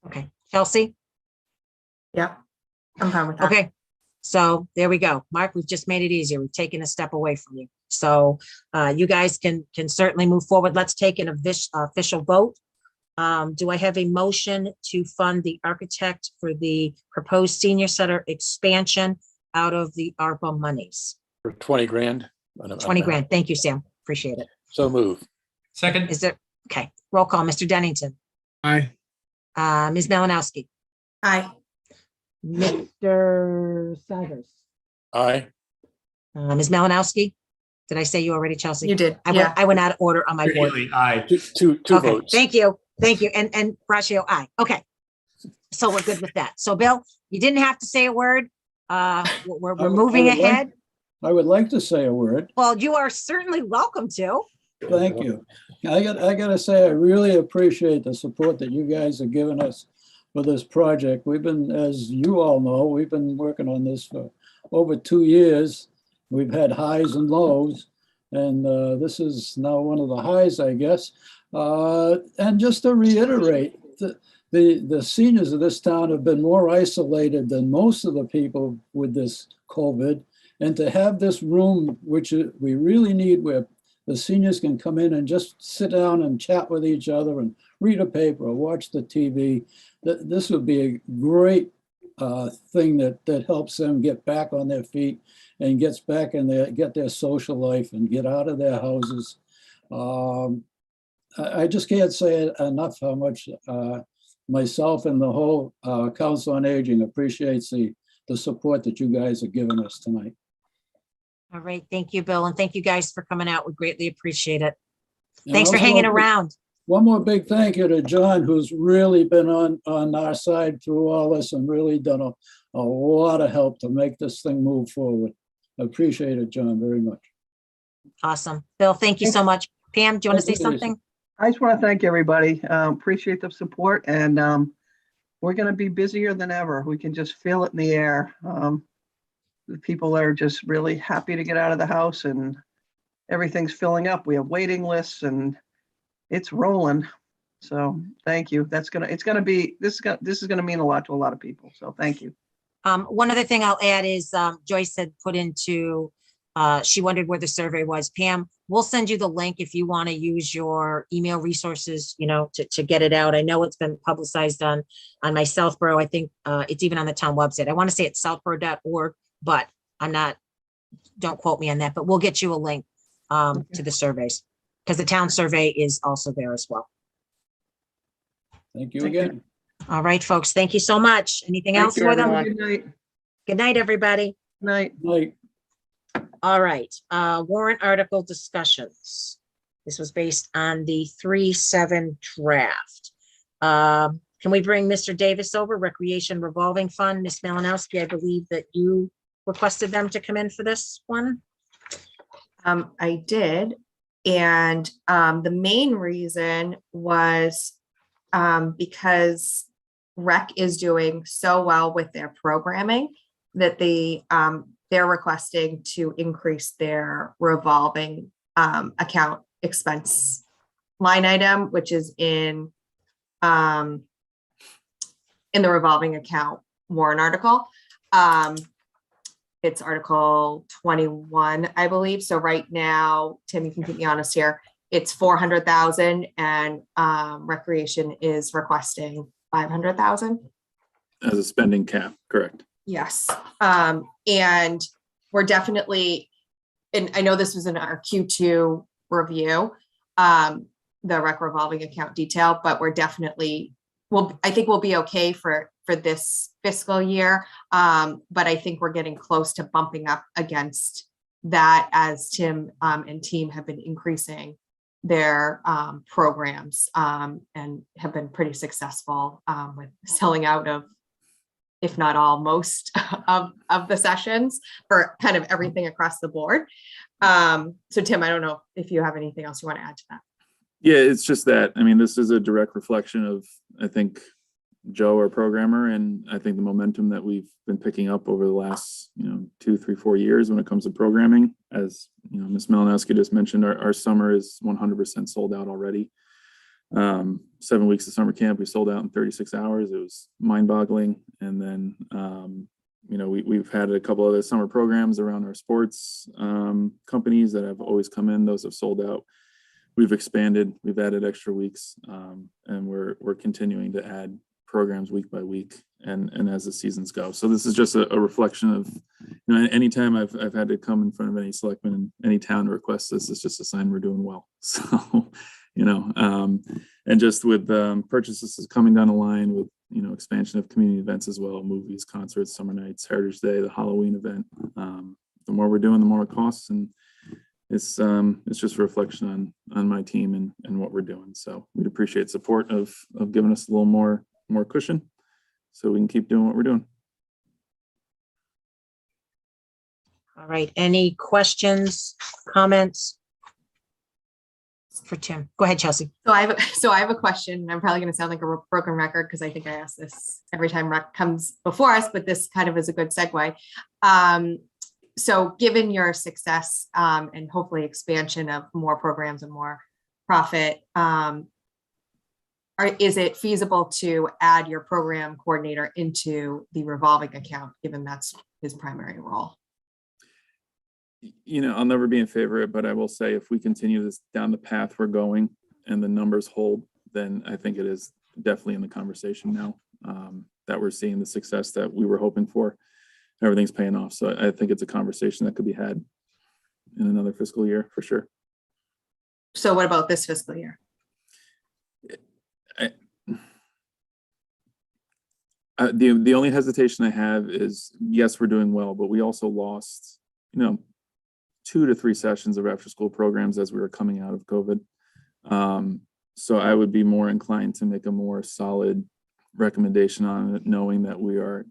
okay, Chelsea. Yeah, I'm fine with that. Okay, so there we go. Mark, we've just made it easier. We've taken a step away from you. So you guys can certainly move forward. Let's take an official vote. Do I have a motion to fund the architect for the proposed senior center expansion out of the ARPA monies? For 20 grand? 20 grand. Thank you, Sam. Appreciate it. So move. Second. Is there, okay, roll call. Mr. Dennington, Aye. Ms. Malinowski, Aye. Mr. Sagers, Aye. Ms. Malinowski. Did I say you already, Chelsea? You did. I Yeah. went out of order on my board. Haley, aye. Two Okay, votes. thank you. Thank you. And Braccio, aye. Okay. So we're good with that. So Bill, you didn't have to say a word. We're moving ahead. I would like to say a word. Well, you are certainly welcome to. Thank you. I gotta say, I really appreciate the support that you guys have given us for this project. We've been, as you all know, we've been working on this for over 2 years. We've had highs and lows, and this is now one of the highs, I guess. And just to reiterate, the seniors of this town have been more isolated than most of the people with this COVID. And to have this room, which we really need, where the seniors can come in and just sit down and chat with each other and read a paper or watch the TV, this would be a great thing that helps them get back on their feet and gets back in get their social life and get out of their houses. I just can't say enough how much myself and the whole Council on Aging appreciates the support that you guys have given us tonight. All right. Thank you, Bill. And thank you guys for coming out. We greatly appreciate it. And Thanks for also hanging around. One more big thank you to John, who's really been on our side through all this and really done a lot of help to make this thing move forward. I appreciate it, John, very much. Awesome. Bill, thank you so much. Pam, do you want to say something? I just want to thank everybody. Appreciate the support, and we're going to be busier than ever. We can just feel it in the air. The people are just really happy to get out of the house, and everything's filling up. We have waiting lists, and it's rolling. So thank you. This is going to mean a lot to a lot of people. So thank you. One other thing I'll add is Joyce had put into, she wondered where the survey was. Pam, we'll send you the link if you want to use your email resources, to get it out. I know it's been publicized on my Southborough. I think it's even on the town website. I want to say it's southborough.org, but don't quote me on that, but we'll get you a link to the surveys, because the town survey is also there as well. Thank you again. All right, folks. Thank you so much. Anything else for them? Good night. Good night, everybody. Night. Night. All right, warrant article discussions. This was based on the 3-7 draft. Can we bring Mr. Davis over, Recreation Revolving Fund? Ms. Malinowski, I believe that you requested them to come in for this one. I did. And the main reason was because Rec is doing so well with their programming that they're requesting to increase their revolving account expense line item, which is in the revolving account warrant article. It's Article 21, I believe. So right now, Tim, you can keep me honest here, it's 400,000 and Recreation is requesting 500,000. As a spending cap, correct? Yes. And we're definitely, and I know this was in our Q2 review, the rec revolving account detail, but we're definitely, I think we'll be okay for this fiscal year. But I think we're getting close to bumping up against that as Tim and team have been increasing their programs and have been pretty successful with selling out of, if not all, most of the sessions for kind of everything across the board. So Tim, I don't know if you have anything else you want to add to that. Yeah, it's just that, I mean, this is a direct reflection of, I think, Joe, our programmer, and I think the momentum that we've been picking up over the last, 2, 3, 4 years when it comes to programming. As Ms. Malinowski just mentioned, our summer is 100% sold out already. 7 weeks of summer camp, we sold out in 36 hours. It was mind-boggling. And then, we've had a couple other summer programs around our sports companies that have always come in. Those have sold out. We've expanded, we've added extra weeks, and we're continuing to add programs week by week and as the seasons go. So this is just a reflection of, anytime I've had to come in front of any selectman in any town to request this, it's just a sign we're doing well. So, and just with purchases coming down the line with, expansion of community events as well, movies, concerts, summer nights, Heritage Day, the Halloween event, the more we're doing, the more it costs. And it's just a reflection on my team and what we're doing. So we'd appreciate support of giving us a little more cushion so we can keep doing what we're doing. All right. Any questions, comments for Tim? Go ahead, Chelsea. So I have a question. I'm probably going to sound like a broken record because I think I ask this every time rec comes before us, but this kind of is a good segue. So given your success and hopefully expansion of more programs and more profit, is it feasible to add your program coordinator into the revolving account, given that's his primary role? I'll never be in favor of it, but I will say if we continue this down the path we're going and the numbers hold, then I think it is definitely in the conversation now that we're seeing the success that we were hoping for. Everything's paying off. So I think it's a conversation that could be had in another fiscal year for sure. So what about this fiscal year? The only hesitation I have is, yes, we're doing well, but we also lost, 2 to 3 sessions of after school programs as we were coming out of COVID. So I would be more inclined to make a more solid recommendation on it, knowing that we are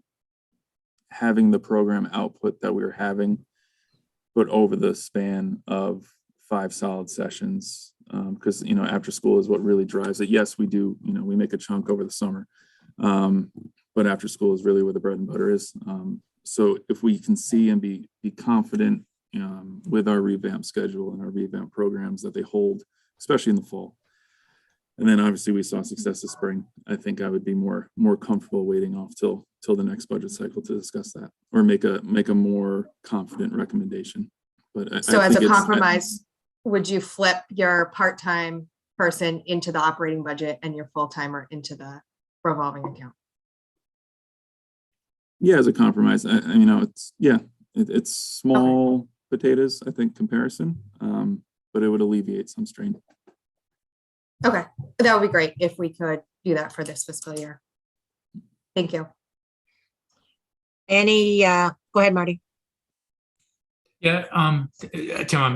having the program output that we were having, but over the span of 5 solid sessions, because, after school is what really drives it. Yes, we do, we make a chunk over the summer, but after school is really where the bread and butter is. So if we can see and be confident with our revamp schedule and our revamp programs that they hold, especially in the fall. And then obviously we saw success this spring. I think I would be more comfortable waiting off till the next budget cycle to discuss that or make a more confident recommendation. But so as a compromise, would you flip your part-time person into the operating budget and your full-timer into the revolving account? Yeah, as a compromise. It's small potatoes, I think, comparison, but it would alleviate some strain. Okay, that would be great if we could do that for this fiscal year. Thank you. Go ahead, Marty. Yeah, Tim,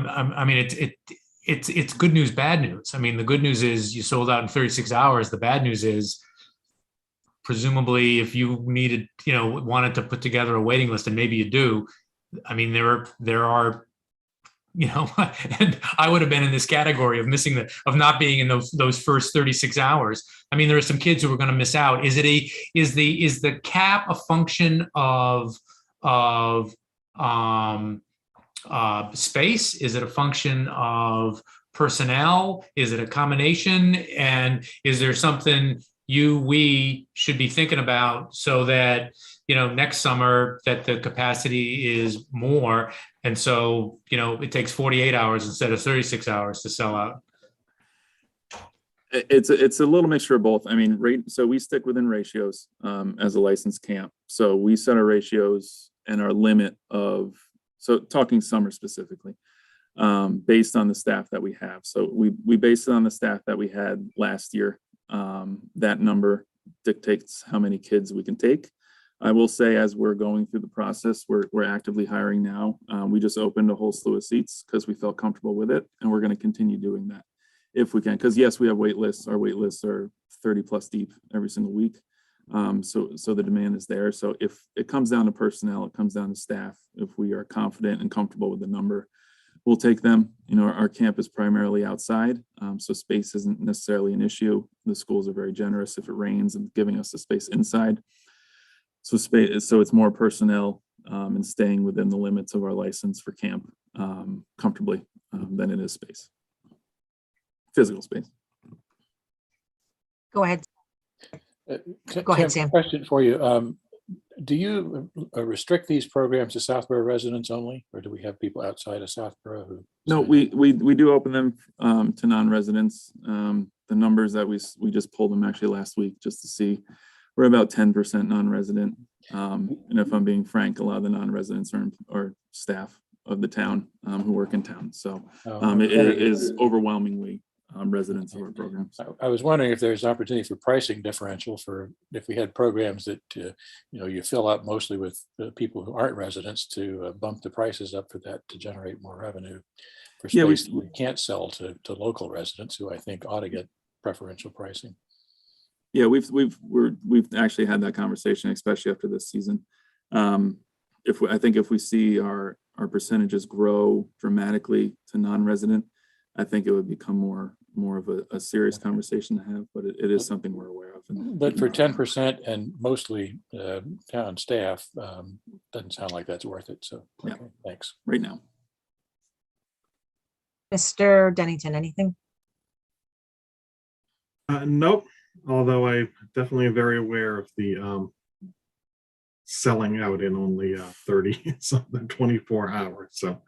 it's good news, bad news. I mean, the good news is you sold out in 36 hours. The bad news is presumably if you needed, wanted to put together a waiting list, and maybe you do, I mean, there are and I would have been in this category of not being in those first 36 hours. I mean, there are some kids who are going to miss out. Is the cap a function of space? Is it a function of personnel? Is it a combination? And is there something we should be thinking about so that, next summer that the capacity is more? And so, it takes 48 hours instead of 36 hours to sell out. It's a little mixture of both. I mean, so we stick within ratios as a licensed camp. So we set our ratios and our limit of, so talking summer specifically, based on the staff that we have. So we based it on the staff that we had last year. That number dictates how many kids we can take. I will say, as we're going through the process, we're actively hiring now. We just opened a whole slew of seats because we felt comfortable with it, and we're going to continue doing that if we can. Because yes, we have wait lists. Our wait lists are 30 plus deep every single week. So the demand is there. So if it comes down to personnel, it comes down to staff. If we are confident and comfortable with the number, we'll take them. Our camp is primarily outside, so space isn't necessarily an issue. The schools are very generous if it rains and giving us the space inside. So it's more personnel and staying within the limits of our license for camp comfortably than it is space, physical space. Go ahead. Go ahead, Sam. Question for you. Do you restrict these programs to Southborough residents only, or do we have people outside of Southborough who? No, we do open them to non-residents. The numbers that we just pulled them actually last week just to see. We're about 10% non-resident. And if I'm being frank, a lot of the non-residents are staff of the town who work in town. So it is overwhelmingly residents of our programs. I was wondering if there's opportunity for pricing differential for if we had programs that you fill up mostly with people who aren't residents to bump the prices up for that to generate more revenue for space we can't sell to local residents who I think ought to get preferential pricing. Yeah, we've actually had that conversation, especially after this season. I think if we see our percentages grow dramatically to non-resident, I think it would become more of a serious conversation to have. But it is something we're aware of. But for 10% and mostly town staff, doesn't sound like that's worth it. So okay, thanks. Right now, Mr. Dennington, anything? Nope. Although I definitely am very aware of the selling out in only 30 something 24 hours. So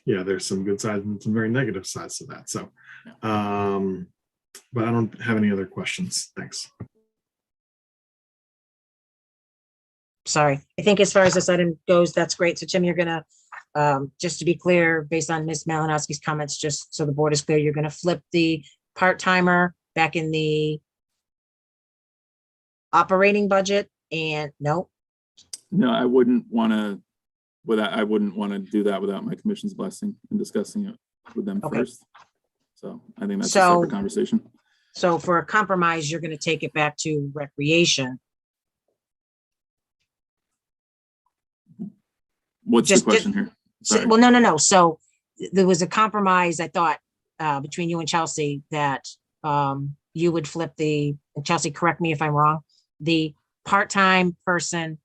yeah, there's some good sides and some very negative sides to that. So but I don't have any other questions. Thanks. Sorry, I think as far as this item goes, that's great. So Tim, you're gonna just to be clear, based on Ms. Malinowski's comments, just so the board is clear, you're gonna flip the part-timer back in the operating budget. And no, I wouldn't want to do that without my commission's blessing and discussing it with them first. So I think that's a separate conversation. So for a compromise, you're going to take it back to recreation. What's the question here? Sorry. Well, no. So there was a compromise, I thought, between you and Chelsea that you would flip and Chelsea, correct me if I'm wrong, the part-time person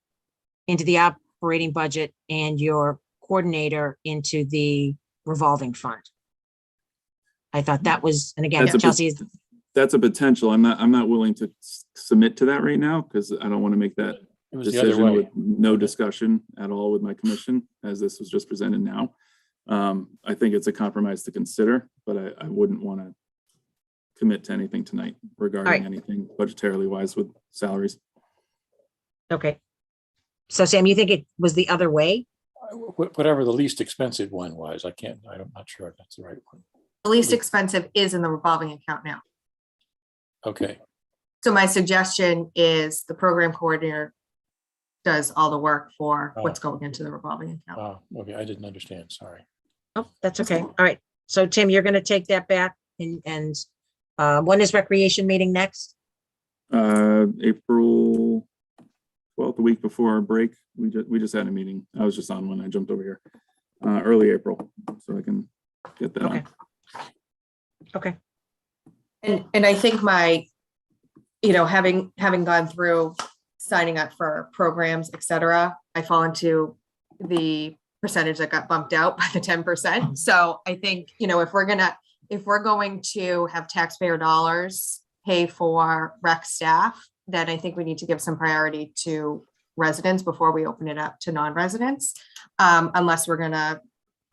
into the operating budget and your coordinator into the revolving fund. I thought that was, and again, Chelsea, that's a potential. I'm not willing to submit to that right now because I don't want to make that decision with no discussion at all with my commission, as this was just presented now. I think it's a compromise to consider, but I wouldn't want to commit to anything tonight regarding anything budgetarily wise with salaries. Okay. So Sam, you think it was the other way? Whatever the least expensive one was, I'm not sure if that's the right one. The least expensive is in the revolving account now. Okay. So my suggestion is the program coordinator does all the work for what's going into the revolving account. Oh, okay. I didn't understand. Sorry. Oh, that's okay. All right. So Tim, you're going to take that back and when is recreation meeting next? April 12th, the week before our break. We just had a meeting. I was just on when I jumped over here. early April, so I can get that Okay. on. Okay. And I think having gone through signing up for programs, et cetera, I fall into the percentage that got bumped out by the 10%. So I think, if we're going to have taxpayer dollars pay for rec staff, then I think we need to give some priority to residents before we open it up to non-residents, unless we're gonna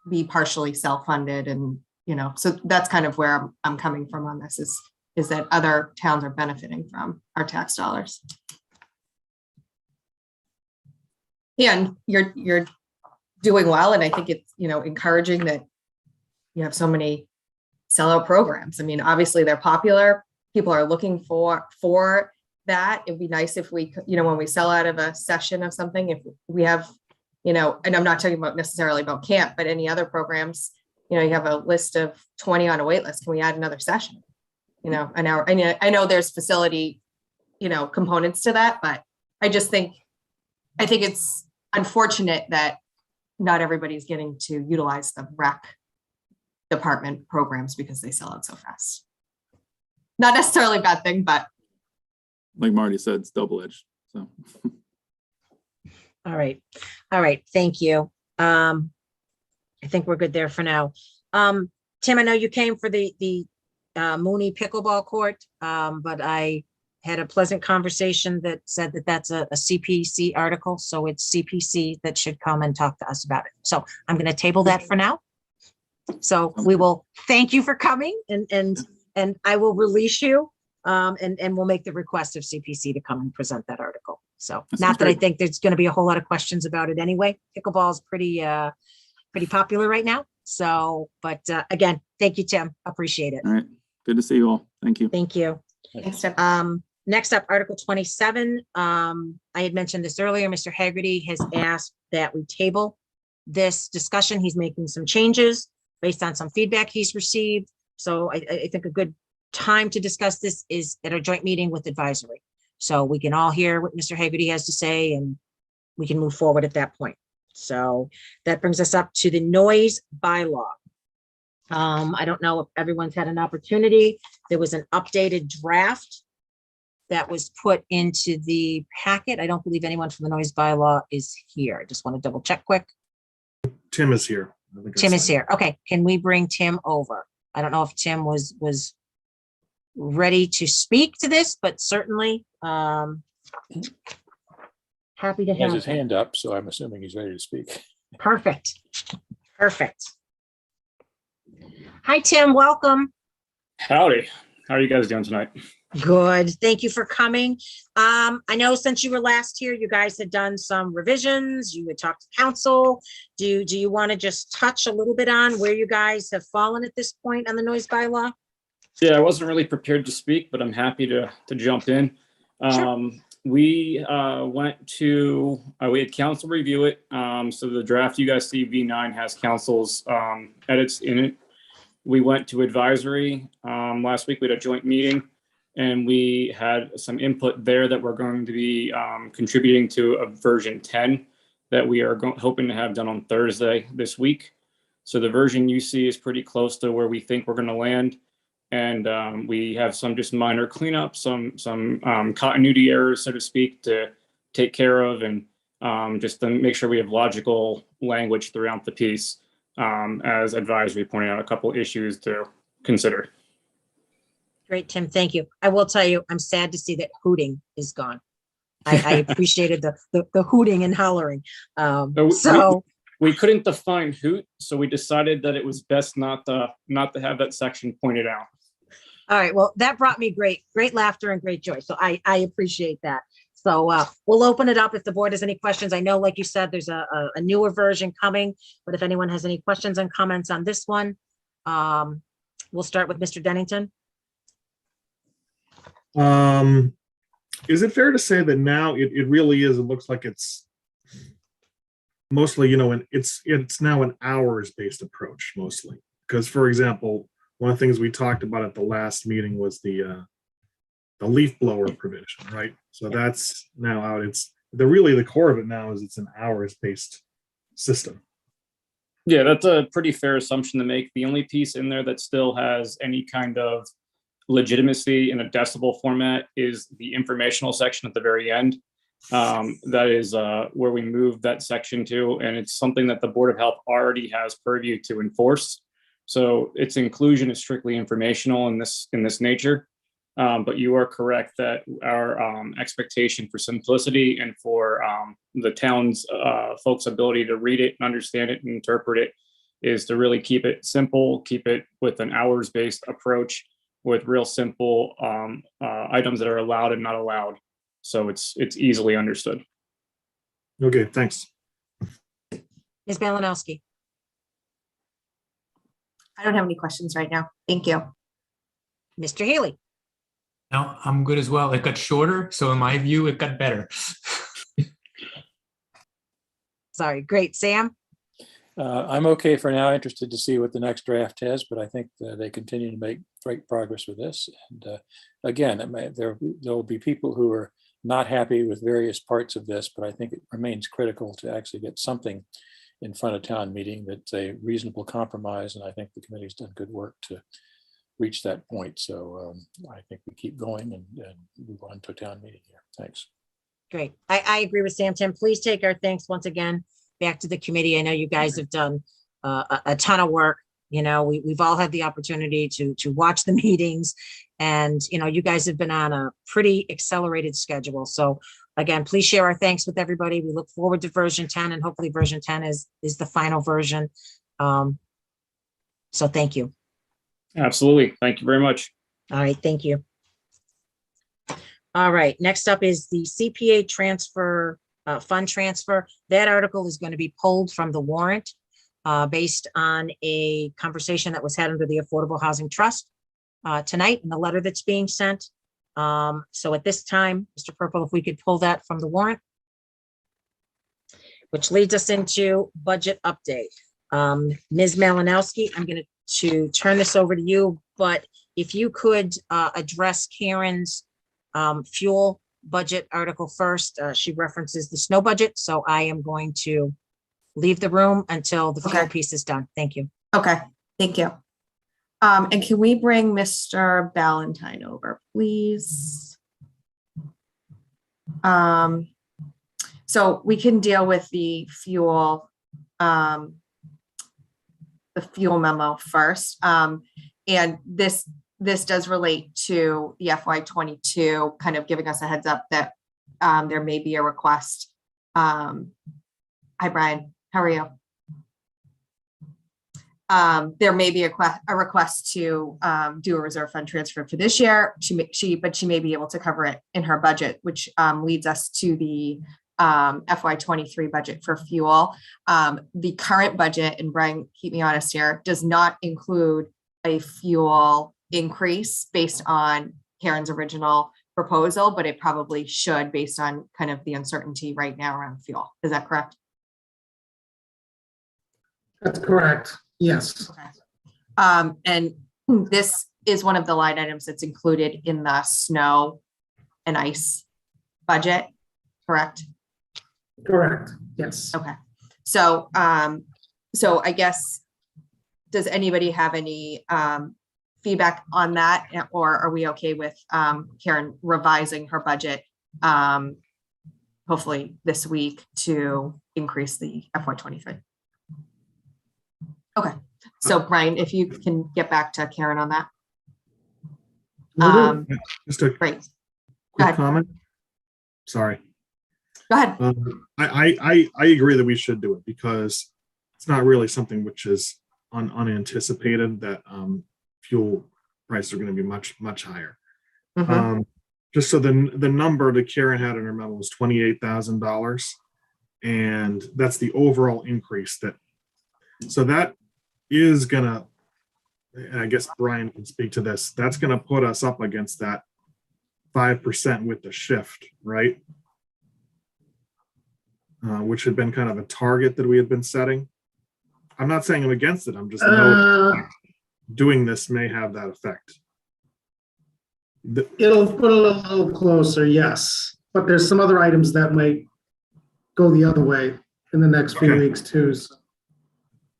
be partially self-funded. And, so that's kind of where I'm coming from on this is that other towns are benefiting from our tax dollars. And you're doing well. And I think it's, encouraging that you have so many sellout programs. I mean, obviously they're popular. People are looking for that. It'd be nice if we, when we sell out of a session of something, if we have, and I'm not talking about necessarily about camp, but any other programs, you have a list of 20 on a wait list. Can we add another session? An hour. I know there's facility, components to that, but I think it's unfortunate that not everybody's getting to utilize the rec department programs because they sell out so fast. Not necessarily a bad thing, but like Marty said, it's double-edged. So All right. Thank you. I think we're good there for now. Tim, I know you came for the Mooney pickleball court, but I had a pleasant conversation that said that that's a CPC article. So it's CPC that should come and talk to us about it. So I'm going to table that for now. So we will thank you for coming and I will release you and we'll make the request of CPC to come and present that article. So not that I think there's going to be a whole lot of questions about it anyway. Pickleball is pretty popular right now. So, but again, thank you, Tim. Appreciate it. all right, good to see you all. Thank you. Thank you. Thanks, Tim. Next up, Article 27. I had mentioned this earlier. Mr. Haggerty has asked that we table this discussion. He's making some changes based on some feedback he's received. So I think a good time to discuss this is at a joint meeting with advisory. So we can all hear what Mr. Haggerty has to say and we can move forward at that point. So that brings us up to the noise bylaw. I don't know if everyone's had an opportunity. There was an updated draft that was put into the packet. I don't believe anyone from the noise bylaw is here. I just want to double check quick. Tim is here. Tim is here. Okay, can we bring Tim over? I don't know if Tim was ready to speak to this, but certainly happy to He has have his him. hand up, so I'm assuming he's ready to speak. Perfect. Hi, Tim. Welcome. Howdy. How are you guys doing tonight? Good. Thank you for coming. I know since you were last here, you guys had done some revisions. You had talked to council. Do you want to just touch a little bit on where you guys have fallen at this point on the noise bylaw? Yeah, I wasn't really prepared to speak, but I'm happy to jump in. Sure. We went to, we had council review it. So the draft you guys see, V9, has council's edits in it. We went to advisory last week. We had a joint meeting and we had some input there that we're going to be contributing to a version 10 that we are hoping to have done on Thursday this week. So the version you see is pretty close to where we think we're going to land. And we have some just minor cleanup, some continuity errors, so to speak, to take care of, and just to make sure we have logical language throughout the piece, as advisory pointed out a couple issues to consider. Great, Tim. Thank you. I will tell you, I'm sad to see that hooting is gone. I appreciated the hooting and hollering. We couldn't define hoot, so we decided that it was best not to have that section pointed out. All right. Well, that brought me great laughter and great joy. So I appreciate that. So we'll open it up if the board has any questions. I know, like you said, there's a newer version coming, but if anyone has any questions and comments on this one, we'll start with Mr. Dennington. Is it fair to say that now it really is, it looks like it's mostly, and it's now an hours-based approach mostly? Because, for example, one of the things we talked about at the last meeting was the leaf blower provision, right? So that's now out. It's the core of it now is it's an hours-based system. Yeah, that's a pretty fair assumption to make. The only piece in there that still has any kind of legitimacy in a decibel format is the informational section at the very end. That is where we moved that section to, and it's something that the Board of Health already has purview to enforce. So its inclusion is strictly informational in this nature. But you are correct that our expectation for simplicity and for the town's folks' ability to read it and understand it and interpret it is to really keep it simple, keep it with an hours-based approach with real simple items that are allowed and not allowed. So it's easily understood. Okay, thanks. Ms. Malinowski. I don't have any questions right now. Thank you. Mr. Healy. No, I'm good as well. It got shorter, so in my view, it got better. Sorry, great. Sam? I'm okay for now, interested to see what the next draft has, but I think they continue to make great progress with this. And again, there will be people who are not happy with various parts of this, but I think it remains critical to actually get something in front of town meeting that's a reasonable compromise. And I think the committee's done good work to reach that point. So I think we keep going and move on to a town meeting here. Thanks. Great. I agree with Sam. Tim, please take our thanks once again back to the committee. I know you guys have done a ton of work. You know, we've all had the opportunity to watch the meetings, and, you know, you guys have been on a pretty accelerated schedule. So again, please share our thanks with everybody. We look forward to version 10, and hopefully version 10 is the final version. So thank you. Absolutely. Thank you very much. All right. Thank you. All right. Next up is the CPA transfer, fund transfer. That article is going to be pulled from the warrant based on a conversation that was had under the Affordable Housing Trust tonight in the letter that's being sent. So at this time, Mr. Purple, if we could pull that from the warrant, which leads us into budget update. Ms. Malinowski, I'm going to turn this over to you, but if you could address Karen's fuel budget article first. She references the snow budget, so I am going to leave the room until the fuel piece is done. Thank you. Okay, thank you. And can we bring Mr. Ballantyne over, please? So we can deal with the fuel memo first. And this does relate to the FY22, kind of giving us a heads up that there may be a request. Hi, Brian, how are you? There may be a request to do a reserve fund transfer for this year. But she may be able to cover it in her budget, which leads us to the FY23 budget for fuel. The current budget, and Brian, keep me honest here, does not include a fuel increase based on Karen's original proposal, but it probably should based on kind of the uncertainty right now around fuel. Is that correct? That's correct. Yes. Okay. And this is one of the line items that's included in the snow and ice budget, correct? Correct. Yes. Okay. So, so I guess, does anybody have any feedback on that, or are we okay with Karen revising her budget hopefully this week to increase the FY23? Okay, so Brian, if you can get back to Karen on that. Just a great quick comment. Sorry. Go ahead. I agree that we should do it because it's not really something which is unanticipated that fuel prices are going to be much higher. Mm-hmm. Just so the number that Karen had in her memo was $28,000, and that's the overall increase. So that is gonna, and I guess Brian can speak to this, that's gonna put us up against that 5% with the shift, right? Which had been kind of a target that we had been setting. I'm not saying I'm against it. I'm just noting doing this may have that effect. It'll put it a little closer, yes. But there's some other items that might go the other way in the next few weeks too. So.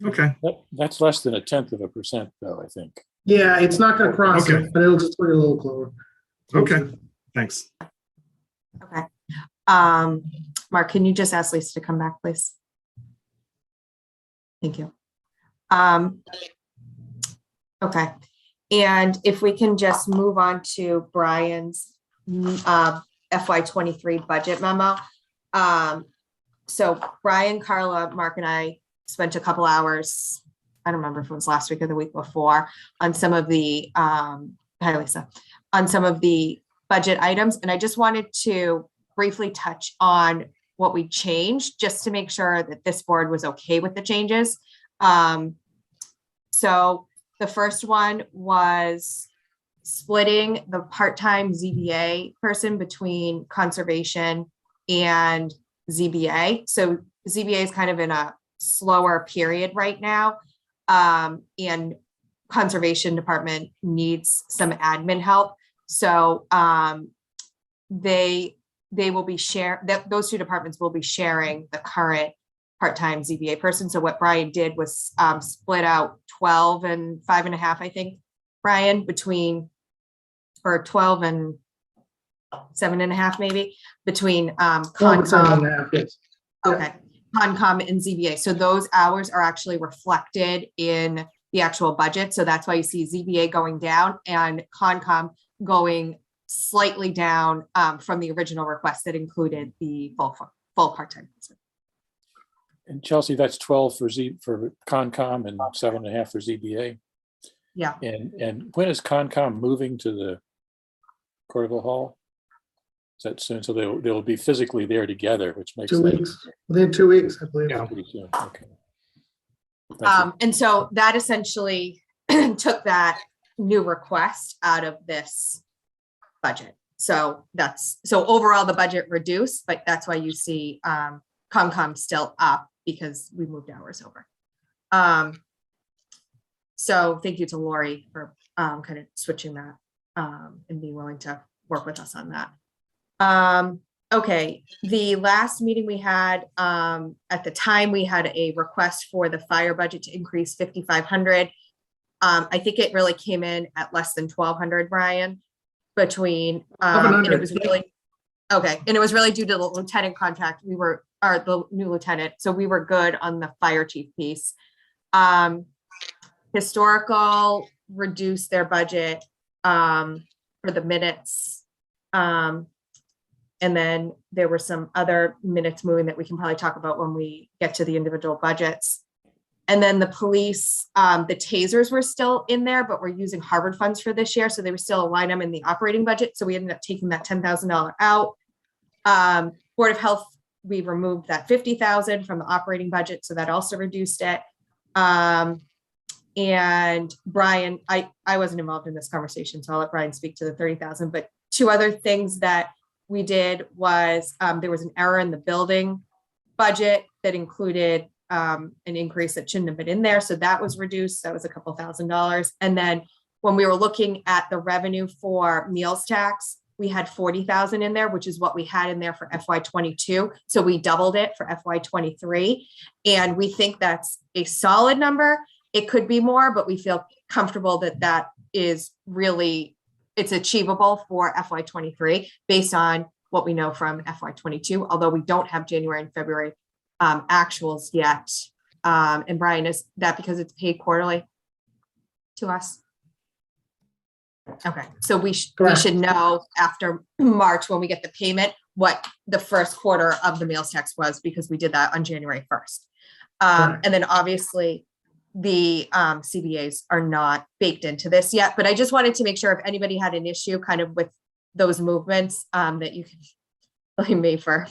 Okay. That's less than 0.1%, though, I think. Yeah, it's not going to cross Okay. it, but it'll just put it a little closer. Okay, thanks. Okay. Mark, can you just ask Lisa to come back, please? Thank you. Okay. And if we can just move on to Brian's FY23 budget memo. So Brian, Carla, Mark, and I spent a couple hours, I don't remember if it was last week or the week before, on some of the, hi Lisa, on some of the budget items. And I just wanted to briefly touch on what we changed, just to make sure that this board was okay with the changes. So the first one was splitting the part-time ZBA person between conservation and ZBA. So ZBA is kind of in a slower period right now. And conservation department needs some admin help. So they will be those two departments will be sharing the current part-time ZBA person. So what Brian did was split out 12 and 5.5, I think, Brian, between, or 12 and 7.5 maybe, between Concom. Yes. Okay, Concom and ZBA. So those hours are actually reflected in the actual budget. So that's why you see ZBA going down and Concom going slightly down from the original request that included the full part-time person. And Chelsea, that's 12 for Concom and 7.5 for ZBA. Yeah. And when is Concom moving to the Cordoba Hall? Is that soon? So they'll be physically there together, which makes 2 weeks. Within 2 weeks, I believe. Yeah, pretty soon. Okay. And so that essentially took that new request out of this budget. So overall the budget reduced, but that's why you see Concom still up, because we moved hours over. So thank you to Lori for kind of switching that and being willing to work with us on that. Okay, the last meeting we had, at the time we had a request for the fire budget to increase 5,500. I think it really came in at less than 1,200, Brian, between, and it was really, okay, and it was really due to the lieutenant contract. The new lieutenant, so we were good on the fire chief piece. Historical reduced their budget for the minutes. And then there were some other minutes moving that we can probably talk about when we get to the individual budgets. And then the police, the tasers were still in there, but we're using Harvard funds for this year. So they were still a line item in the operating budget. So we ended up taking that $10,000 out. Board of Health, we removed that 50,000 from the operating budget. So that also reduced it. And Brian, I wasn't involved in this conversation, so I'll let Brian speak to the 30,000, but two other things that we did was there was an error in the building budget that included an increase that shouldn't have been in there. So that was reduced. That was a couple $1,000s. And then when we were looking at the revenue for meals tax, we had 40,000 in there, which is what we had in there for FY22. So we doubled it for FY23. And we think that's a solid number. It could be more, but we feel comfortable that that is really, it's achievable for FY23 based on what we know from FY22, although we don't have January and February actuals yet. And Brian, is that because it's paid quarterly to us? Okay, so we should know after March when we get the payment what the first quarter of the meals tax was, because we did that on January 1st. And then obviously the CBAs are not baked into this yet, but I just wanted to make sure if anybody had an issue kind of with those movements, that you can blame me for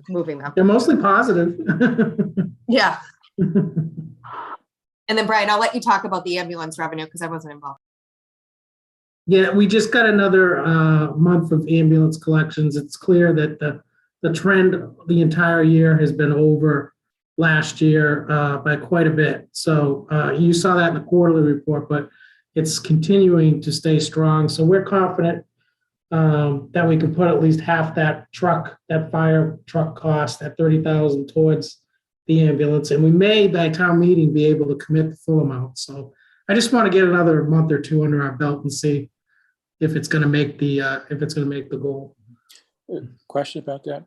moving them. They're mostly positive. Yeah. And then Brian, I'll let you talk about the ambulance revenue because I wasn't involved. Yeah, we just got another month of ambulance collections. It's clear that the trend the entire year has been over last year by quite a bit. So you saw that in the quarterly report, but it's continuing to stay strong. So we're confident that we can put at least half that fire truck cost, that 30,000 towards the ambulance, and we may by town meeting be able to commit the full amount. So I just want to get another month or two under our belt and see if it's going to make the goal. Question about that?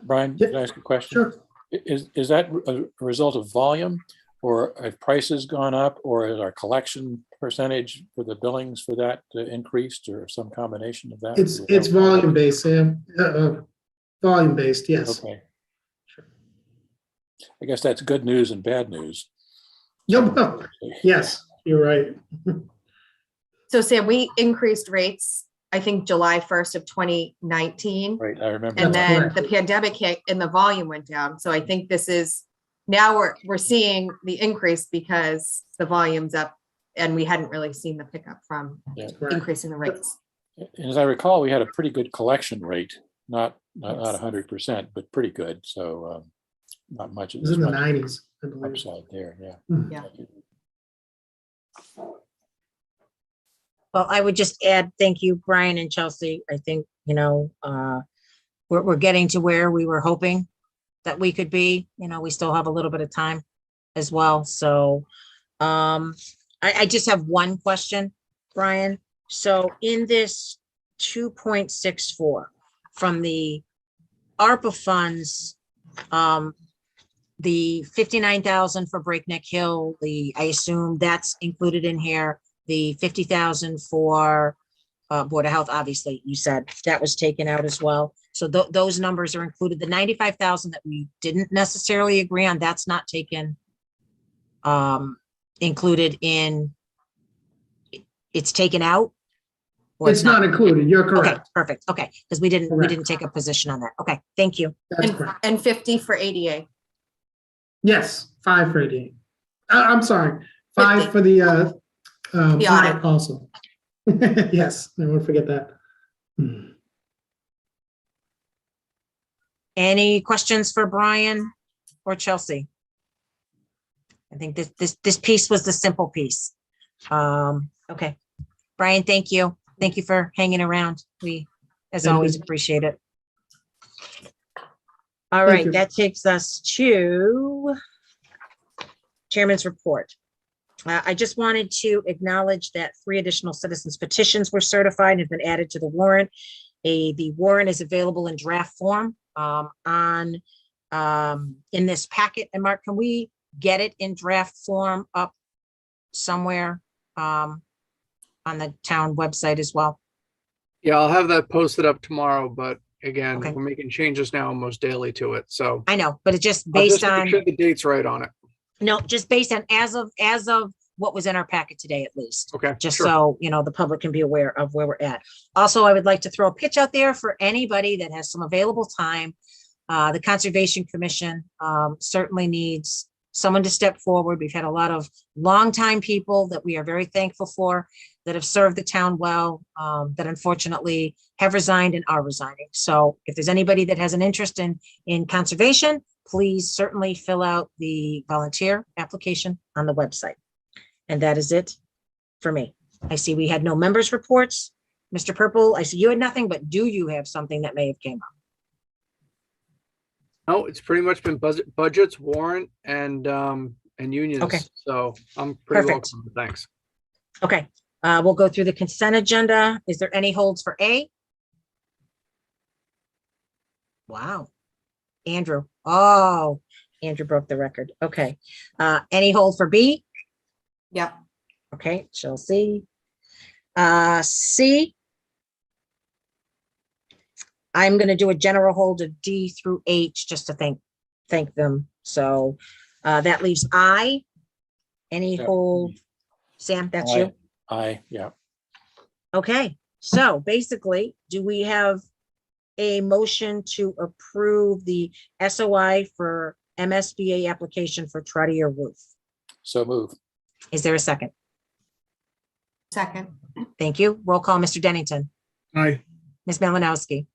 Brian, can I ask a question? Sure. Is that a result of volume, or have prices gone up, or is our collection percentage for the billings for that increased, or some combination of that? It's volume based, Sam. Volume based, yes. Okay. I guess that's good news and bad news. Yes, you're right. So Sam, we increased rates, I think July 1st of 2019. Right, I remember. And That's then correct. the pandemic hit and the volume went down. So I think this is, now we're seeing the increase because the volume's up and we hadn't really seen the pickup from increasing the rates. And as I recall, we had a pretty good collection rate, not 100%, but pretty good. So not much. It was in the 90s, I believe. Upside there, yeah. Yeah. Well, I would just add, thank you, Brian and Chelsea. I think, we're getting to where we were hoping that we could be. We still have a little bit of time as well. So I just have one question, Brian. So in this 2.64 from the ARPA funds, the 59,000 for Breakneck Hill, I assume that's included in here. The 50,000 for Board of Health, obviously, you said that was taken out as well. So those numbers are included. The 95,000 that we didn't necessarily agree on, that's not taken, included in, it's taken out? Or It's not included. You're correct. Okay, perfect. Okay, because we didn't take a position on that. Okay, thank you. That's correct. And 50 for ADA. Yes, 5 for ADA. I'm sorry, 5 for the audit also. Yes, I won't forget that. Any questions for Brian or Chelsea? I think this piece was the simple piece. Okay, Brian, thank you. Thank you for hanging around. We, as always, appreciate it. All right, that takes us to Chairman's report. I just wanted to acknowledge that 3 additional citizens petitions were certified and have been added to the warrant. The warrant is available in draft form in this packet. And Mark, can we get it in draft form up somewhere on the town website as well? Yeah, I'll have that posted up tomorrow, but again, we're making changes now almost daily to it. So I know, but it's just I'll based just make on sure the date's right on it. no, just based on as of what was in our packet today, at least. Okay. Just sure. so the public can be aware of where we're at. Also, I would like to throw a pitch out there for anybody that has some available time. The Conservation Commission certainly needs someone to step forward. We've had a lot of longtime people that we are very thankful for that have served the town well, that unfortunately have resigned and are resigning. So if there's anybody that has an interest in conservation, please certainly fill out the volunteer application on the website. And that is it for me. I see we had no members reports. Mr. Purple, I see you had nothing, but do you have something that may have came up? No, it's pretty much been budgets, warrant, and unions. Okay. So I'm pretty Perfect. welcome. Thanks. Okay, we'll go through the consent agenda. Is there any holds for A? Wow. Andrew. Oh, Andrew broke the record. Okay. Any hold for B? Yep. Okay, Chelsea. C. I'm going to do a general hold of D through H just to thank them. So that leaves I. Any hold? Sam, that's you? Yeah. Okay, so basically, do we have a motion to approve the SOI for MSBA application for Trotter Roof? So move. Is there a second? Second. Thank you. Roll call, Mr. Dennington. Aye. Ms. Malinowski.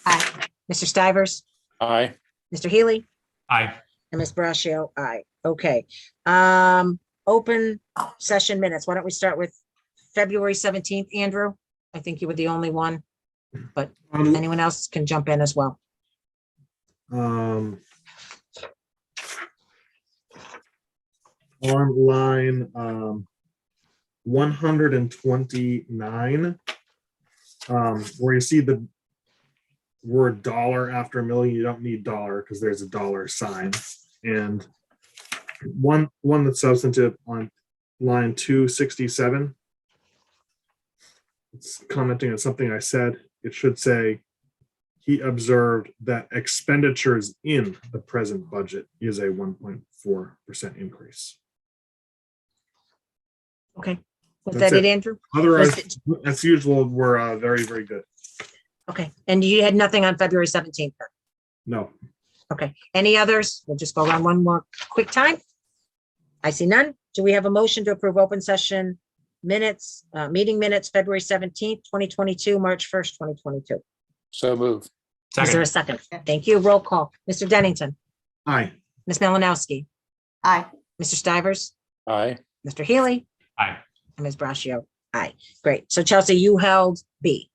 Aye. Mr. Stivers. Aye. Mr. Healy. Aye. And Ms. Braccio. Aye. Okay. Open session minutes. Why don't we start with February 17th, Andrew? I think you were the only one, but anyone else can jump in as well. on line 129, where you see the word dollar after a million, you don't need dollar because there's a dollar sign. And one that's substantive on line 267, it's commenting on something I said. It should say, he observed that expenditures in the present budget is a 1.4% increase. Okay. Was That's that it, it. Andrew? Otherwise, as usual, we're very, very good. Okay. And you had nothing on February 17th? No. Okay. Any others? We'll just go around one more quick time. I see none. Do we have a motion to approve open session minutes, meeting minutes, February 17th, 2022, March 1st, 2022? So moved. Is there a second? Thank you. Roll call. Mr. Dennington. Aye. Ms. Melanowski. Aye. Mr. Stivers. Aye. Mr. Healy. Aye. And Ms. Braccio. Aye. Great. So Chelsea, you held B.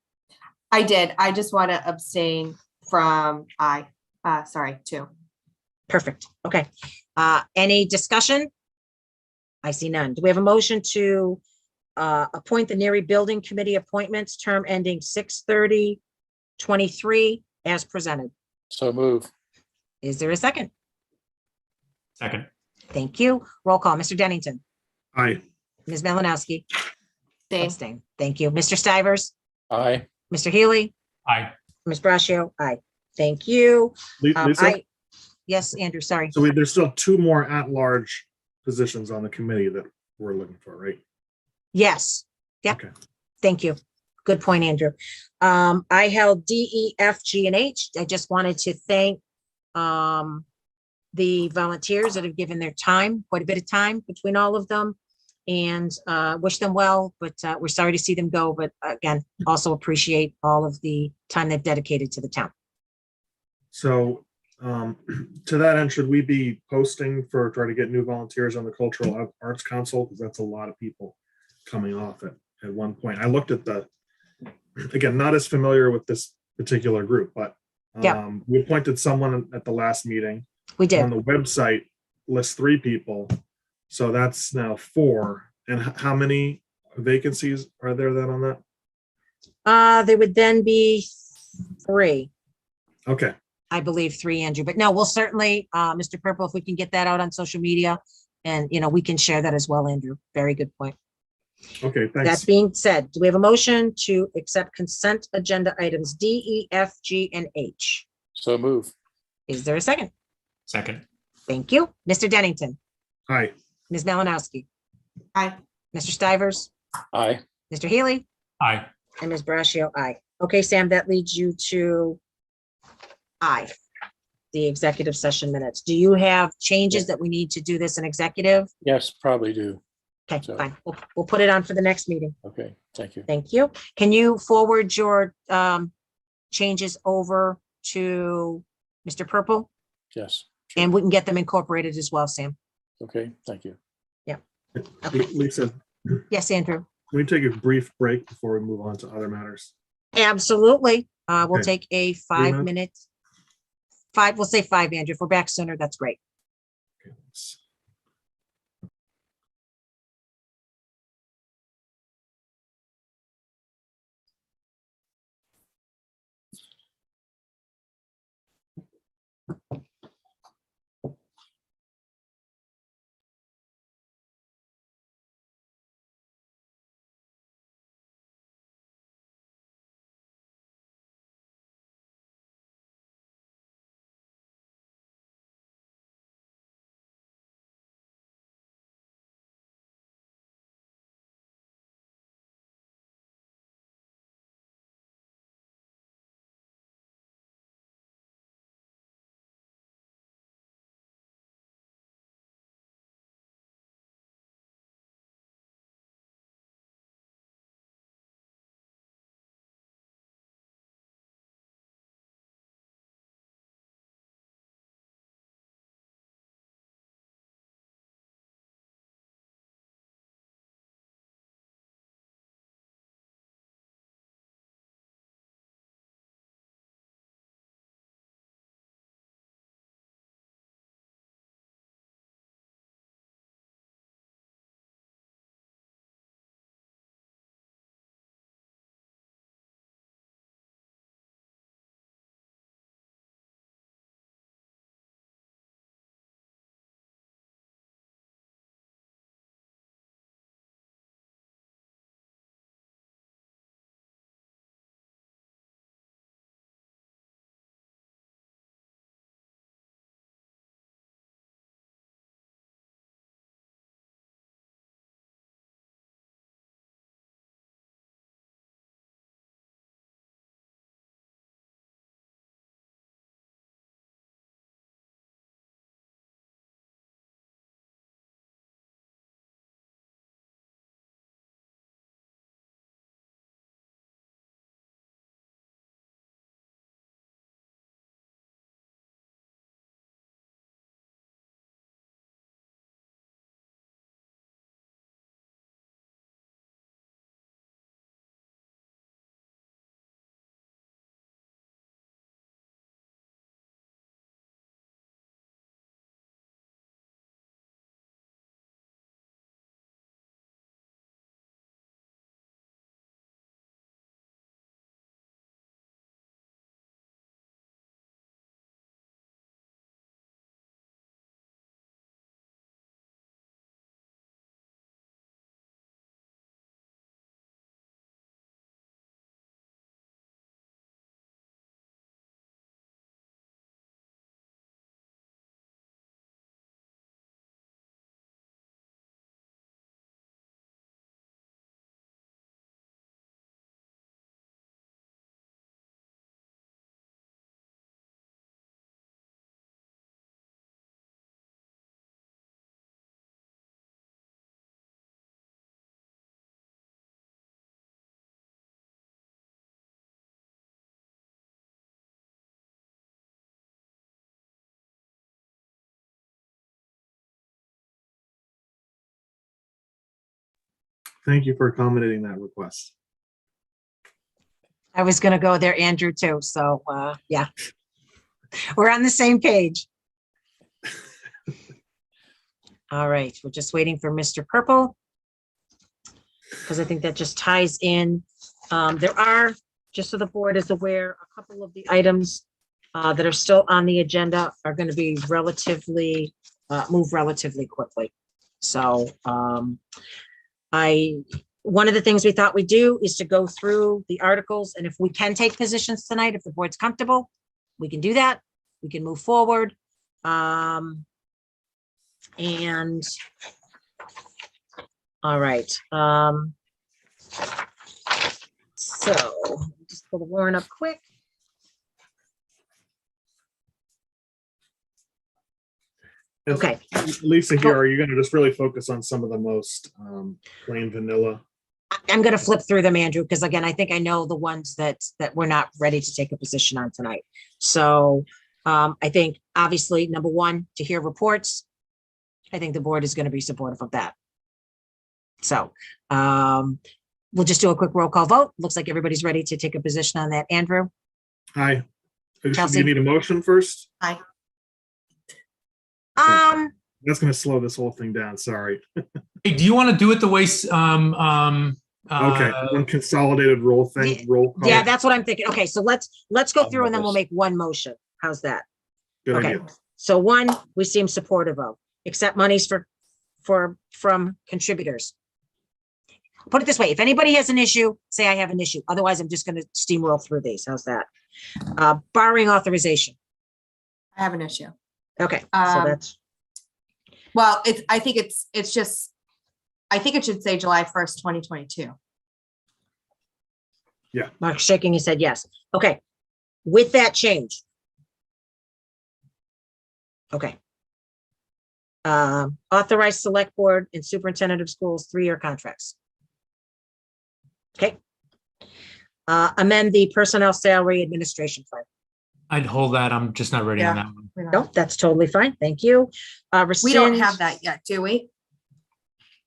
I did. I just want to abstain from I. Sorry, 2. Perfect. Okay. Any discussion? I see none. Do we have a motion to appoint the Neary Building Committee appointments, term ending 6/30/23 as presented? So move. Is there a second? Second. Thank you. Roll call. Mr. Dennington. Aye. Ms. Melanowski. Abstain. Abstain. Thank you. Mr. Stivers. Aye. Mr. Healy. Aye. Ms. Braccio. Aye. Thank you. Lisa? Yes, Andrew, sorry. So there's still 2 more at-large positions on the committee that we're looking for, right? Yes. Yep. Okay. Thank you. Good point, Andrew. I held D, E, F, G, and H. I just wanted to thank the volunteers that have given their time, quite a bit of time between all of them, and wish them well, but we're sorry to see them go. But again, also appreciate all of the time they've dedicated to the town. So to that end, should we be posting for trying to get new volunteers on the Cultural Arts Council? Because that's a lot of people coming off at one point. I looked at again, not as familiar with this particular group, but we appointed someone at the last meeting. We did. On the website, lists 3 people. So that's now 4. And how many vacancies are there then on that? There would then be 3. Okay. I believe 3, Andrew, but no, we'll certainly, Mr. Purple, if we can get that out on social media and, we can share that as well, Andrew. Very good point. Okay, thanks. That being said, do we have a motion to accept consent agenda items D, E, F, G, and H? So move. Is there a second? Second. Thank you. Mr. Dennington. Aye. Ms. Melanowski. Aye. Mr. Stivers. Aye. Mr. Healy. Aye. And Ms. Braccio. Aye. Okay, Sam, that leads you to I, the executive session minutes. Do you have changes that we need to do this in executive? Yes, probably do. Okay, So- fine. We'll put it on for the next meeting. Okay, thank you. Thank you. Can you forward your changes over to Mr. Purple? Yes. And we can get them incorporated as well, Sam. Okay, thank you. Yeah. Lisa, Yes, Andrew. can we take a brief break before we move on to other matters? Absolutely. We'll Okay. take a 5-minute, we'll say 5, Andrew. If we're back sooner, that's great. Okay. Thank you for accommodating that request. I was gonna go there, Andrew, too. So, yeah. We're on the same page. All right, we're just waiting for Mr. Purple. Because I think that just ties in. There are, just so the board is aware, a couple of the items that are still on the agenda are going to be relatively, move relatively quickly. So one of the things we thought we'd do is to go through the articles, and if we can take positions tonight, if the board's comfortable, we can do that. We can move forward. And all right. So just pull the warrant up quick. Okay. Lisa, here, are you going to just really focus on some of the most plain vanilla? I'm going to flip through them, Andrew, because again, I think I know the ones that we're not ready to take a position on tonight. So I think obviously, number one, to hear reports. I think the board is going to be supportive of that. So we'll just do a quick roll call vote. Looks like everybody's ready to take a position on that. Andrew? Aye. Do Chelsea? you need a motion first? Aye. That's going to slow this whole thing down. Sorry. Hey, do you want to do it the way, Okay, one consolidated roll thing, roll call. Yeah, that's what I'm thinking. Okay, so let's go through and then we'll make one motion. How's that? Good Okay. idea. So one, we seem supportive of, accept monies from contributors. Put it this way, if anybody has an issue, say I have an issue. Otherwise, I'm just going to steamroll through these. How's that? Borrowing authorization. I have an issue. Okay, so that's. Well, I think it should say July 1st, 2022. Yeah. Mark's shaking his head yes. Okay, with that change. Okay. Authorize select board and superintendent of schools 3-year contracts. Okay. Amend the personnel salary administration plan. I'd hold that. I'm just not ready on that one. No, that's totally fine. Thank you. We don't Rescind. have that yet, do we?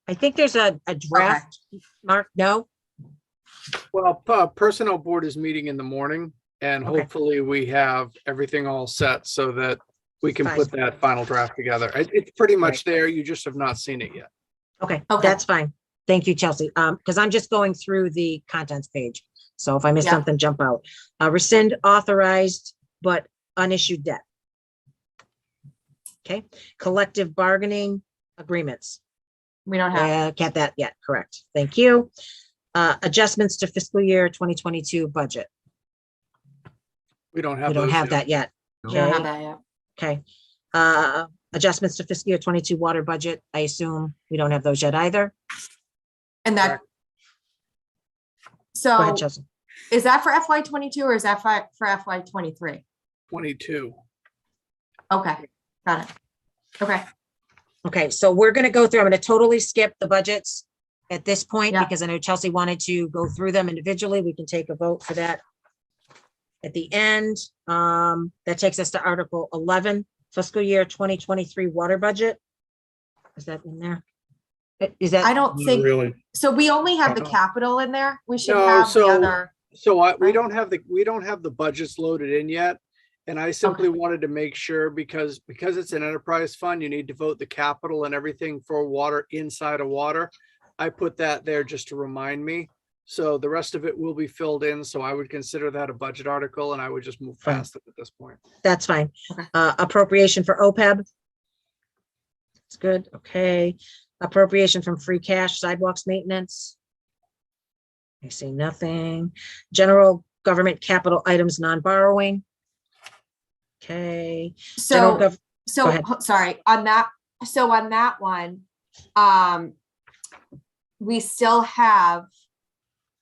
I think there's a draft. Mark, no? Well, personnel board is meeting in the morning and Okay. hopefully we have everything all set so that we can Fine. put that final draft together. It's pretty much there. You just have not seen it yet. Okay, that's fine. Thank you, Chelsea. Because I'm just going through the contents page. So if I miss Yeah. something, jump out. Rescind authorized but unissued debt. Okay, collective bargaining agreements. We don't have. Get that yet, correct. Thank you. Adjustments to fiscal year 2022 budget. We don't have We don't those have yet. that yet. We don't have that yet. Okay. Adjustments to fiscal year 22 water budget. I assume we don't have those yet either. And that. Go ahead, So Chelsea. is that for FY22 or is that for FY23? 22. Okay, got it. Okay. Okay, so we're gonna go through, I'm gonna totally skip the budgets at this point Yeah. because I know Chelsea wanted to go through them individually. We can take a vote for that at the end. That takes us to Article 11, fiscal year 2023 water budget. Is that in there? Is that? I don't Not think, really. so we only have the No. capital in there. We should No, have the so- other. So we Right. don't have the budgets loaded in yet. And I simply wanted to make sure because it's an enterprise fund, you need to vote the capital and everything for water inside of water. I put that there just to remind me. So the rest of it will be filled in. So I would consider that a budget article and I would just move Fine. past it at this point. That's fine. Okay. Appropriation for OPEB. That's good, okay. Appropriation from free cash sidewalks maintenance. I see nothing. General government capital items non-borrowing. Okay. General So, gov- so, Go ahead. sorry, on that one, we still have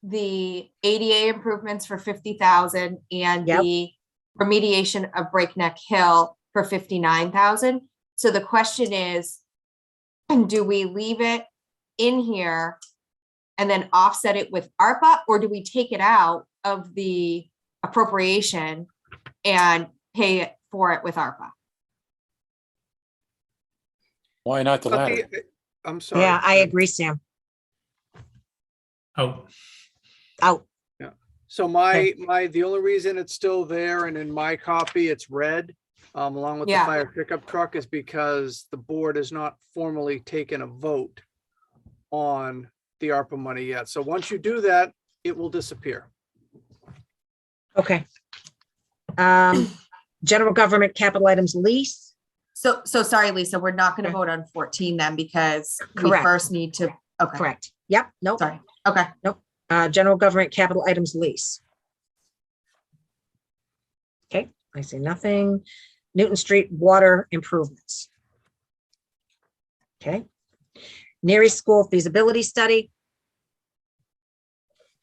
the ADA improvements for 50,000 and Yep. the remediation of Breakneck Hill for 59,000. So the question is, do we leave it in here and then offset it with ARPA, or do we take it out of the appropriation and pay it for it with ARPA? Why not the But latter? I'm sorry. Yeah, I agree, Sam. Oh, Out. Yeah. So the only reason it's still there and in my copy, it's red, along with the Yeah. fire pickup truck is because the board has not formally taken a vote on the ARPA money yet. So once you do that, it will disappear. Okay. General government capital items lease. So sorry, Lisa, we're not going to vote on 14 then because we Correct. first need to, okay. Correct. Yep. Nope. Sorry. Okay. Nope. General government capital items lease. Okay, I see nothing. Newton Street water improvements. Okay. Neary School feasibility study.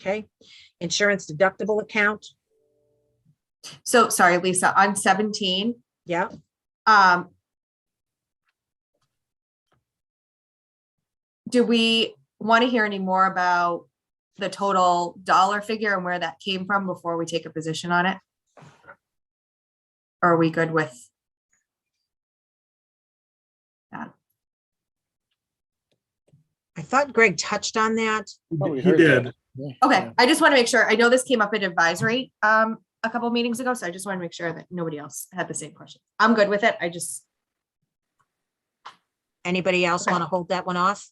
Okay. Insurance deductible account. So sorry, Lisa, on 17. Yeah. Do we want to hear any more about the total dollar figure and where that came from before we take a position on it? Or are we good with that? I thought Greg touched on that. He did. Okay, I just want to make sure. I know this came up at advisory a couple meetings ago, so I just want to make sure that nobody else had the same question. I'm good with it. I just. Anybody else want to hold that one off?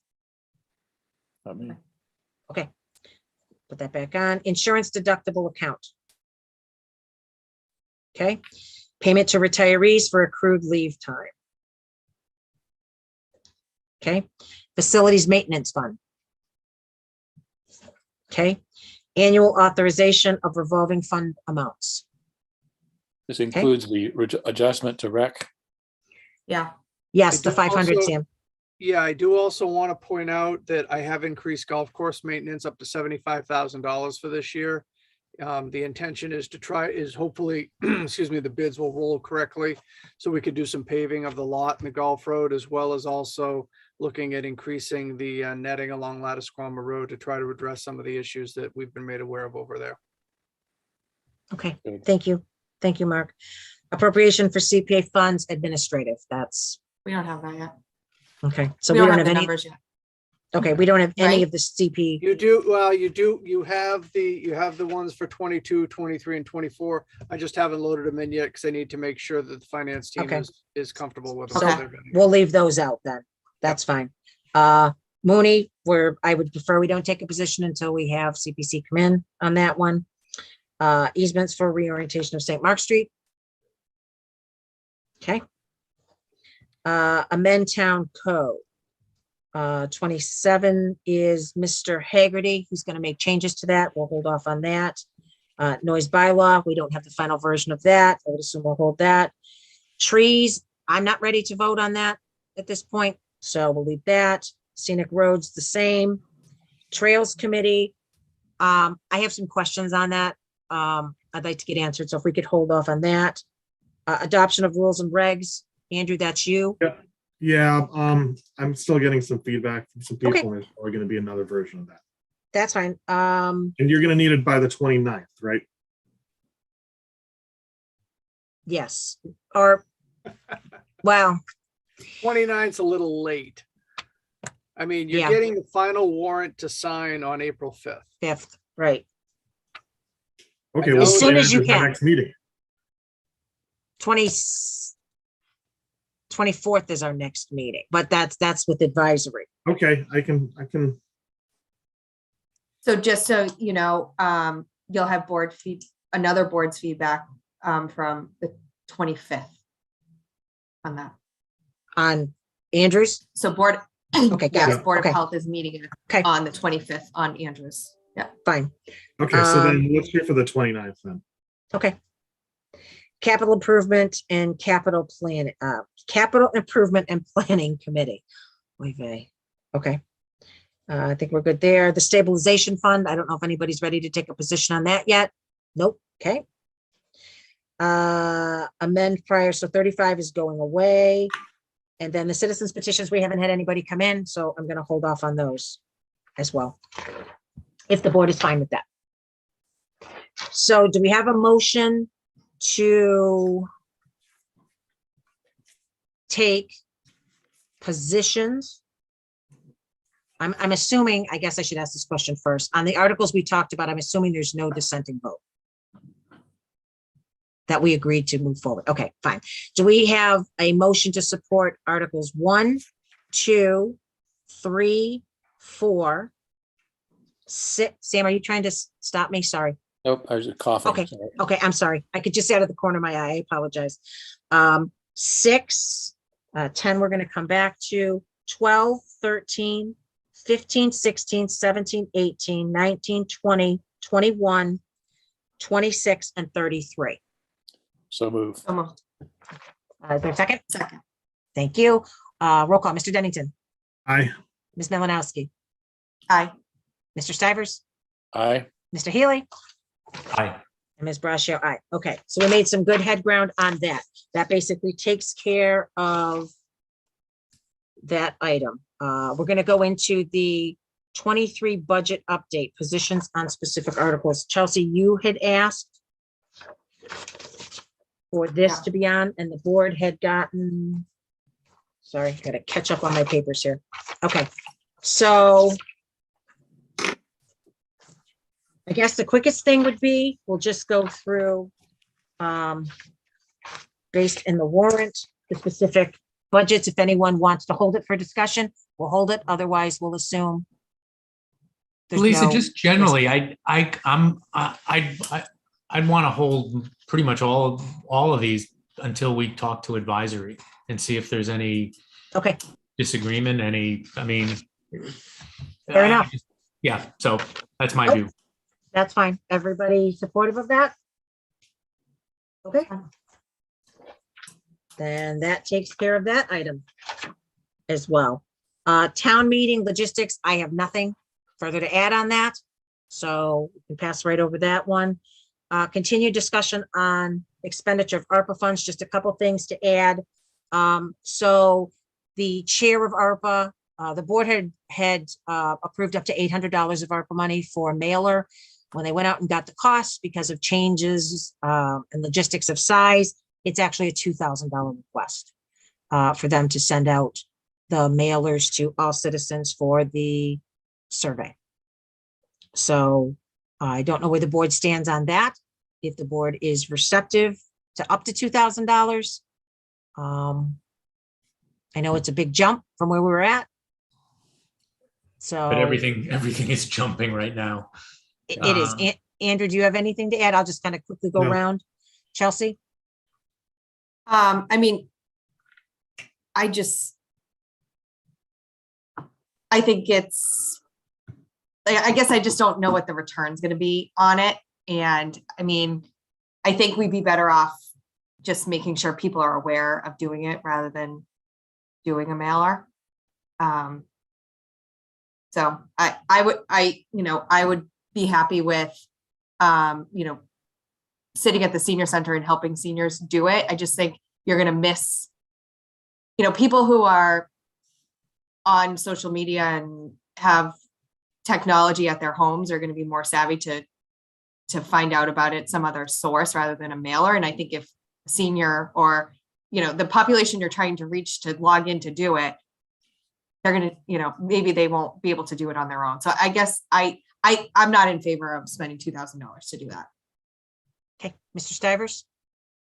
Not me. Okay. Put that back on. Insurance deductible account. Okay. Payment to retirees for accrued leave time. Okay. Facilities maintenance fund. Okay. Annual authorization of revolving fund amounts. This includes the adjustment to rec. Yeah. Yes, I the do 500, also- Sam. Yeah, I do also want to point out that I have increased golf course maintenance up to $75,000 for this year. The intention is hopefully, excuse me, the bids will roll correctly. So we could do some paving of the lot and the golf road, as well as also looking at increasing the netting along Lattisquama Road to try to address some of the issues that we've been made aware of over there. Okay, thank you. Thank you, Mark. Appropriation for CPA funds administrative. That's We don't have that yet. okay. So We we don't don't have have the any. numbers yet. Okay, we don't have any Right? of the CP. You do, well, you have the ones for 22, 23, and 24. I just haven't loaded them in yet because I need to make sure that the finance team Okay. is comfortable with them. So So they're gonna- we'll leave those out then. That's fine. Mooney, I would prefer we don't take a position until we have CPC come in on that one. Easements for reorientation of St. Mark Street. Okay. Amend town code. 27 is Mr. Haggerty, who's going to make changes to that. We'll hold off on that. Noise bylaw, we don't have the final version of that. I would assume we'll hold that. Trees, I'm not ready to vote on that at this point, so we'll leave that. Scenic roads, the same. Trails committee, I have some questions on that. I'd like to get answered, so if we could hold off on that. Adoption of rules and regs, Andrew, that's you. Yeah, I'm still getting some feedback from some people. Okay. And there's probably going to be another version of that. That's fine. And you're going to need it by the 29th, right? Yes, or, well, 29th's a little late. I mean, you're Yeah. getting the final warrant to sign on April 5th. 5th, right. Okay, I well, know As soon as you is our can. next meeting. 24th is our next meeting, but that's with advisory. Okay, I can. So just so you know, you'll have another board's feedback from the 25th on that. On Andrews? So board, Okay, got yes, it. Board Okay. of Health is meeting Okay. on the 25th on Andrews. Yeah. Fine. Okay, so then let's shoot for the 29th then. Okay. Capital improvement and capital improvement and planning committee. Oy vey. Okay. I think we're good there. The stabilization fund, I don't know if anybody's ready to take a position on that yet. Nope. Okay. Amend prior, so 35 is going away. And then the citizens petitions, we haven't had anybody come in, so I'm going to hold off on those as well, if the board is fine with that. So do we have a motion to take positions I'm assuming, I guess I should ask this question first. On the articles we talked about, I'm assuming there's no dissenting vote. That we agreed to move forward. Okay, fine. Do we have a motion to support Articles 1, 2, 3, 4, 6? Sam, are you trying to stop me? Sorry. Nope, I was just coughing. Okay. Sorry. Okay, I'm sorry. I could just see out of the corner of my eye. I apologize. 6, 10, we're going to come back to 12, 13, 15, 16, 17, 18, 19, 20, 21, 26, and 33. So move. Is there a second? Second. Thank you. Roll call. Mr. Dennington. Aye. Ms. Melanowski. Aye. Mr. Stivers. Aye. Mr. Healy. Aye. And Ms. Brascio, aye. Okay, so we made some good head ground on that. That basically takes care of that item. We're going to go into the 23 budget update, positions on specific articles. Chelsea, you had asked for this to be on, and the board had gotten, sorry, got to catch up on my papers here. Okay, so I guess the quickest thing would be, we'll just go through, based in the warrant, the specific budgets. If anyone wants to hold it for discussion, we'll hold it. Otherwise, we'll assume. there's Lisa, no- just generally, I'd want to hold pretty much all of these until we talk to advisory and see if there's any Okay, disagreement, I mean. fair enough. Yeah, so that's my Oh. view. That's fine. Everybody supportive of that? Okay. Then that takes care of that item as well. Town meeting logistics, I have nothing further to add on that. So we can pass right over that one. Continued discussion on expenditure of ARPA funds, just a couple things to add. So the chair of ARPA, the board had approved up to $800 of ARPA money for a mailer. When they went out and got the costs because of changes and logistics of size, it's actually a $2,000 request for them to send out the mailers to all citizens for the survey. So I don't know where the board stands on that. If the board is receptive to up to $2,000. I know it's a big jump from where we were at. So. But everything is jumping right now. It is. Andrew, do you have anything to add? I'll just kind of quickly go No. around. Chelsea? I mean, I think it's, I guess I just don't know what the return's going to be on it. And I mean, I think we'd be better off just making sure people are aware of doing it rather than doing a mailer. So I would be happy with, sitting at the senior center and helping seniors do it. I just think you're going to miss, people who are on social media and have technology at their homes are going to be more savvy to find out about it some other source rather than a mailer. And I think if a senior or, the population you're trying to reach to log in to do it, they're going to, maybe they won't be able to do it on their own. So I guess I'm not in favor of spending $2,000 to do that. Okay, Mr. Stivers?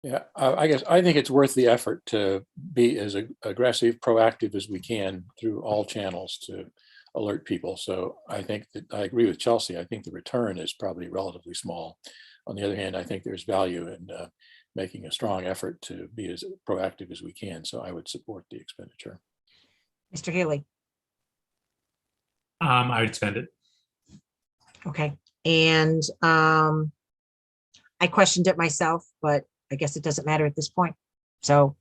Yeah, I guess I think it's worth the effort to be as aggressive, proactive as we can through all channels to alert people. So I think that I agree with Chelsea. I think the return is probably relatively small. On the other hand, I think there's value in making a strong effort to be as proactive as we can. So I would support the expenditure. Mr. Healy? I would spend it. Okay, and I questioned it myself, but I guess it doesn't matter at this point. So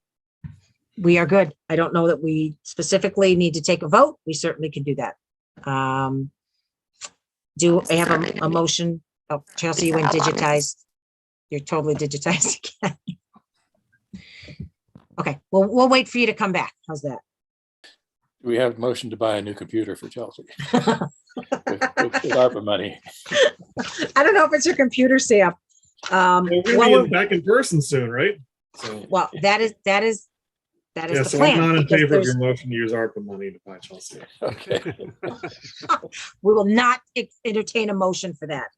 we are good. I don't know that we specifically need to take a vote. We certainly can do that. Do I have a motion? Oh, Chelsea, you went digitized. You're totally digitized again. Okay, well, we'll wait for you to come back. How's that? We have motion to buy a new computer for Chelsea with ARPA money. I don't know if it's your computer, Sam. We're gonna be back in person soon, right? So Well, that is That is Yeah, the so I'm plan. not in because favor of your there's- motion to use ARPA money to buy Chelsea. Okay. We will not entertain a motion for that.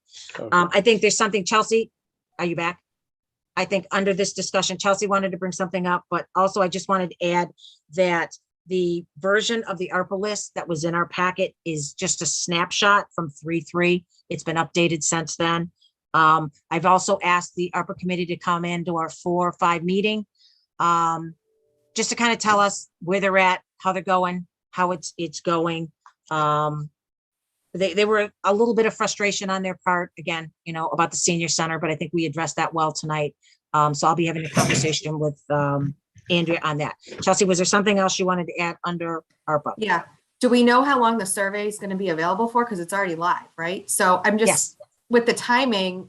I think there's something, Chelsea, are you back? I think under this discussion, Chelsea wanted to bring something up, but also I just wanted to add that the version of the ARPA list that was in our packet is just a snapshot from 3/3. It's been updated since then. I've also asked the ARPA committee to come into our 4 or 5 meeting, just to kind of tell us where they're at, how they're going, how it's going. They were a little bit of frustration on their part, again, about the senior center, but I think we addressed that well tonight. So I'll be having a conversation with Andrea on that. Chelsea, was there something else you wanted to add under ARPA? Yeah. Do we know how long the survey is going to be available for? Because it's already live, right? So I'm just, with the timing,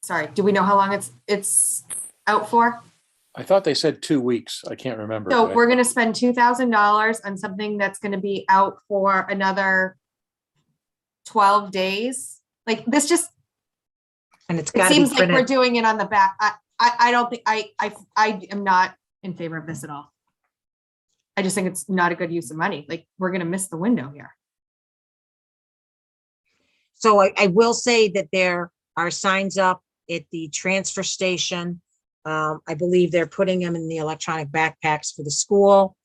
sorry, do we know how long it's out for? I thought they said 2 weeks. I can't remember. So but we're going to spend $2,000 on something that's going to be out for another 12 days. Like this just, and it seems like we're doing it on the back. I don't think I am not in favor of this at all. I just think it's not a good use of money. Like we're going to miss the window here. So I will say that there are signs up at the transfer station. I believe they're putting them in the electronic backpacks for the school.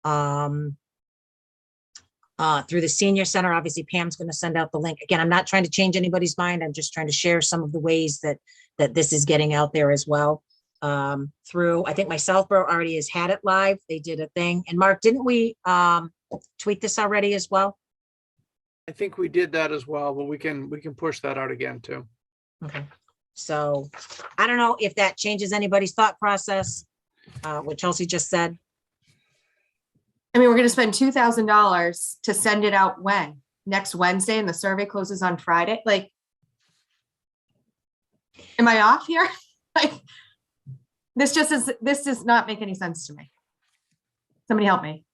Through the senior center, obviously Pam's going to send out the link. Again, I'm not trying to change anybody's mind. I'm just trying to share some of the ways that this is getting out there as well. Through, I think my Southborough already has had it live. They did a thing. And Mark, didn't we tweet this already as well? I think we did that as well, but we can push that out again too. Okay. So I don't know if that changes anybody's thought process, what Chelsea just said. I mean, we're going to spend $2,000 to send it out when? Next Wednesday, and the survey closes on Friday? Like, am I off here? Like, this does not make any sense to me. Somebody help me.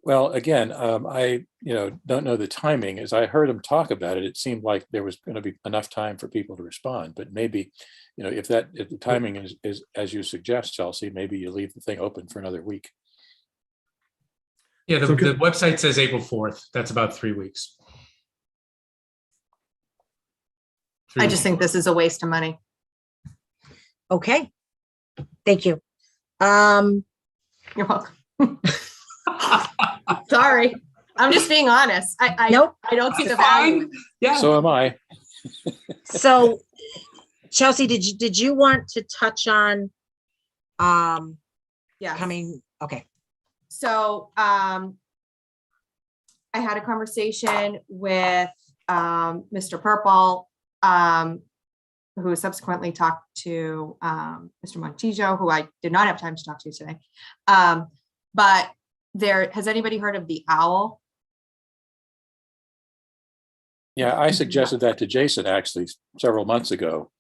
Well, again, I don't know the timing. As I heard him talk about it, it seemed like there was going to be enough time for people to respond. But maybe, if the timing is as you suggest, Chelsea, maybe you leave the thing open for another week. Yeah, the website says April 4th. That's about 3 weeks. I just think this is a waste of money. Okay. Thank you. You're welcome. Sorry. I'm just being honest. Nope. I don't see the value. Yeah. So am I. So Chelsea, did you want to touch on yeah, coming? Okay. So I had a conversation with Mr. Purple, who subsequently talked to Mr. Montijo, who I did not have time to talk to today. But has anybody heard of the owl? Yeah, I suggested that to Jason actually several months ago.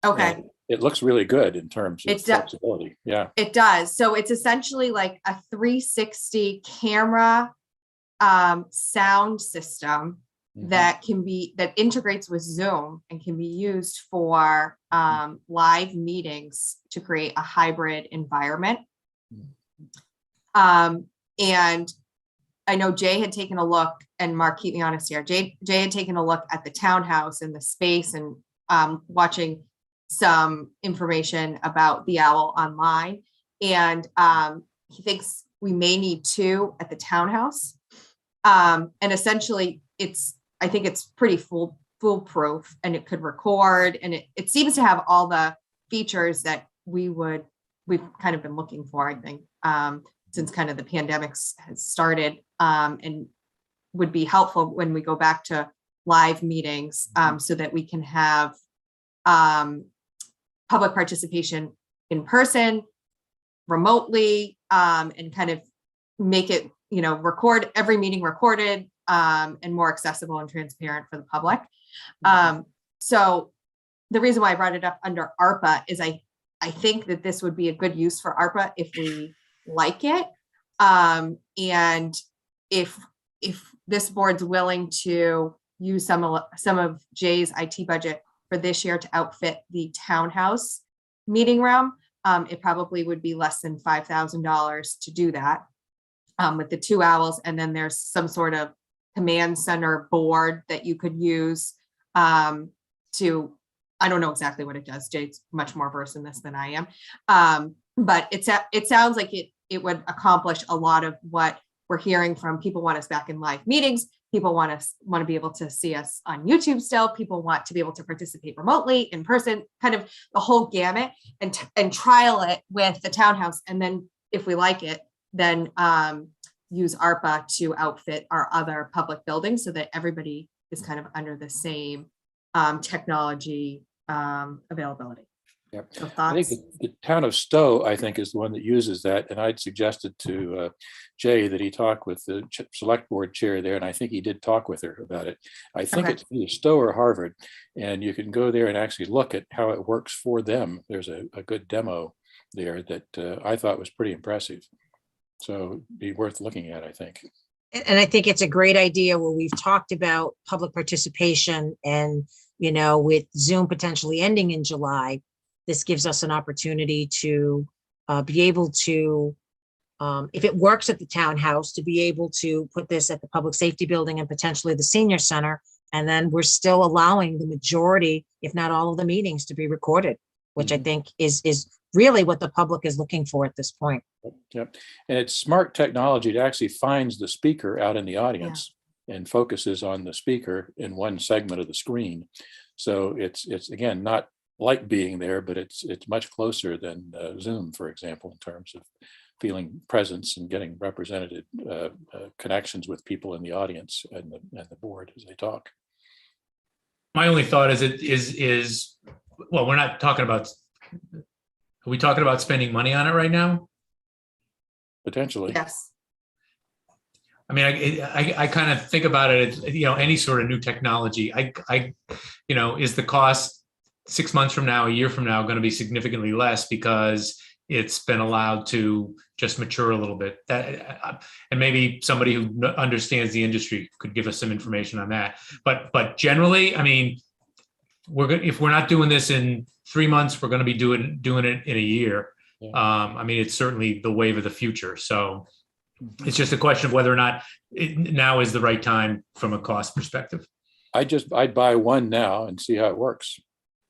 Okay. And it looks really good in terms of flexibility. Yeah. It does. So it's essentially like a 360 camera sound system that integrates with Zoom and can be used for live meetings to create a hybrid environment. And I know Jay had taken a look, and Mark, keep me honest here. Jay had taken a look at the townhouse and the space and watching some information about the owl online. And he thinks we may need 2 at the townhouse. And essentially I think it's pretty foolproof, and it could record, and it seems to have all the features that we've kind of been looking for, I think, since kind of the pandemic has started, and would be helpful when we go back to live meetings, so that we can have public participation in person, remotely, and kind of make it, record every meeting recorded, and more accessible and transparent for the public. So the reason why I brought it up under ARPA is I think that this would be a good use for ARPA if we like it. And if this board's willing to use some of Jay's IT budget for this year to outfit the townhouse meeting room, It probably would be less than $5,000 to do that with the 2 owls. And then there's some sort of command center board that you could use to, I don't know exactly what it does. Jade's much more versed in this than I am. But it sounds like it would accomplish a lot of what we're hearing from people. Want us back in live meetings. People want to be able to see us on YouTube still. People want to be able to participate remotely, in person, kind of the whole gamut, and trial it with the townhouse. And then if we like it, then use ARPA to outfit our other public buildings so that everybody is kind of under the same technology availability. Yep. So I think thoughts? the town of Stowe, I think, is the one that uses that. And I'd suggested to Jay that he talk with the select board chair there. And I think he did talk with her about it. I think Okay. it's either Stowe or Harvard. And you can go there and actually look at how it works for them. There's a good demo there that I thought was pretty impressive. So it'd be worth looking at, I think. And I think it's a great idea where we've talked about public participation and, with Zoom potentially ending in July, this gives us an opportunity to be able to, if it works at the townhouse, to be able to put this at the public safety building and potentially the senior center. And then we're still allowing the majority, if not all of the meetings, to be recorded, which I think is really what the public is looking for at this point. Yep. And it's smart technology. It actually finds the speaker out in the audience and focuses on the speaker in one segment of the screen. So it's again, not like being there, but it's much closer than Zoom, for example, in terms of feeling presence and getting represented connections with people in the audience and the board as they talk. My only thought is well, we're not talking about, are we talking about spending money on it right now? Potentially. Yes. I mean, I kind of think about it, any sort of new technology, is the cost 6 months from now, a year from now, going to be significantly less because it's been allowed to just mature a little bit. And maybe somebody who understands the industry could give us some information on that. But generally, I mean, if we're not doing this in 3 months, we're going to be doing it in a year. Yeah. I mean, it's certainly the wave of the future. So it's just a question of whether or not now is the right time from a cost perspective. I'd buy one now and see how it works.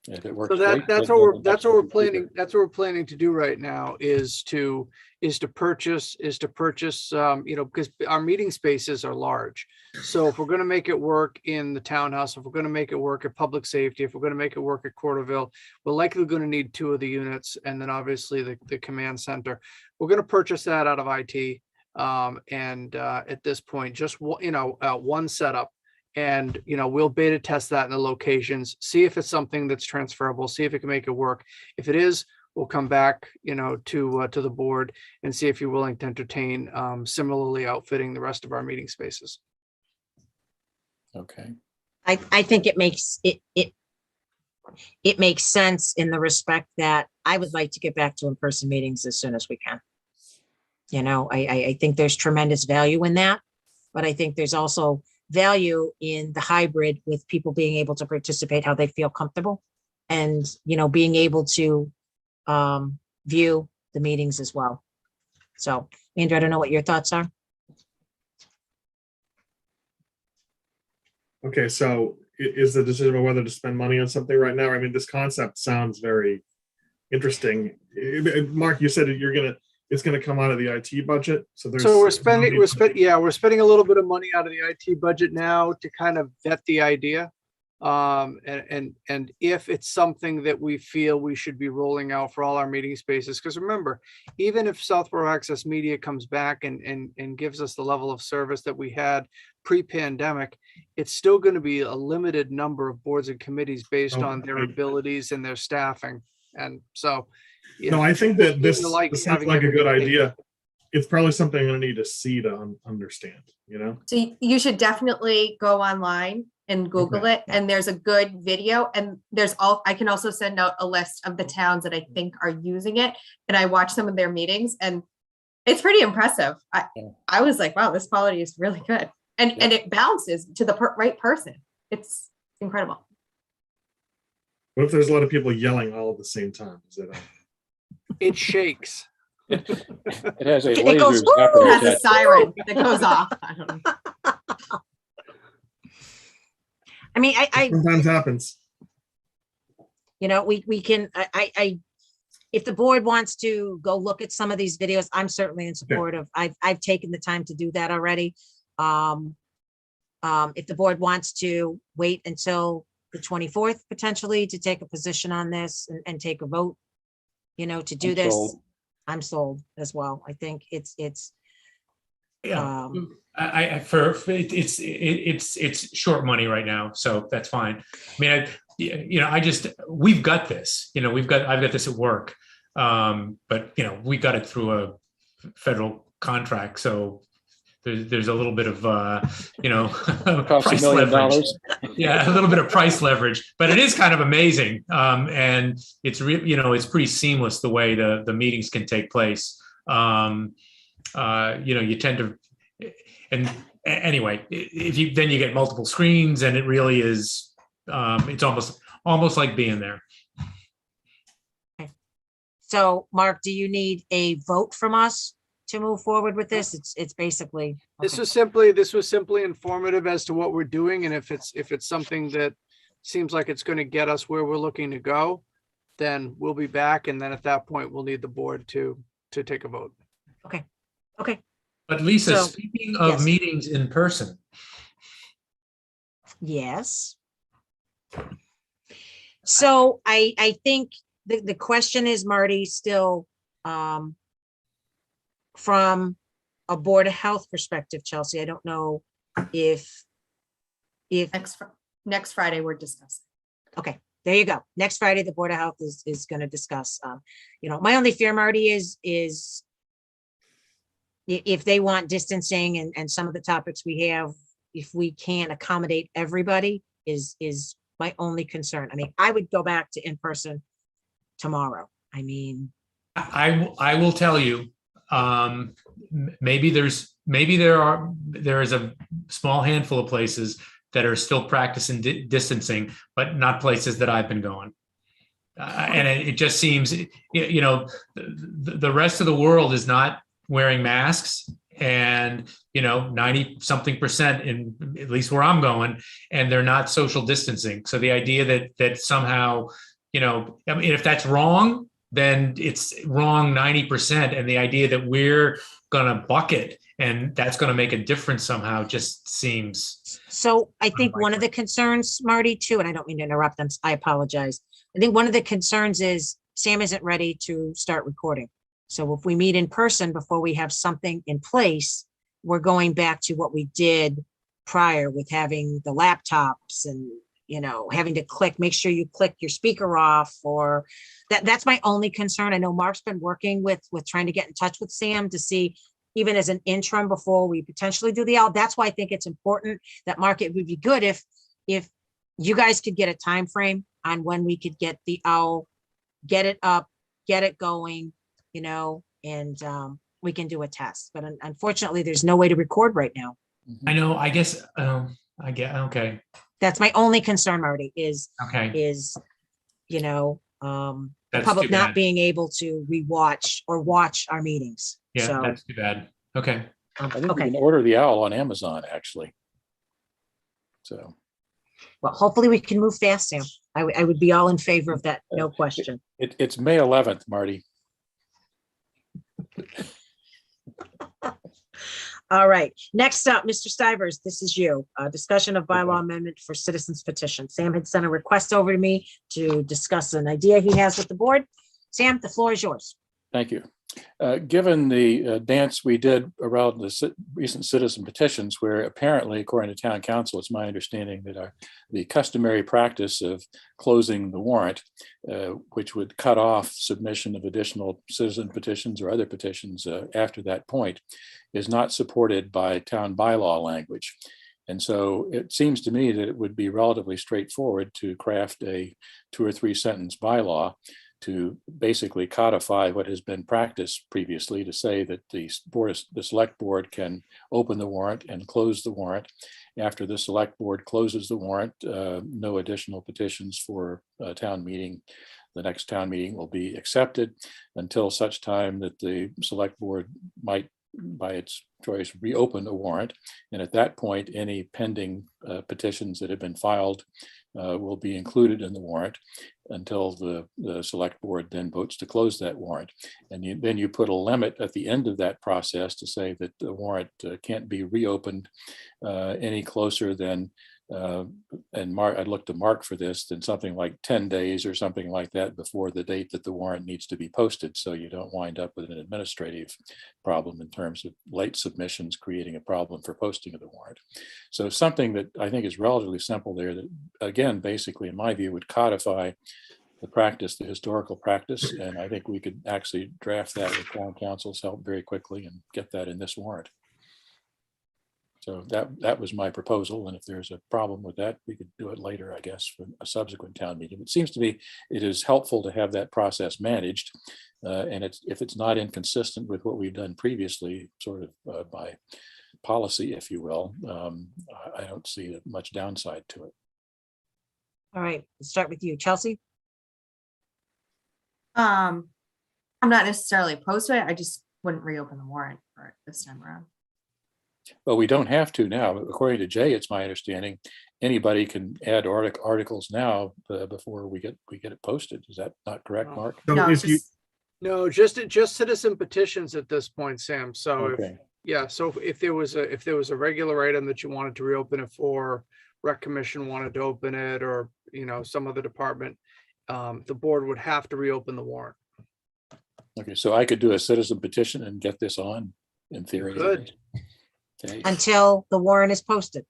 If it works, so great, that's what we're planning. That's what we're planning to do right now is to purchase, because our meeting spaces are large. So if we're going to make it work in the townhouse, if we're going to make it work at public safety, if we're going to make it work at Corderville, we're likely going to need 2 of the units, and then obviously the command center. We're going to purchase that out of IT, and at this point, just one setup. And we'll beta test that in the locations, see if it's something that's transferable, see if it can make it work. If it is, we'll come back to the board and see if you're willing to entertain similarly outfitting the rest of our meeting spaces. Okay. I think it makes it makes sense in the respect that I would like to get back to in-person meetings as soon as we can. I think there's tremendous value in that, but I think there's also value in the hybrid with people being able to participate how they feel comfortable and, being able to view the meetings as well. So, Andrew, I don't know what your thoughts are. Okay, so is the decision about whether to spend money on something right now? I mean, this concept sounds very interesting. Mark, you said it's gonna come out of the IT budget. So we're spending a little bit of money out of the IT budget now to kind of vet the idea. And if it's something that we feel we should be rolling out for all our meeting spaces, because remember, even if Southborough Access Media comes back and gives us the level of service that we had pre-pandemic, it's still going to be a limited number of boards and committees based on their abilities and their staffing. And so, I think that this sounds like a good idea. It's probably something I'm going to need to see to understand, So you should definitely go online and Google it. And there's a good video, and I can also send out a list of the towns that I think are using it. And I watched some of their meetings and it's pretty impressive. I was like, wow, this quality is really good. And it bounces to the right person. It's incredible. What if there's a lot of people yelling all at the same time? Is it It shakes. It has a It goes, laser zapper It has a attached. siren that goes off. I don't know. I mean, I Sometimes happens. you know, we can, if the board wants to go look at some of these videos, I'm certainly in support of, I've taken the time to do that already. If the board wants to wait until the 24th potentially to take a position on this and take a vote, you know, to do I'm this, sold. I'm sold as well. I think it's, Yeah. It's short money right now, so that's fine. I mean, we've got this, I've got this at work. But we got it through a federal contract, so there's a little bit of price $1 million. leverage. Yeah, a little bit of price leverage, but it is kind of amazing. And it's it's pretty seamless the way the meetings can take place. You tend to, and anyway, if you get multiple screens, and it really is, it's almost like being there. so Mark, do you need a vote from us to move forward with this? It's basically. This okay. was simply informative as to what we're doing, and if it's something that seems like it's going to get us where we're looking to go, then we'll be back, and then at that point we'll need the board to take a vote. Okay. But Lisa, So, speaking of yes. meetings in person, Yes. So I think the question is, Marty, still from a Board of Health perspective, Chelsea, I don't know if Next Friday, we're discussing. okay, there you go. Next Friday, the Board of Health is going to discuss. My only fear, Marty, is if they want distancing and some of the topics we have, if we can't accommodate everybody, is my only concern. I mean, I would go back to in person tomorrow. I mean, I will tell you, maybe there is a small handful of places that are still practicing distancing, but not places that I've been going. And it just seems, the rest of the world is not wearing masks, and 90-something% in at least where I'm going, and they're not social distancing. So the idea that somehow, I mean, if that's wrong, then it's wrong 90%. And the idea that we're gonna bucket and that's gonna make a difference somehow just seems. so I think one of the concerns, Marty, too, and I don't mean to interrupt them, I apologize. I think one of the concerns is Sam isn't ready to start recording. So if we meet in person before we have something in place, we're going back to what we did prior with having the laptops and, having to make sure you click your speaker off, or that's my only concern. I know Mark's been working with trying to get in touch with Sam to see, even as an interim before we potentially do the owl. That's why I think it's important that, Mark, it would be good if you guys could get a time frame on when we could get the owl, get it up, get it going, and we can do a test. But unfortunately, there's no way to record right now. I know, I guess, I get, okay. That's my only concern, Marty, is Okay. the That's public too not bad. being able to rewatch or watch our meetings. Yeah, So, that's too bad. Okay. I think we okay. can order the owl on Amazon, actually. So. Well, hopefully we can move fast, Sam. I would be all in favor of that, no question. It's May 11th, Marty. All right, next up, Mr. Stivers, this is you. Discussion of bylaw amendment for citizens petition. Sam had sent a request over to me to discuss an idea he has with the board. Sam, the floor is yours. Thank you. Given the dance we did around the recent citizen petitions, where apparently, according to town council, it's my understanding that the customary practice of closing the warrant, which would cut off submission of additional citizen petitions or other petitions after that point, is not supported by town bylaw language. And so it seems to me that it would be relatively straightforward to craft a 2 or 3 sentence bylaw to basically codify what has been practiced previously, to say that the select board can open the warrant and close the warrant. After the select board closes the warrant, no additional petitions for a town meeting the next town meeting will be accepted until such time that the select board might, by its choice, reopen a warrant. And at that point, any pending petitions that have been filed will be included in the warrant until the select board then votes to close that warrant. And then you put a limit at the end of that process to say that the warrant can't be reopened any closer than, and I'd look to Mark for this, than something like 10 days or something like that before the date that the warrant needs to be posted. So you don't wind up with an administrative problem in terms of late submissions creating a problem for posting of the warrant. So something that I think is relatively simple there that, again, basically, in my view, would codify the practice, the historical practice. And I think we could actually draft that with town council's help very quickly and get that in this warrant. So that was my proposal. And if there's a problem with that, we could do it later, I guess, for a subsequent town meeting. It seems to me it is helpful to have that process managed. And if it's not inconsistent with what we've done previously, sort of by policy, if you will, I don't see much downside to it. All right, let's start with you, Chelsea. I'm not necessarily opposed to it. I just wouldn't reopen the warrant for it this time around. Well, we don't have to now. According to Jay, it's my understanding, anybody can add articles now before we get it posted. Is that not correct, Mark? So if you, No, just citizen petitions at this point, Sam. So Okay. so if there was a regular item that you wanted to reopen it for, rec commission wanted to open it, or some other department, the board would have to reopen the warrant. Okay, so I could do a citizen petition and get this on, in theory. Good. Okay. Until the warrant is posted.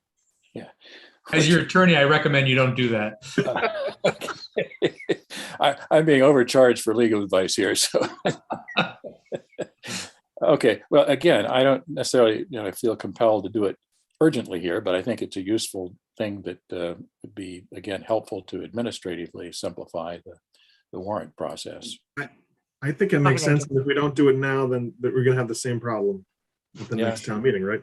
Yeah. As your attorney, I recommend you don't do that. I'm being overcharged for legal advice here, so. Okay, well, again, I don't necessarily, feel compelled to do it urgently here, but I think it's a useful thing that would be, again, helpful to administratively simplify the warrant process. I think it makes sense that if we don't do it now, then that we're gonna have the same problem at the next town meeting, right?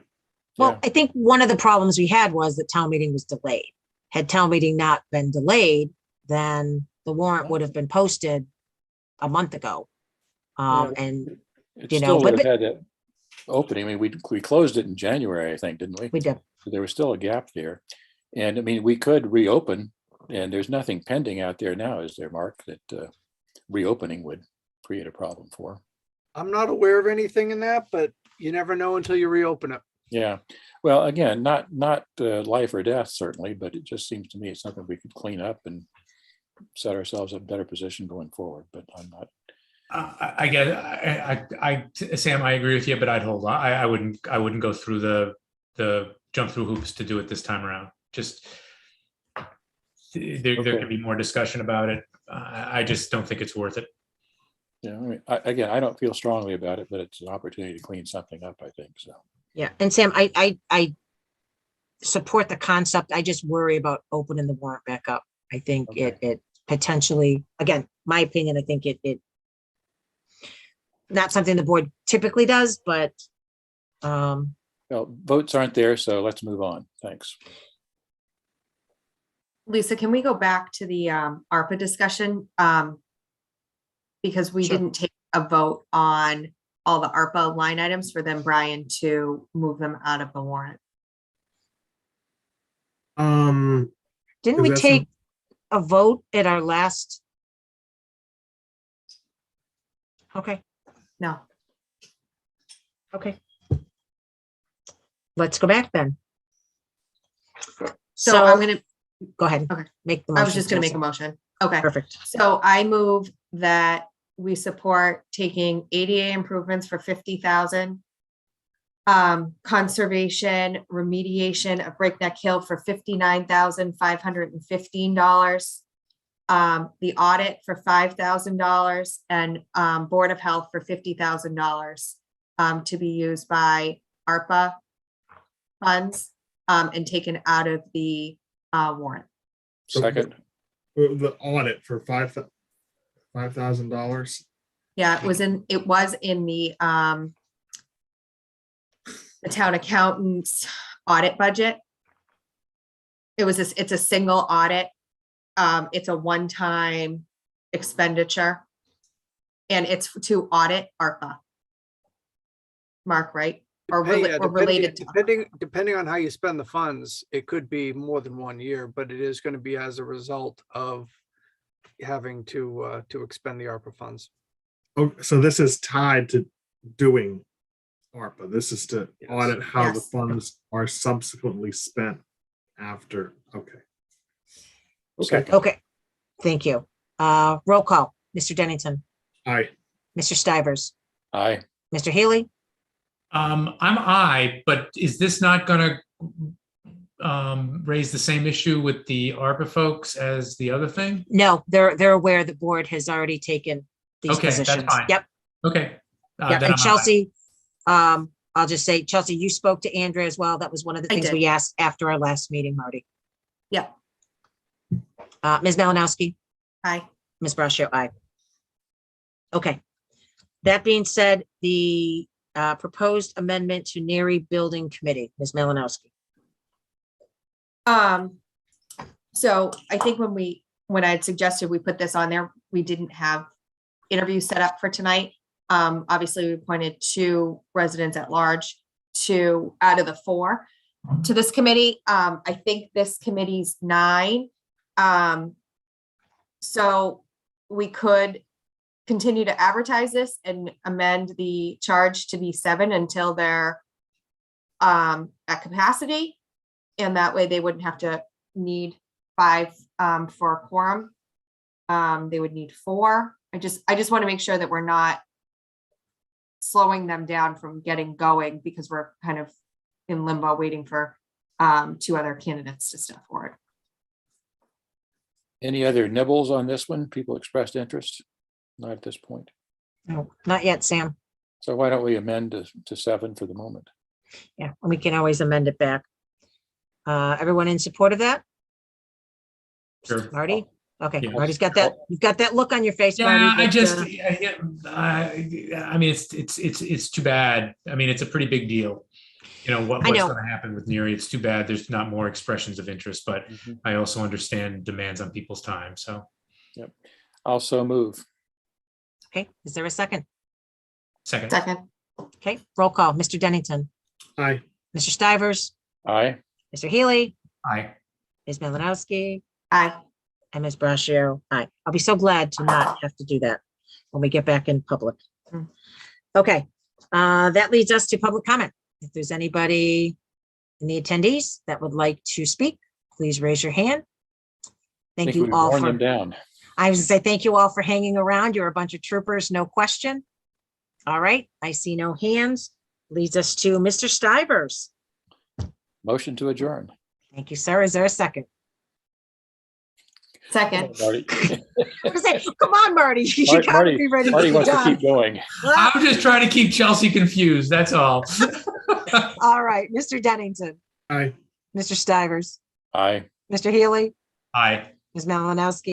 Well, I think one of the problems we had was that town meeting was delayed. Had town meeting not been delayed, then the warrant would have been posted a month ago. And It still would have had that opening. I mean, we closed it in January, I think, didn't we? We did. So there was still a gap there. And I mean, we could reopen, and there's nothing pending out there now, is there, Mark, that reopening would create a problem for? I'm not aware of anything in that, but you never know until you reopen it. Yeah, well, again, not life or death, certainly, but it just seems to me it's something we could clean up and set ourselves in a better position going forward, but I'm not. I get it. Sam, I agree with you, but I'd hold on. I wouldn't go through the jump through hoops to do it this time around. Just there could be more discussion about it. I just don't think it's worth it. Yeah, I mean, again, I don't feel strongly about it, but it's an opportunity to clean something up, I think, so. Yeah, and Sam, I support the concept. I just worry about opening the warrant back up. I think it potentially, again, my opinion, I think it not something the board typically does, but well, votes aren't there, so let's move on. Thanks. Lisa, can we go back to the ARPA discussion? Because we didn't take a vote on all the ARPA line items for them, Brian, to move them out of the warrant. Didn't we take a vote at our last? Okay. No. Okay. Let's go back then. So I'm going to go ahead. Okay. Make the motion. I was just going to make a motion. Okay. Perfect. So I move that we support taking ADA improvements for $50,000, conservation remediation of Breakneck Hill for $59,515, the audit for $5,000, and Board of Health for $50,000 to be used by ARPA funds and taken out of the warrant. Second. The audit for $5,000. Yeah, it was in the town accountant's audit budget. It's a single audit. It's a one-time expenditure. And it's to audit ARPA. Mark, right? Or related to. Depending on how you spend the funds, it could be more than 1 year, but it is going to be as a result of having to expend the ARPA funds. Oh, so this is tied to doing ARPA. This is to audit how the funds are subsequently spent after. Okay. Okay, thank you. Roll call, Mr. Dennington, Aye. Mr. Stivers, Aye. Mr. Healy, I'm aye, but is this not gonna raise the same issue with the ARPA folks as the other thing? no, they're aware the board has already taken these Okay, that's positions. fine. Yep. Okay. Yep. then And I'm aye. Chelsea, I'll just say, Chelsea, you spoke to Andrea as well. That was one of the I things did. we asked after our last meeting, Marty. Yep. Ms. Malinowski, Aye. Ms. Brascio, aye. Okay. That being said, the proposed amendment to NARI Building Committee, Ms. Malinowski. So I think when I had suggested we put this on there, we didn't have interviews set up for tonight. Obviously, we appointed 2 residents at large, 2 out of the 4 to this committee. I think this committee's 9. So we could continue to advertise this and amend the charge to be 7 until they're at capacity. And that way they wouldn't have to need 5 for a quorum. They would need 4. I just want to make sure that we're not slowing them down from getting going because we're kind of in limbo waiting for 2 other candidates to step forward. Any other nibbles on this one? People expressed interest? Not at this point. No, not yet, Sam. So why don't we amend to 7 for the moment? Yeah, and we can always amend it back. Everyone in support of that? Sure. Marty? Okay, Yes. Marty's got that. You've got that look on your face, Marty. Yeah, but, I mean, it's too bad. I mean, it's a pretty big deal. You know, what's know. going to happen with NERI? It's too bad there's not more expressions of interest, but I also understand demands on people's time. So, yep. Also move. Okay, is there a second? Second. Okay, roll call. Mr. Dennington, Aye. Mr. Stivers, Aye. Mr. Healy, Aye. Ms. Malinowski, Aye. and Ms. Brascio. Aye. I'll be so glad to not have to do that when we get back in public. Okay, that leads us to public comment. If there's anybody in the attendees that would like to speak, please raise your hand. Thank you all worn for. them down. I was gonna say thank you all for hanging around. You're a bunch of troopers, no question. All right, I see no hands. Leads us to Mr. Stivers. Motion to adjourn. Thank you, sir. Is there a second? Second. Marty, I was gonna say, come on, Marty. You gotta Marty, be ready Marty to be wants to done. keep going. I'm just trying to keep Chelsea confused. That's all. All right, Mr. Dennington, Aye. Mr. Stivers, Aye. Mr. Healy, Aye. Ms. Malinowski.